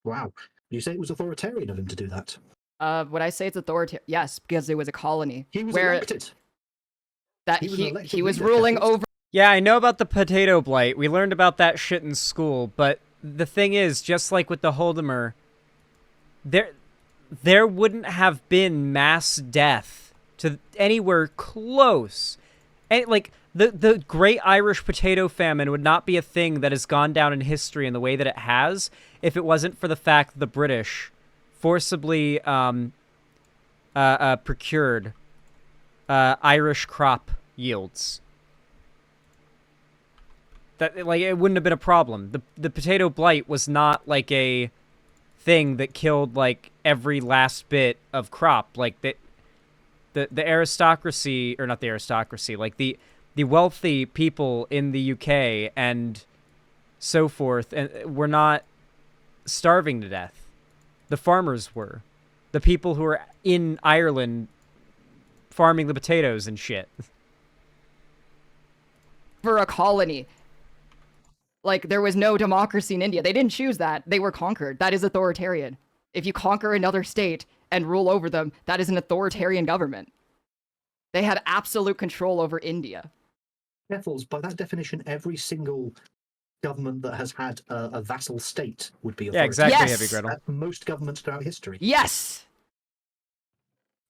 [SPEAKER 3] Wow. You say it was authoritarian of him to do that?
[SPEAKER 2] Would I say it's authoritarian? Yes, because it was a colony.
[SPEAKER 3] He was elected.
[SPEAKER 2] He was ruling over.
[SPEAKER 1] Yeah, I know about the potato blight. We learned about that shit in school, but the thing is, just like with the Holodomor, there wouldn't have been mass death to anywhere close. And like the Great Irish Potato Famine would not be a thing that has gone down in history in the way that it has if it wasn't for the fact that the British forcibly procured Irish crop yields. That, like, it wouldn't have been a problem. The potato blight was not like a thing that killed like every last bit of crop. Like the aristocracy, or not the aristocracy, like the wealthy people in the UK and so forth, and were not starving to death. The farmers were. The people who were in Ireland farming the potatoes and shit.
[SPEAKER 2] For a colony. Like, there was no democracy in India. They didn't choose that. They were conquered. That is authoritarian. If you conquer another state and rule over them, that is an authoritarian government. They had absolute control over India.
[SPEAKER 3] Keffals, by that definition, every single government that has had a vassal state would be authoritarian.
[SPEAKER 1] Yeah, exactly,
[SPEAKER 2] Yes!
[SPEAKER 1] Heavy Gretel.
[SPEAKER 3] Most governments throughout history.
[SPEAKER 2] Yes!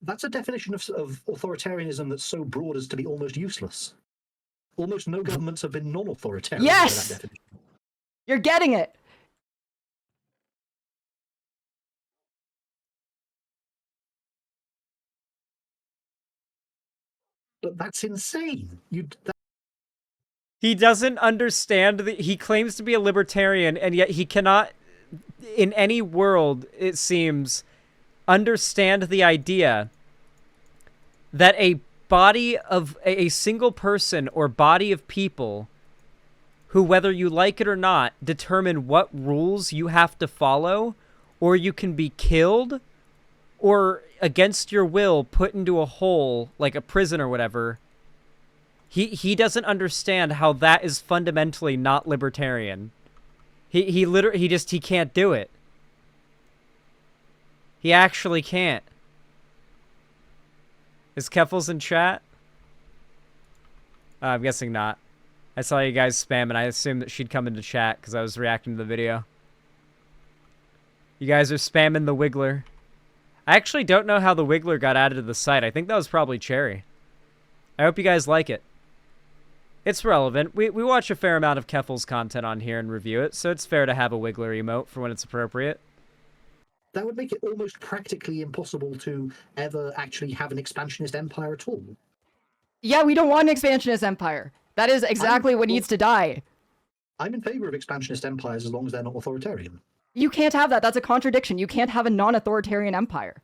[SPEAKER 3] That's a definition of authoritarianism that's so broad as to be almost useless. Almost no governments have been non-authoritarian
[SPEAKER 2] Yes!
[SPEAKER 3] by that definition.
[SPEAKER 2] You're getting it!
[SPEAKER 3] But that's insane.
[SPEAKER 1] He doesn't understand he claims to be a libertarian, and yet he cannot, in any world, it seems, understand the idea that a body of a single person or body of people who, whether you like it or not, determine what rules you have to follow, or you can be killed, or against your will put into a hole, like a prison or whatever. He doesn't understand how that is fundamentally not libertarian. He can't do it. He actually can't. Is Keffals in chat? I'm guessing not. I saw you guys spam, and I assumed that she'd come into chat because I was reacting to the video. You guys are spamming the Wiggler. I actually don't know how the Wiggler got added to the site. I think that was probably Cherry. I hope you guys like it. It's relevant. We watch a fair amount of Keffals content on here and review it, so it's fair to have a Wiggler emote for when it's appropriate.
[SPEAKER 3] That would make it almost practically impossible to ever actually have an expansionist empire at all.
[SPEAKER 2] Yeah, we don't want an expansionist empire. That is exactly what needs to die.
[SPEAKER 3] I'm in favor of expansionist empires as long as they're not authoritarian.
[SPEAKER 2] You can't have that. That's a contradiction. You can't have a non-authoritarian empire.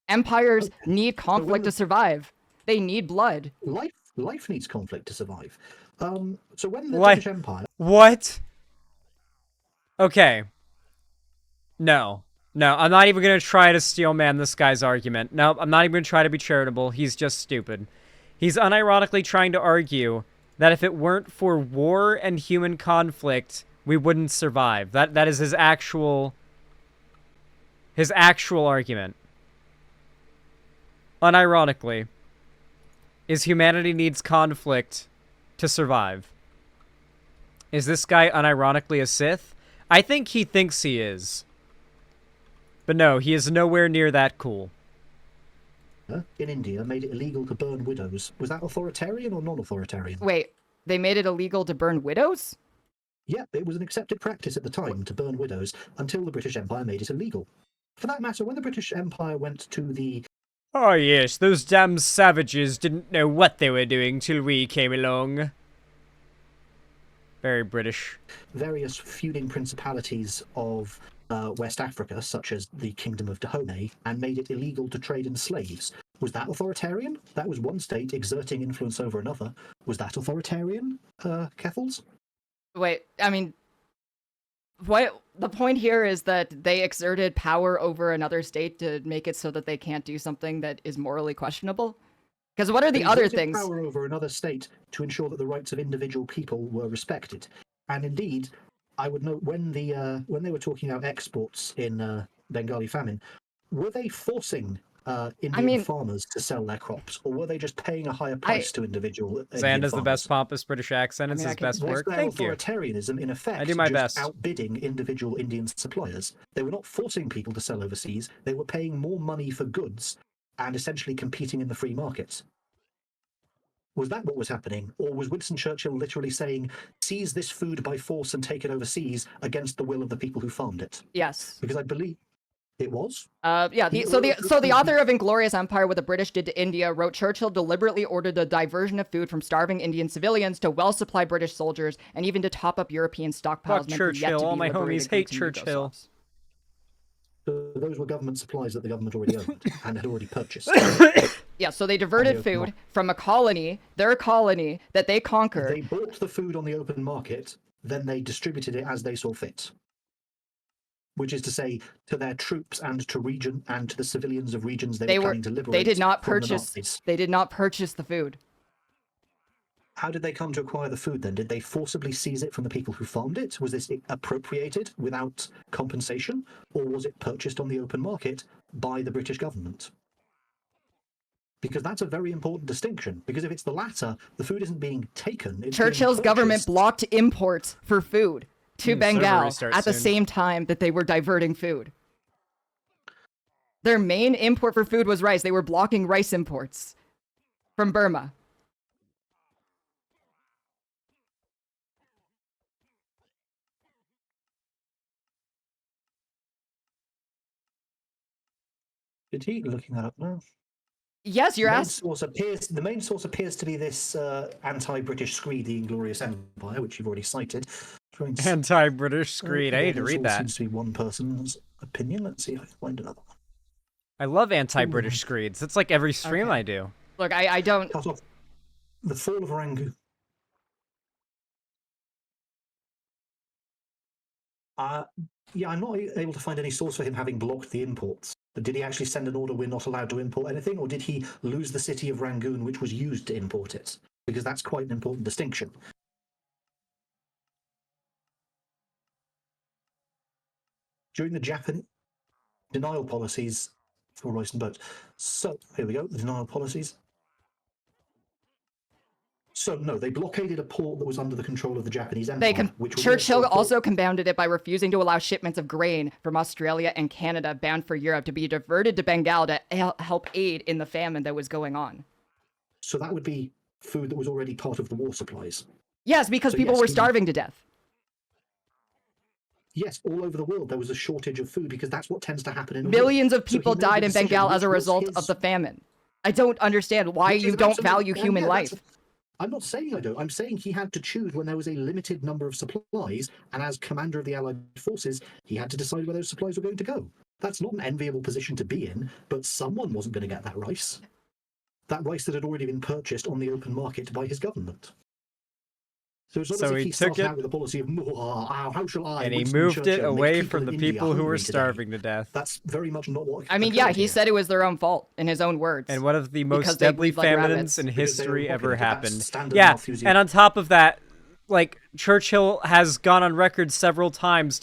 [SPEAKER 2] Empires need conflict to survive. They need blood.
[SPEAKER 3] Life needs conflict to survive. So when the British Empire...
[SPEAKER 1] What? Okay. No, I'm not even going to try to steelman this guy's argument. No, I'm not even going to try to be charitable. He's just stupid. He's unironically trying to argue that if it weren't for war and human conflict, we wouldn't survive. That is his actual argument. Unironically, is humanity needs conflict to survive. Is this guy unironically a Sith? I think he thinks he is. But no, he is nowhere near that cool.
[SPEAKER 3] In India, made it illegal to burn widows. Was that authoritarian or non-authoritarian?
[SPEAKER 2] Wait, they made it illegal to burn widows?
[SPEAKER 3] Yeah, it was an accepted practice at the time to burn widows until the British Empire made it illegal. For that matter, when the British Empire went to the...
[SPEAKER 1] Oh yes, those damn savages didn't know what they were doing till we came along. Very British.
[SPEAKER 3] Various feuding principalities of West Africa, such as the Kingdom of Dahomey, and made it illegal to trade in slaves. Was that authoritarian? That was one state exerting influence over another. Was that authoritarian, Keffals?
[SPEAKER 2] Wait, I mean, what the point here is that they exerted power over another state to make it so that they can't do something that is morally questionable? Because what are the other things?
[SPEAKER 3] Power over another state to ensure that the rights of individual people were respected. And indeed, I would note when they were talking about exports in Bengali famine, were they forcing Indian farmers to sell their crops, or were they just paying a higher price to individual Indian
[SPEAKER 1] Xander's the
[SPEAKER 3] farmers?
[SPEAKER 1] best pompous British accent. It's his best work. Thank you.
[SPEAKER 3] Authoritarianism, in effect,
[SPEAKER 1] I do my
[SPEAKER 3] just
[SPEAKER 1] best.
[SPEAKER 3] outbidding individual Indian suppliers. They were not forcing people to sell overseas. They were paying more money for goods and essentially competing in the free market. Was that what was happening? Or was Winston Churchill literally saying, seize this food by force and take it overseas against the will of the people who farmed it?
[SPEAKER 2] Yes.
[SPEAKER 3] Because I believe it was.
[SPEAKER 2] Yeah. So the author of *Inglorious Empire: What the British Did to India* wrote, Churchill deliberately ordered the diversion of food from starving Indian civilians to well-supplied British soldiers, and even to top up European stockpiles.
[SPEAKER 1] Fuck Churchill. All my homies hate Churchill.
[SPEAKER 3] So those were government supplies that the government already owned and had already purchased.
[SPEAKER 2] Yeah, so they diverted food from a colony, their colony, that they conquered.
[SPEAKER 3] They bought the food on the open market, then they distributed it as they saw fit. Which is to say, to their troops and to region and to the civilians of regions they were trying to liberate.
[SPEAKER 2] They did not
[SPEAKER 3] from the
[SPEAKER 2] purchase.
[SPEAKER 3] Nazis.
[SPEAKER 2] They did not purchase the food.
[SPEAKER 3] How did they come to acquire the food then? Did they forcibly seize it from the people who farmed it? Was this appropriated without compensation? Or was it purchased on the open market by the British government? Because that's a very important distinction. Because if it's the latter, the food isn't being taken. It's
[SPEAKER 2] Churchill's government blocked imports for food to Bengal at the same time that they were diverting food. Their main import for food was rice. They were blocking rice imports from Burma.
[SPEAKER 3] Did he looking that up now?
[SPEAKER 2] Yes, you're asking.
[SPEAKER 3] The main source appears to be this anti-British screed, the Inglorious Empire, which you've already cited.
[SPEAKER 1] Anti-British screed. I need to read that.
[SPEAKER 3] Seems to be one person's opinion. Let's see if I can find another one.
[SPEAKER 1] I love anti-British screeds. It's like every stream I do.
[SPEAKER 2] Look, I don't.
[SPEAKER 3] Cut off the fall of Rangoon. Yeah, I'm not able to find any source for him having blocked the imports. But did he actually send an order, we're not allowed to import anything, or did he lose the city of Rangoon, which was used to import it? Because that's quite an important distinction. During the Japanese denial policies for rice and boats. So, here we go, the denial policies. So, no, they blockaded a port that was under the control of the Japanese Empire.
[SPEAKER 2] Churchill also compounded it by refusing to allow shipments of grain from Australia and Canada bound for Europe to be diverted to Bengal to help aid in the famine that was going on.
[SPEAKER 3] So that would be food that was already part of the war supplies?
[SPEAKER 2] Yes, because people were starving to death.
[SPEAKER 3] Yes, all over the world there was a shortage of food because that's what tends to happen in a
[SPEAKER 2] Millions
[SPEAKER 3] war.
[SPEAKER 2] of people died in Bengal as a result of the famine. I don't understand why you don't value human life.
[SPEAKER 3] I'm not saying I don't. I'm saying he had to choose when there was a limited number of supplies, and as commander of the Allied forces, he had to decide where those supplies were going to go. That's not an enviable position to be in, but someone wasn't going to get that rice. That rice that had already been purchased on the open market by his government. So it's not as if he started out with a policy of, how shall I?
[SPEAKER 1] And he moved it away from the people who were starving to death.
[SPEAKER 3] That's very much not what...
[SPEAKER 2] I mean, yeah, he said it was their own fault, in his own words.
[SPEAKER 1] And one of the most deadly famines in history ever happened. Yeah, and on top of that, like, Churchill has gone on record several times,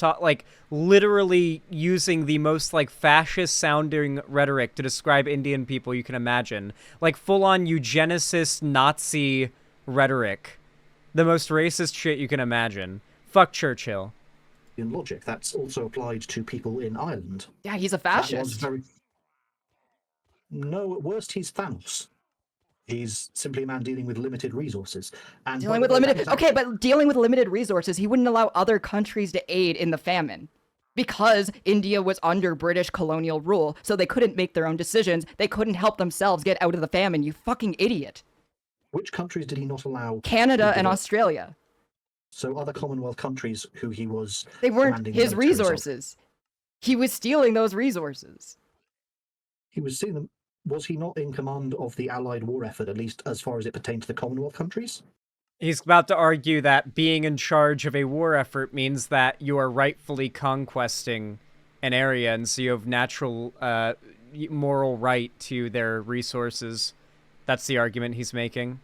[SPEAKER 1] literally using the most, fascist-sounding rhetoric to describe Indian people you can imagine. Like, full-on eugenicist Nazi rhetoric. The most racist shit you can imagine. Fuck Churchill.
[SPEAKER 3] In logic, that's also applied to people in Ireland.
[SPEAKER 2] Yeah, he's a fascist.
[SPEAKER 3] No, at worst, he's Thanos. He's simply a man dealing with limited resources. And
[SPEAKER 2] dealing with limited... Okay, but dealing with limited resources, he wouldn't allow other countries to aid in the famine. Because India was under British colonial rule, so they couldn't make their own decisions. They couldn't help themselves get out of the famine, you fucking idiot.
[SPEAKER 3] Which countries did he not allow?
[SPEAKER 2] Canada and Australia.
[SPEAKER 3] So other Commonwealth countries who he was...
[SPEAKER 2] They weren't his resources. He was stealing those resources.
[SPEAKER 3] He was stealing them. Was he not in command of the Allied war effort, at least as far as it pertained to the Commonwealth countries?
[SPEAKER 1] He's about to argue that being in charge of a war effort means that you are rightfully conquesting an area, and so you have natural moral right to their resources. That's the argument he's making.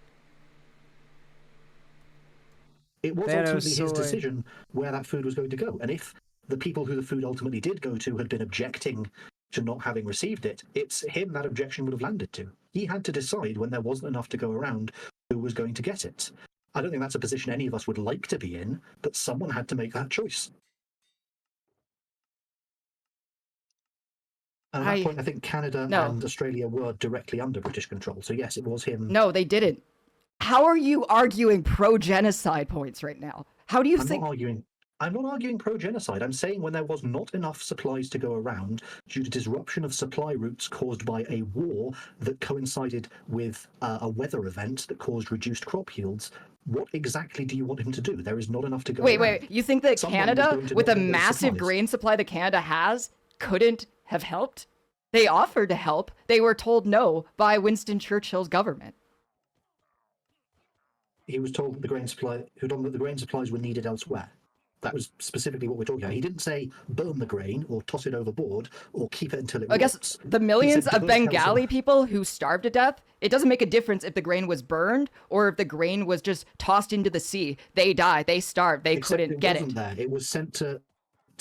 [SPEAKER 3] It was ultimately his decision where that food was going to go. And if the people who the food ultimately did go to had been objecting to not having received it, it's him that objection would have landed to. He had to decide when there wasn't enough to go around who was going to get it. I don't think that's a position any of us would like to be in, but someone had to make that choice. And at that point, I think Canada and Australia were directly under British control. So yes, it was him.
[SPEAKER 2] No, they didn't. How are you arguing pro-genocide points right now? How do you think...
[SPEAKER 3] I'm not arguing pro-genocide. I'm saying when there was not enough supplies to go around due to disruption of supply routes caused by a war that coincided with a weather event that caused reduced crop yields, what exactly do you want him to do? There is not enough to go around.
[SPEAKER 2] Wait. You think that Canada, with a massive grain supply that Canada has, couldn't have helped? They offered to help. They were told no by Winston Churchill's government.
[SPEAKER 3] He was told that the grain supplies were needed elsewhere. That was specifically what we're talking about. He didn't say burn the grain or toss it overboard or keep it until it rots.
[SPEAKER 2] I guess the millions of Bengali people who starved to death, it doesn't make a difference if the grain was burned or if the grain was just tossed into the sea. They died, they starved, they couldn't get it.
[SPEAKER 3] There. It was sent to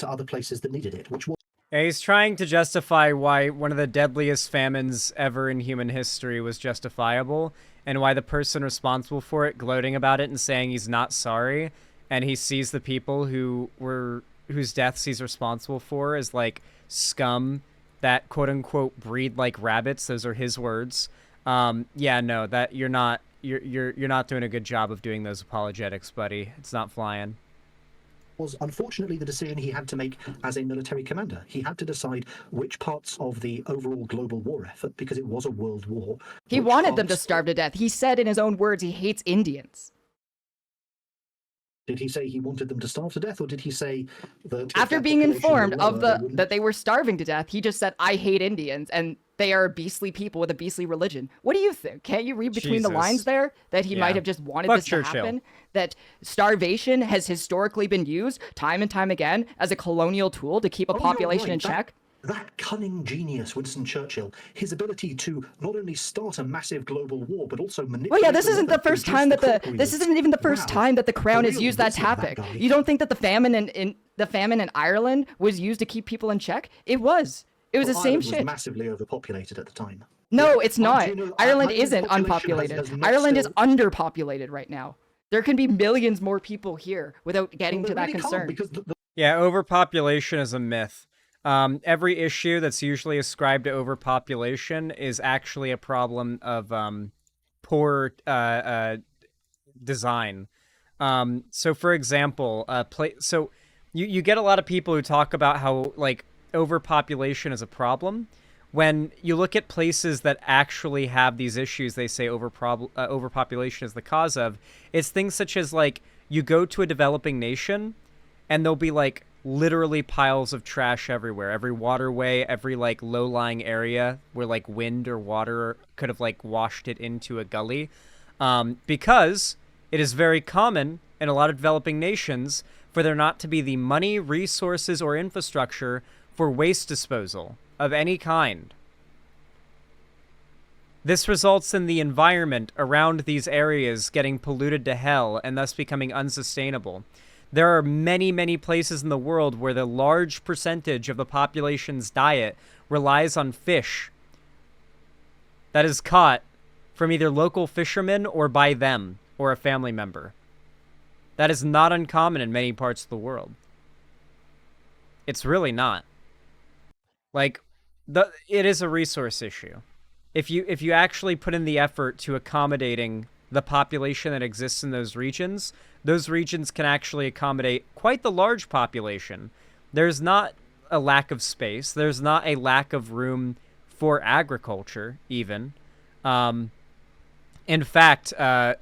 [SPEAKER 3] other places that needed it, which was...
[SPEAKER 1] Yeah, he's trying to justify why one of the deadliest famines ever in human history was justifiable, and why the person responsible for it gloating about it and saying he's not sorry, and he sees the people whose deaths he's responsible for as like scum that quote unquote breed like rabbits. Those are his words. Yeah, no, that you're not doing a good job of doing those apologetics, buddy. It's not flying.
[SPEAKER 3] Was unfortunately the decision he had to make as a military commander. He had to decide which parts of the overall global war effort, because it was a world war.
[SPEAKER 2] He wanted them to starve to death. He said in his own words he hates Indians.
[SPEAKER 3] Did he say he wanted them to starve to death, or did he say that
[SPEAKER 2] after being informed of that they were starving to death, he just said, I hate Indians and they are beastly people with a beastly religion? What do you think? Can't you read between the lines there that he might have just wanted this to happen? That starvation has historically been used time and time again as a colonial tool to keep a population in check?
[SPEAKER 3] That cunning genius, Winston Churchill, his ability to not only start a massive global war, but also manipulate...
[SPEAKER 2] Well, yeah, this isn't the first time that this isn't even the first time that the Crown has used that tactic. You don't think that the famine in Ireland was used to keep people in check? It was. It was the same shit.
[SPEAKER 3] Ireland was massively overpopulated at the time.
[SPEAKER 2] No, it's not. Ireland isn't unpopulated. Ireland is underpopulated right now. There can be millions more people here without getting to that concern.
[SPEAKER 1] Yeah, overpopulation is a myth. Every issue that's usually ascribed to overpopulation is actually a problem of poor design. So, for example, you get a lot of people who talk about how like overpopulation is a problem. When you look at places that actually have these issues, they say overpopulation is the cause of. It's things such as like you go to a developing nation, and there'll be like literally piles of trash everywhere. Every waterway, every like low-lying area where like wind or water could have like washed it into a gully. Because it is very common in a lot of developing nations for there not to be the money, resources, or infrastructure for waste disposal of any kind. This results in the environment around these areas getting polluted to hell and thus becoming unsustainable. There are many, many places in the world where the large percentage of the population's diet relies on fish that is caught from either local fishermen or by them or a family member. That is not uncommon in many parts of the world. It's really not. Like, it is a resource issue. If you actually put in the effort to accommodating the population that exists in those regions can actually accommodate quite the large population. There's not a lack of space. There's not a lack of room for agriculture, even. In fact,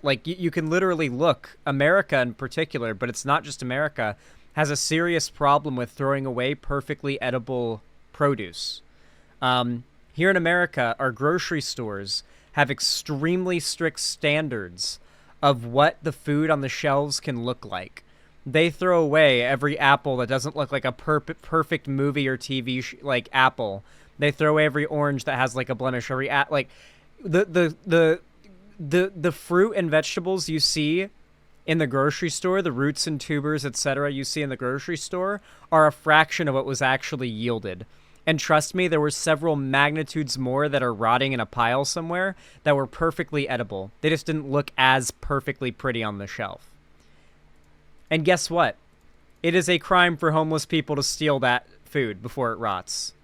[SPEAKER 1] like you can literally look, America in particular, but it's not just America, has a serious problem with throwing away perfectly edible produce. Here in America, our grocery stores have extremely strict standards of what the food on the shelves can look like. They throw away every apple that doesn't look like a perfect movie or TV like apple. They throw away every orange that has like a blemish. Every like the fruit and vegetables you see in the grocery store, the roots and tubers, etc. you see in the grocery store are a fraction of what was actually yielded. And trust me, there were several magnitudes more that are rotting in a pile somewhere that were perfectly edible. They just didn't look as perfectly pretty on the shelf. And guess what? It is a crime for homeless people to steal that food before it rots.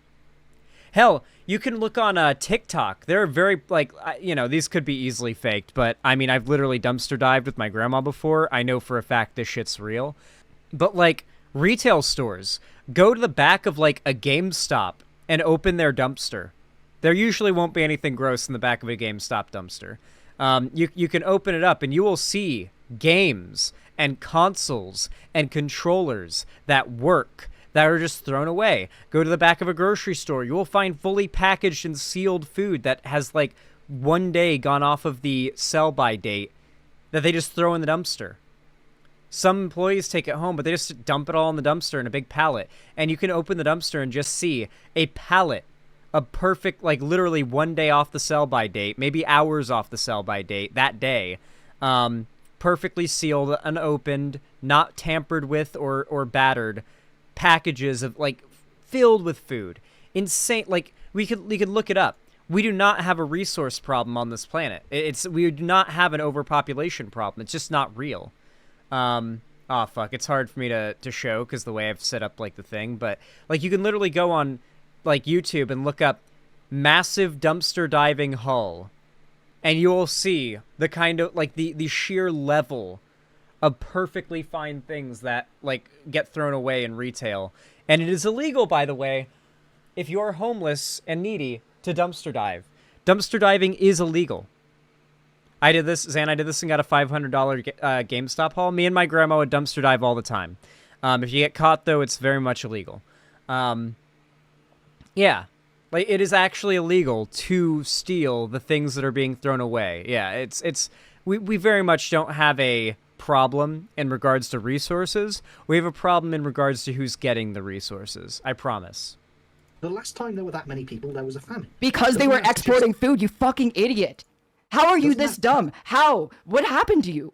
[SPEAKER 1] Hell, you can look on TikTok. There are very, like, these could be easily faked, but, I mean, I've literally dumpster dived with my grandma before. I know for a fact this shit's real. But, like, retail stores go to the back of like a GameStop and open their dumpster. There usually won't be anything gross in the back of a GameStop dumpster. You can open it up and you will see games and consoles and controllers that work, that are just thrown away. Go to the back of a grocery store. You will find fully packaged and sealed food that has like one day gone off of the sell-by date that they just throw in the dumpster. Some employees take it home, but they just dump it all in the dumpster in a big pallet. And you can open the dumpster and just see a pallet of perfect, like literally one day off the sell-by date, maybe hours off the sell-by date that day, perfectly sealed, unopened, not tampered with or battered, packages of like filled with food. Insane. Like we could look it up. We do not have a resource problem on this planet. We do not have an overpopulation problem. It's just not real. Oh fuck, it's hard for me to show because the way I've set up like the thing, but like you can literally go on like YouTube and look up massive dumpster diving Hull, and you will see the kind of like the sheer level of perfectly fine things that like get thrown away in retail. And it is illegal, by the way, if you're homeless and needy, to dumpster dive. Dumpster diving is illegal. I did this, Zan, I did this and got a $500 GameStop haul. Me and my grandma would dumpster dive all the time. If you get caught, though, it's very much illegal. Yeah. Like, it is actually illegal to steal the things that are being thrown away. Yeah, we very much don't have a problem in regards to resources. We have a problem in regards to who's getting the resources. I promise.
[SPEAKER 3] The last time there were that many people, there was a famine.
[SPEAKER 2] Because they were exporting food, you fucking idiot. How are you this dumb? How? What happened to you?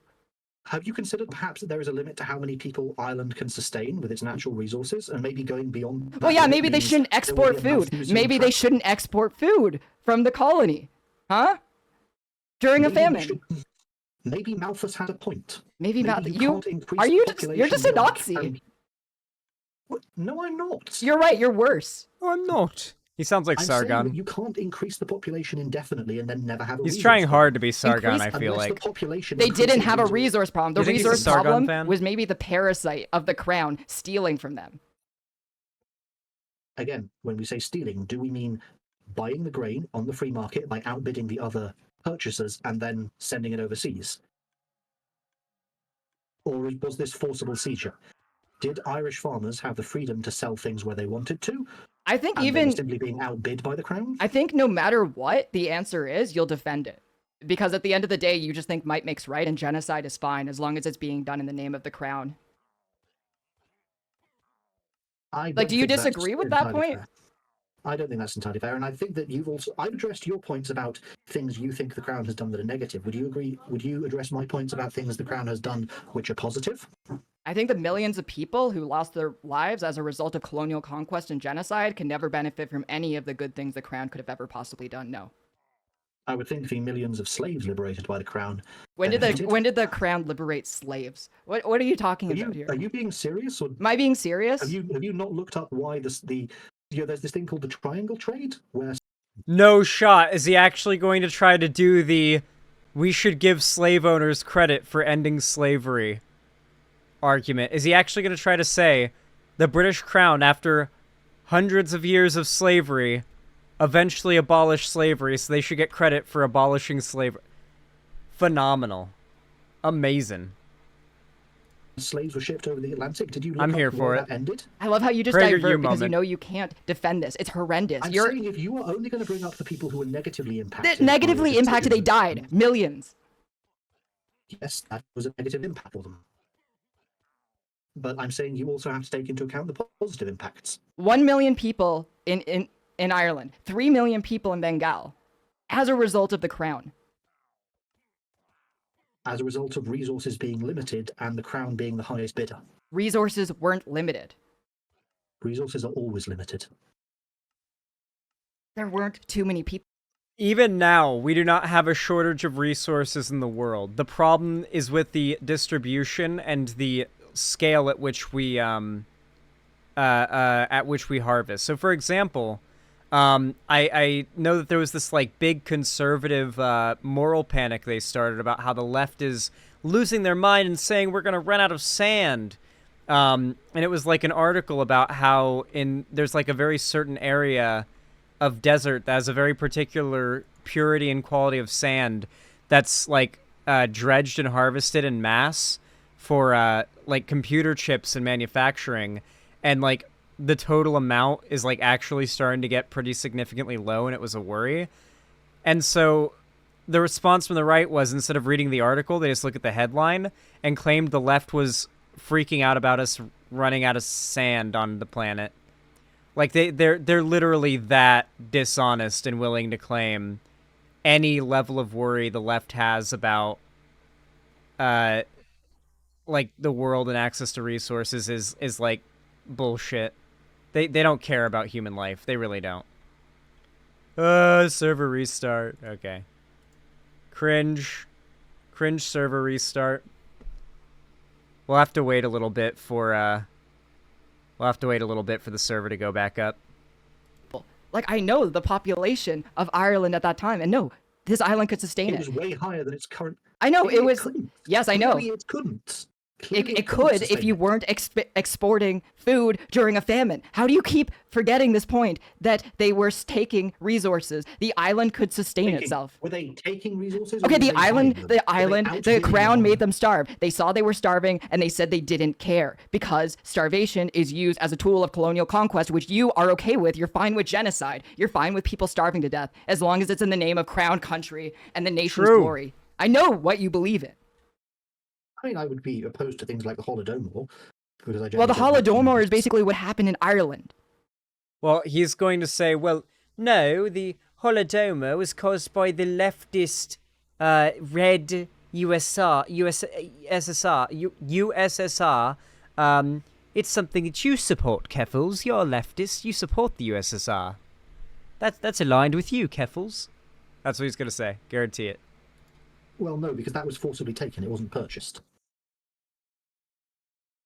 [SPEAKER 3] Have you considered perhaps that there is a limit to how many people Ireland can sustain with its natural resources, and maybe going beyond that?
[SPEAKER 2] Well, yeah, maybe they shouldn't export food. Maybe they shouldn't export food from the colony. Huh? During a famine.
[SPEAKER 3] Maybe Malthus had a point.
[SPEAKER 2] Maybe Malthus.
[SPEAKER 3] You're
[SPEAKER 2] just a Nazi.
[SPEAKER 3] What? No, I'm not.
[SPEAKER 2] You're right, you're worse.
[SPEAKER 1] Oh, I'm not. He sounds like Sargon.
[SPEAKER 3] You can't increase the population indefinitely and then never have a resource.
[SPEAKER 1] He's trying hard to be Sargon, I feel like.
[SPEAKER 2] They didn't have a resource problem. The resource problem
[SPEAKER 1] fan?
[SPEAKER 2] was maybe the parasite of the crown stealing from them.
[SPEAKER 3] Again, when we say stealing, do we mean buying the grain on the free market by outbidding the other purchasers and then sending it overseas? Or was this forcible seizure? Did Irish farmers have the freedom to sell things where they wanted to?
[SPEAKER 2] I think
[SPEAKER 3] and
[SPEAKER 2] even
[SPEAKER 3] simply being outbid by the crown?
[SPEAKER 2] I think no matter what the answer is, you'll defend it. Because at the end of the day, you just think might makes right and genocide is fine as long as it's being done in the name of the crown. Do you disagree with that point?
[SPEAKER 3] Fair. I don't think that's entirely fair, and I think that I've addressed your points about things you think the crown has done that are negative. Would you agree? Would you address my points about things the crown has done which are positive?
[SPEAKER 2] I think the millions of people who lost their lives as a result of colonial conquest and genocide can never benefit from any of the good things the crown could have ever possibly done. No.
[SPEAKER 3] I would think the millions of slaves liberated by the crown.
[SPEAKER 2] When did the crown liberate slaves? What are you talking about here?
[SPEAKER 3] Are you being serious? Or
[SPEAKER 2] am I being serious?
[SPEAKER 3] Have you not looked up why there's this thing called the triangle trade where?
[SPEAKER 1] No shot. Is he actually going to try to do the we should give slave owners credit for ending slavery argument? Is he actually going to try to say the British crown, after hundreds of years of slavery, eventually abolished slavery, so they should get credit for abolishing slavery? Phenomenal. Amazing.
[SPEAKER 3] Slaves were shipped over the Atlantic. Did you look
[SPEAKER 1] I'm
[SPEAKER 3] up
[SPEAKER 1] here for
[SPEAKER 3] where
[SPEAKER 1] it.
[SPEAKER 3] That ended?
[SPEAKER 2] I love how you just divert because you know you can't defend this. It's horrendous.
[SPEAKER 3] I'm saying if you are only going to bring up the people who were negatively impacted.
[SPEAKER 2] Negatively impacted, they died. Millions.
[SPEAKER 3] Yes, that was a negative impact for them. But I'm saying you also have to take into account the positive impacts.
[SPEAKER 2] 1 million people in Ireland. 3 million people in Bengal. As a result of the crown.
[SPEAKER 3] As a result of resources being limited and the crown being the highest bidder.
[SPEAKER 2] Resources weren't limited.
[SPEAKER 3] Resources are always limited.
[SPEAKER 2] There weren't too many people.
[SPEAKER 1] Even now, we do not have a shortage of resources in the world. The problem is with the distribution and the scale at which we harvest. So, for example, I know that there was this like big conservative moral panic they started about how the left is losing their mind and saying we're going to run out of sand. And it was like an article about how there's like a very certain area of desert that has a very particular purity and quality of sand that's like dredged and harvested in mass for like computer chips and manufacturing. And like the total amount is like actually starting to get pretty significantly low, and it was a worry. And so the response from the right was, instead of reading the article, they just look at the headline and claimed the left was freaking out about us running out of sand on the planet. Like they're literally that dishonest and willing to claim any level of worry the left has about like the world and access to resources is like bullshit. They don't care about human life. They really don't. Server restart. Okay. Cringe server restart. We'll have to wait a little bit for the server to go back up.
[SPEAKER 2] Like, I know the population of Ireland at that time, and no, this island could sustain it.
[SPEAKER 3] It was way higher than its current.
[SPEAKER 2] I know,
[SPEAKER 3] Clearly
[SPEAKER 2] it was...
[SPEAKER 3] couldn't.
[SPEAKER 2] Yes, I know.
[SPEAKER 3] Clearly it couldn't. Clearly
[SPEAKER 2] It
[SPEAKER 3] couldn't
[SPEAKER 2] could if
[SPEAKER 3] sustain
[SPEAKER 2] you
[SPEAKER 3] it.
[SPEAKER 2] weren't exporting food during a famine. How do you keep forgetting this point that they were taking resources? The island could sustain
[SPEAKER 3] Taking-
[SPEAKER 2] itself.
[SPEAKER 3] Were they taking resources? or
[SPEAKER 2] Okay,
[SPEAKER 3] were
[SPEAKER 2] the
[SPEAKER 3] they buying
[SPEAKER 2] island,
[SPEAKER 3] them?
[SPEAKER 2] the
[SPEAKER 3] Were they
[SPEAKER 2] island, the
[SPEAKER 3] outbidding
[SPEAKER 2] crown made
[SPEAKER 3] them?
[SPEAKER 2] them starve. They saw they were starving, and they said they didn't care because starvation is used as a tool of colonial conquest, which you are okay with. You're fine with genocide. You're fine with people starving to death as long as it's in the name of crown country and the nation's
[SPEAKER 1] True.
[SPEAKER 2] glory. I know what you believe in.
[SPEAKER 3] I mean, I would be opposed to things like the Holodomor. Because I
[SPEAKER 2] Well, the
[SPEAKER 3] generally don't
[SPEAKER 2] Holodomor
[SPEAKER 3] like
[SPEAKER 2] is basically what happened in Ireland.
[SPEAKER 1] Well, he's going to say, well, no, the Holodomor was caused by the leftist red USSR. It's something that you support, Keffals. You're a leftist. You support the USSR. That's aligned with you, Keffals. That's what he's going to say. Guarantee it.
[SPEAKER 3] Well, no, because that was forcibly taken. It wasn't purchased.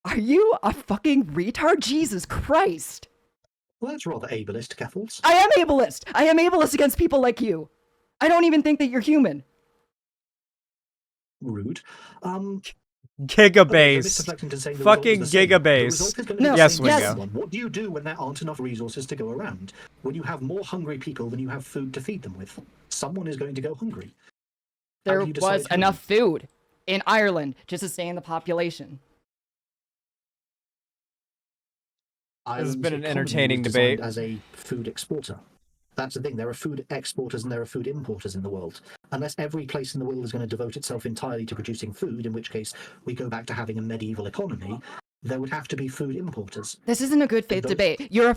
[SPEAKER 2] Are you a fucking retard? Jesus Christ.
[SPEAKER 3] Well, that's rather ableist, Keffals.
[SPEAKER 2] I am ableist. I am ableist against people like you. I don't even think that you're human.
[SPEAKER 3] Rude.
[SPEAKER 1] Gigabase. Fucking
[SPEAKER 3] gigabase.
[SPEAKER 1] gigabase.
[SPEAKER 2] No,
[SPEAKER 1] Yes,
[SPEAKER 2] yes.
[SPEAKER 1] Wingo.
[SPEAKER 3] What do you do when there aren't enough resources to go around? When you have more hungry people than you have food to feed them with? Someone is going to go hungry. How
[SPEAKER 2] There
[SPEAKER 3] do you decide
[SPEAKER 2] was
[SPEAKER 3] who?
[SPEAKER 2] enough food in Ireland to sustain the population.
[SPEAKER 3] Ireland's
[SPEAKER 1] been an
[SPEAKER 3] economy
[SPEAKER 1] entertaining
[SPEAKER 3] was designed
[SPEAKER 1] debate.
[SPEAKER 3] as a food exporter. That's the thing. There are food exporters and there are food importers in the world. Unless every place in the world is going to devote itself entirely to producing food, in which case we go back to having a medieval economy, there would have to be food importers.
[SPEAKER 2] This isn't a good faith
[SPEAKER 3] those-
[SPEAKER 2] debate. You're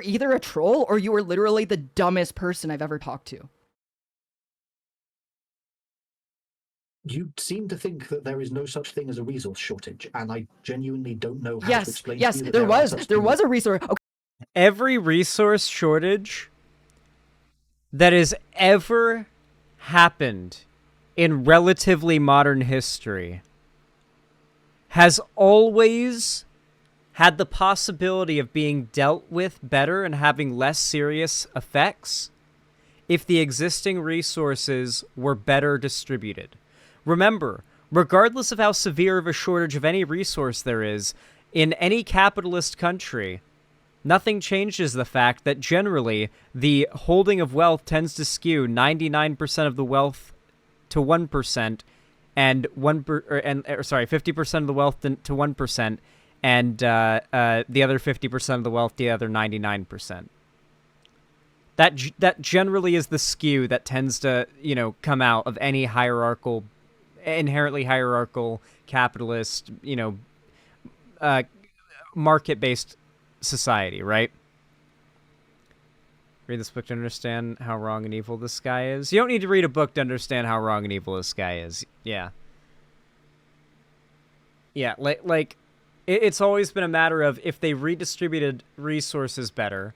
[SPEAKER 2] either a troll or you are literally the dumbest person I've ever talked to.
[SPEAKER 3] You seem to think that there is no such thing as a resource shortage, and I genuinely don't know how to
[SPEAKER 2] Yes,
[SPEAKER 3] explain
[SPEAKER 2] yes,
[SPEAKER 3] to you that
[SPEAKER 2] there
[SPEAKER 3] are
[SPEAKER 2] was.
[SPEAKER 3] such
[SPEAKER 2] There
[SPEAKER 3] things.
[SPEAKER 2] was a resource. Okay.
[SPEAKER 1] Every resource shortage that has ever happened in relatively modern history has always had the possibility of being dealt with better and having less serious effects if the existing resources were better distributed. Remember, regardless of how severe of a shortage of any resource there is, in any capitalist country, nothing changes the fact that generally the holding of wealth tends to skew 99% of the wealth to 1% and 50% of the wealth to 1% and the other 50% of the wealth to the other 99%. That generally is the skew that tends to, come out of any inherently hierarchical capitalist, market-based society, right? Read this book to understand how wrong and evil this guy is. You don't need to read a book to understand how wrong and evil this guy is. Yeah. Yeah, it's always been a matter of if they redistributed resources better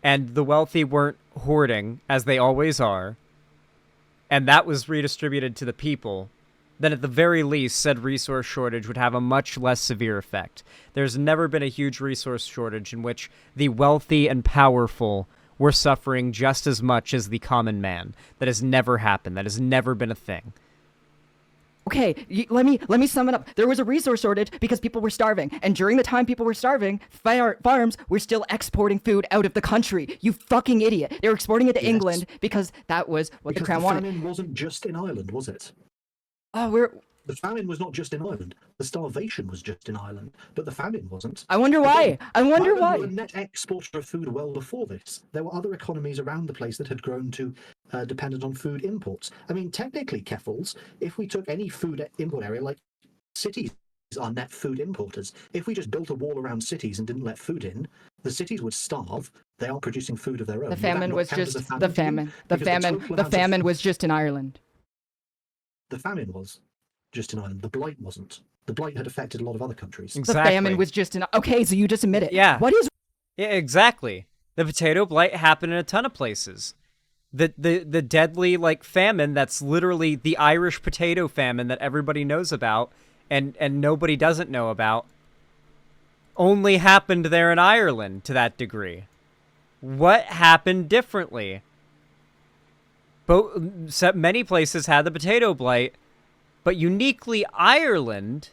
[SPEAKER 1] and the wealthy weren't hoarding, as they always are, and that was redistributed to the people, then at the very least, said resource shortage would have a much less severe effect. There's never been a huge resource shortage in which the wealthy and powerful were suffering just as much as the common man. That has never happened. That has never been a thing.
[SPEAKER 2] Okay, let me sum it up. There was a resource shortage because people were starving, and during the time people were starving, farms were still exporting food out of the country. You fucking idiot! They were exporting it to
[SPEAKER 3] Yes.
[SPEAKER 2] England because that was what
[SPEAKER 3] Because
[SPEAKER 2] the crown
[SPEAKER 3] the
[SPEAKER 2] wanted.
[SPEAKER 3] famine wasn't just in Ireland, was it?
[SPEAKER 2] Oh,
[SPEAKER 3] The famine was not just in Ireland. The starvation was just in Ireland, but the famine wasn't.
[SPEAKER 2] I wonder why. I wonder
[SPEAKER 3] Ireland were
[SPEAKER 2] why.
[SPEAKER 3] a net exporter of food well before this. There were other economies around the place that had grown to dependent on food imports. I mean, technically, Keffals, if we took any food import area, like cities are net food importers. If we just built a wall around cities and didn't let food in, the cities would starve. They are producing food of their own.
[SPEAKER 2] The famine was just the
[SPEAKER 3] to you?
[SPEAKER 2] famine. The
[SPEAKER 3] Because
[SPEAKER 2] famine.
[SPEAKER 3] total
[SPEAKER 2] The
[SPEAKER 3] amount of
[SPEAKER 2] famine
[SPEAKER 3] food-
[SPEAKER 2] was just in Ireland.
[SPEAKER 3] The famine was just in Ireland. The blight wasn't. The blight had affected a lot of other countries.
[SPEAKER 1] Exactly.
[SPEAKER 2] The famine was just in. Okay, so you just admit it.
[SPEAKER 1] Yeah.
[SPEAKER 2] What is?
[SPEAKER 1] Yeah, exactly. The potato blight happened in a ton of places. The deadly like famine that's literally the Irish potato famine that everybody knows about and nobody doesn't know about only happened there in Ireland to that degree. What happened differently? Many places had the potato blight, but uniquely Ireland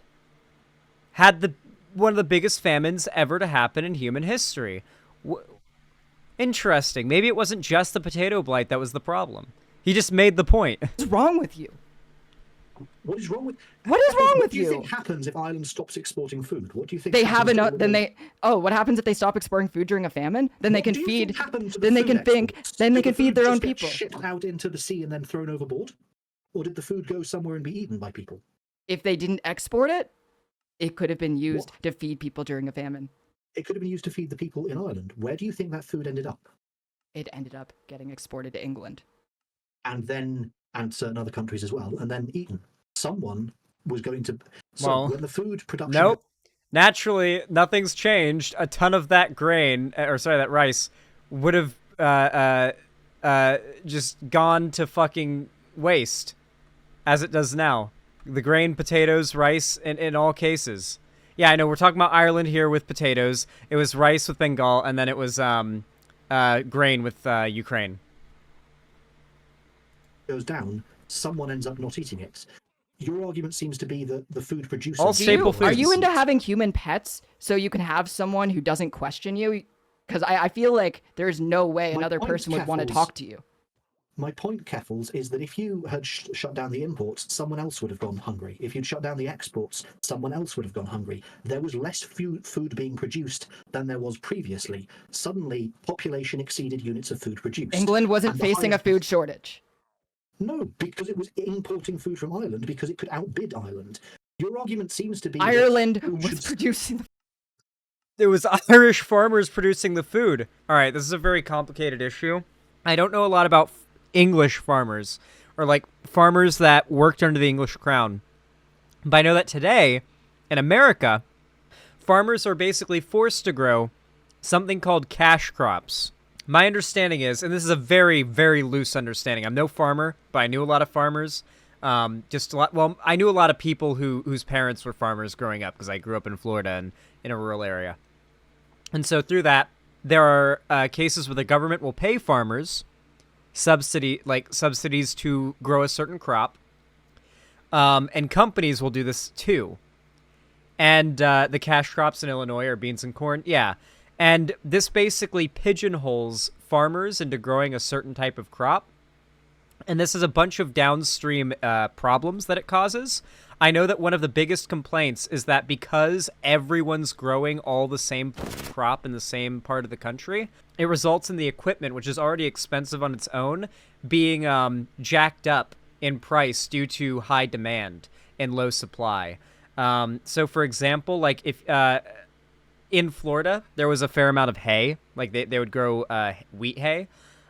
[SPEAKER 1] had one of the biggest famines ever to happen in human history. Interesting. Maybe it wasn't just the potato blight that was the problem. He just made the point.
[SPEAKER 2] What's wrong with you?
[SPEAKER 3] What is wrong with?
[SPEAKER 2] What is wrong with
[SPEAKER 3] What do you
[SPEAKER 2] you?
[SPEAKER 3] think happens if Ireland stops exporting food? What do you think?
[SPEAKER 2] They have
[SPEAKER 3] happens to
[SPEAKER 2] enough.
[SPEAKER 3] all
[SPEAKER 2] Then
[SPEAKER 3] the-
[SPEAKER 2] they. Oh, what happens if they stop exporting food during a famine? Then they
[SPEAKER 3] What
[SPEAKER 2] can
[SPEAKER 3] do you
[SPEAKER 2] feed.
[SPEAKER 3] think happened to the
[SPEAKER 2] Then they
[SPEAKER 3] food
[SPEAKER 2] can think.
[SPEAKER 3] exports?
[SPEAKER 2] Then they
[SPEAKER 3] Did
[SPEAKER 2] can
[SPEAKER 3] the food
[SPEAKER 2] feed their
[SPEAKER 3] just
[SPEAKER 2] own
[SPEAKER 3] get
[SPEAKER 2] people.
[SPEAKER 3] shipped out into the sea and then thrown overboard, or did the food go somewhere and be eaten by people?
[SPEAKER 2] If they didn't export it, it could have been used to feed people during a famine.
[SPEAKER 3] It could have been used to feed the people in Ireland. Where do you think that food ended up?
[SPEAKER 2] It ended up getting exported to England.
[SPEAKER 3] And certain other countries as well, and then eaten. Someone was going to. So
[SPEAKER 1] Well,
[SPEAKER 3] when the food production.
[SPEAKER 1] Nope. Naturally, nothing's changed. A ton of that that rice, would have just gone to fucking waste, as it does now. The grain, potatoes, rice, in all cases. Yeah, I know we're talking about Ireland here with potatoes. It was rice with Bengal, and then it was grain with Ukraine.
[SPEAKER 3] Goes down, someone ends up not eating it. Your argument seems to be that the food producers.
[SPEAKER 1] All staple
[SPEAKER 2] Are you
[SPEAKER 1] foods.
[SPEAKER 2] into having human pets so you can have someone who doesn't question you? Because I feel like there's no way
[SPEAKER 3] My
[SPEAKER 2] another
[SPEAKER 3] point,
[SPEAKER 2] person would want to
[SPEAKER 3] Keffals,
[SPEAKER 2] talk to you.
[SPEAKER 3] My point, Keffals, is that if you had shut down the imports, someone else would have gone hungry. If you'd shut down the exports, someone else would have gone hungry. There was less food being produced than there was previously. Suddenly, population exceeded units of food produced.
[SPEAKER 2] England wasn't
[SPEAKER 3] And the
[SPEAKER 2] facing a
[SPEAKER 3] highest-
[SPEAKER 2] food shortage.
[SPEAKER 3] No, because it was importing food from Ireland because it could outbid Ireland. Your argument seems to be that
[SPEAKER 2] Ireland
[SPEAKER 3] food
[SPEAKER 2] was
[SPEAKER 3] should-
[SPEAKER 2] producing.
[SPEAKER 1] It was Irish farmers producing the food. All right, this is a very complicated issue. I don't know a lot about English farmers, or like farmers that worked under the English crown. But I know that today, in America, farmers are basically forced to grow something called cash crops. My understanding is, and this is a very, very loose understanding. I'm no farmer, but I knew a lot of farmers. I knew a lot of people whose parents were farmers growing up because I grew up in Florida and in a rural area. And so through that, there are cases where the government will pay farmers subsidies to grow a certain crop, and companies will do this too. And the cash crops in Illinois are beans and corn. Yeah. And this basically pigeonholes farmers into growing a certain type of crop. And this is a bunch of downstream problems that it causes. I know that one of the biggest complaints is that because everyone's growing all the same crop in the same part of the country, it results in the equipment, which is already expensive on its own, being jacked up in price due to high demand and low supply. So, for example, like if in Florida, there was a fair amount of hay. Like they would grow wheat hay.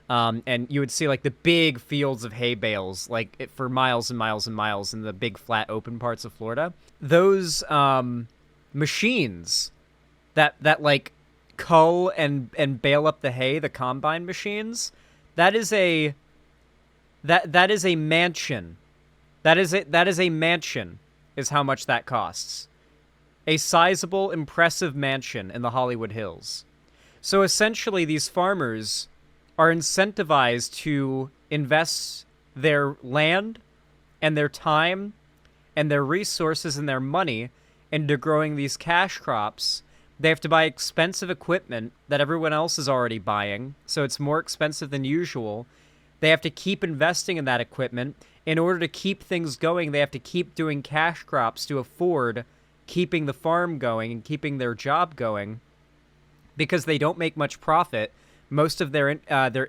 [SPEAKER 1] And you would see like the big fields of hay bales, like for miles and miles and miles in the big flat open parts of Florida. Those machines that like cull and bale up the hay, the combine machines, that is a mansion. That is a mansion is how much that costs. A sizable, impressive mansion in the Hollywood Hills. So essentially, these farmers are incentivized to invest their land and their time and their resources and their money into growing these cash crops. They have to buy expensive equipment that everyone else is already buying, so it's more expensive than usual. They have to keep investing in that equipment. in order to keep things going, they have to keep doing cash crops to afford keeping the farm going and keeping their job going, because they don't make much profit. Most of their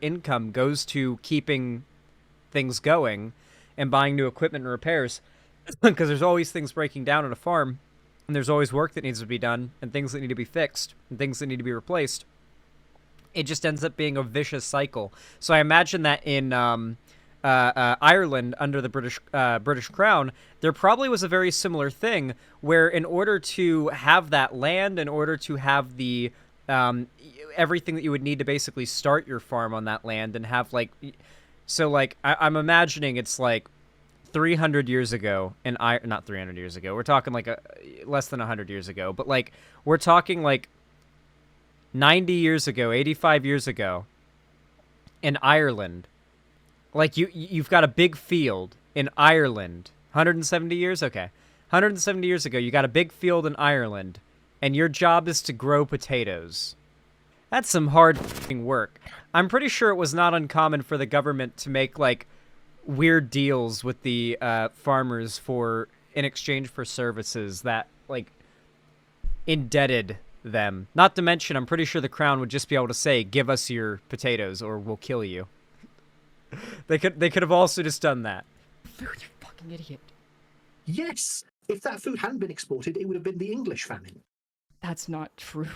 [SPEAKER 1] income goes to keeping things going and buying new equipment and repairs, because there's always things breaking down on a farm, and there's always work that needs to be done, and things that need to be fixed, and things that need to be replaced. It just ends up being a vicious cycle. So I imagine that in Ireland, under the British Crown, there probably was a very similar thing, where in order to have that land, in order to have the everything that you would need to basically start your farm on that land and have, like, so, like, I'm imagining it's like 300 years ago in not 300 years ago. We're talking like less than 100 years ago, but like we're talking like 90 years ago, 85 years ago in Ireland. Like you've got a big field in Ireland. 170 years? Okay. 170 years ago, you got a big field in Ireland, and your job is to grow potatoes. That's some hard f***ing work. I'm pretty sure it was not uncommon for the government to make, like, weird deals with the farmers in exchange for services that, like, indebted them. Not to mention, I'm pretty sure the crown would just be able to say, give us your potatoes or we'll kill you. They could have also just done that.
[SPEAKER 2] Food, you fucking idiot.
[SPEAKER 3] Yes! If that food hadn't been exported, it would have been the English famine.
[SPEAKER 2] That's not true.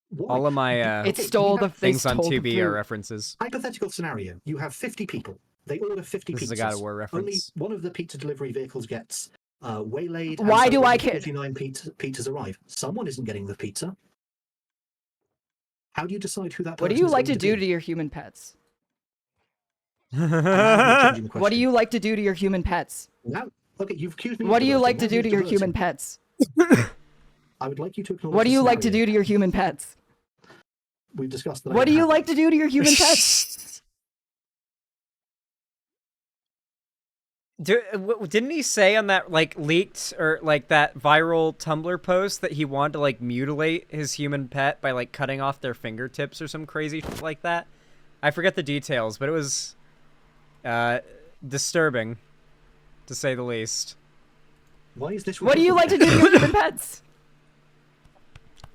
[SPEAKER 3] Why?
[SPEAKER 1] All of my
[SPEAKER 2] It stole the
[SPEAKER 1] things on
[SPEAKER 2] stole the
[SPEAKER 1] 2B are
[SPEAKER 2] food.
[SPEAKER 1] references.
[SPEAKER 3] Hypothetical scenario. You have 50 people. They order 50 pizzas.
[SPEAKER 1] This is a God of War
[SPEAKER 3] Only
[SPEAKER 1] reference.
[SPEAKER 3] one of the pizza delivery vehicles gets waylaid. and
[SPEAKER 2] Why
[SPEAKER 3] so
[SPEAKER 2] do I
[SPEAKER 3] only
[SPEAKER 2] care?
[SPEAKER 3] 49 pizzas arrive. Someone isn't getting the pizza. How do you decide who that person
[SPEAKER 2] What do you
[SPEAKER 3] is
[SPEAKER 2] like
[SPEAKER 3] going
[SPEAKER 2] to do
[SPEAKER 3] be?
[SPEAKER 2] to your human pets?
[SPEAKER 3] And now we're changing the
[SPEAKER 2] What do
[SPEAKER 3] question.
[SPEAKER 2] you like to do to your human pets?
[SPEAKER 3] Now, okay, you've accused me.
[SPEAKER 2] What
[SPEAKER 3] of
[SPEAKER 2] do you
[SPEAKER 3] diverting.
[SPEAKER 2] like to
[SPEAKER 3] Now
[SPEAKER 2] do
[SPEAKER 3] you've
[SPEAKER 2] to your
[SPEAKER 3] diverted.
[SPEAKER 2] human pets?
[SPEAKER 3] I would like you to acknowledge
[SPEAKER 2] What do
[SPEAKER 3] the
[SPEAKER 2] you like to do
[SPEAKER 3] scenario.
[SPEAKER 2] to your human pets?
[SPEAKER 3] We've discussed that. I
[SPEAKER 2] What do
[SPEAKER 3] don't
[SPEAKER 2] you
[SPEAKER 3] have
[SPEAKER 2] like
[SPEAKER 3] one.
[SPEAKER 2] to do to your human pets?
[SPEAKER 1] Didn't he say on that, like, leaked or like that viral Tumblr post that he wanted to, like, mutilate his human pet by, like, cutting off their fingertips or some crazy shit like that? I forget the details, but it was disturbing, to say the least.
[SPEAKER 3] Why is this?
[SPEAKER 2] What do you like to do to your human pets?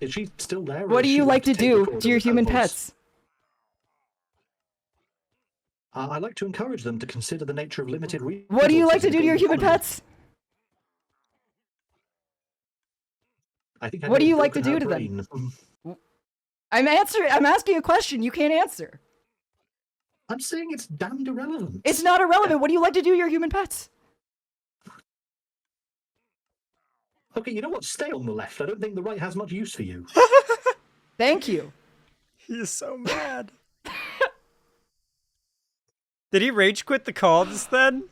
[SPEAKER 3] Is she still there? or
[SPEAKER 2] What
[SPEAKER 3] is
[SPEAKER 2] do
[SPEAKER 3] she
[SPEAKER 2] you like to
[SPEAKER 3] tape
[SPEAKER 2] do
[SPEAKER 3] recorder
[SPEAKER 2] to your
[SPEAKER 3] with her
[SPEAKER 2] human
[SPEAKER 3] voice?
[SPEAKER 2] pets?
[SPEAKER 3] I like to encourage them to consider the nature of limited resources.
[SPEAKER 2] What do you like to
[SPEAKER 3] in
[SPEAKER 2] do to your
[SPEAKER 3] global
[SPEAKER 2] human
[SPEAKER 3] economy.
[SPEAKER 2] pets?
[SPEAKER 3] I think I
[SPEAKER 2] What
[SPEAKER 3] may
[SPEAKER 2] do you
[SPEAKER 3] have
[SPEAKER 2] like to
[SPEAKER 3] broken
[SPEAKER 2] do
[SPEAKER 3] her
[SPEAKER 2] to them?
[SPEAKER 3] brain.
[SPEAKER 2] I'm asking a question. You can't answer.
[SPEAKER 3] I'm saying it's damned irrelevant.
[SPEAKER 2] It's not irrelevant. What do you like to do to your human pets?
[SPEAKER 3] Okay, you know what? Stay on the left. I don't think the right has much use for you.
[SPEAKER 2] Thank you.
[SPEAKER 1] He's so mad. Did he rage quit the call just then?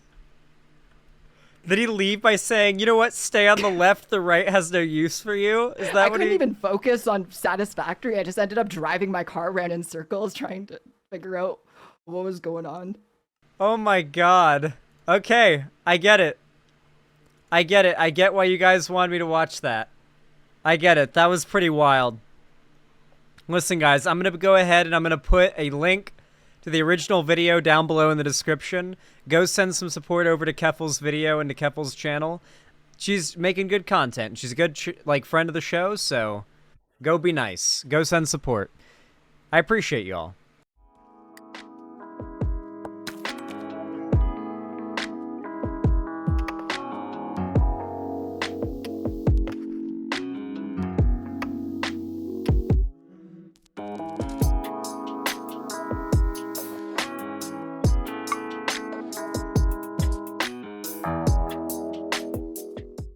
[SPEAKER 1] Did he leave by saying, you know what, stay on the left, the right has no use for you? Is that
[SPEAKER 2] I
[SPEAKER 1] what
[SPEAKER 2] couldn't
[SPEAKER 1] he...
[SPEAKER 2] even focus on Satisfactory. I just ended up driving my car around in circles trying to figure out what was going on.
[SPEAKER 1] Oh my god. Okay, I get it. I get it. I get why you guys wanted me to watch that. I get it. That was pretty wild. Listen, guys, I'm going to go ahead and I'm going to put a link to the original video down below in the description. Go send some support over to Keffals' video and to Keffals' channel. She's making good content. She's a good friend of the show, so go be nice. Go send support. I appreciate y'all.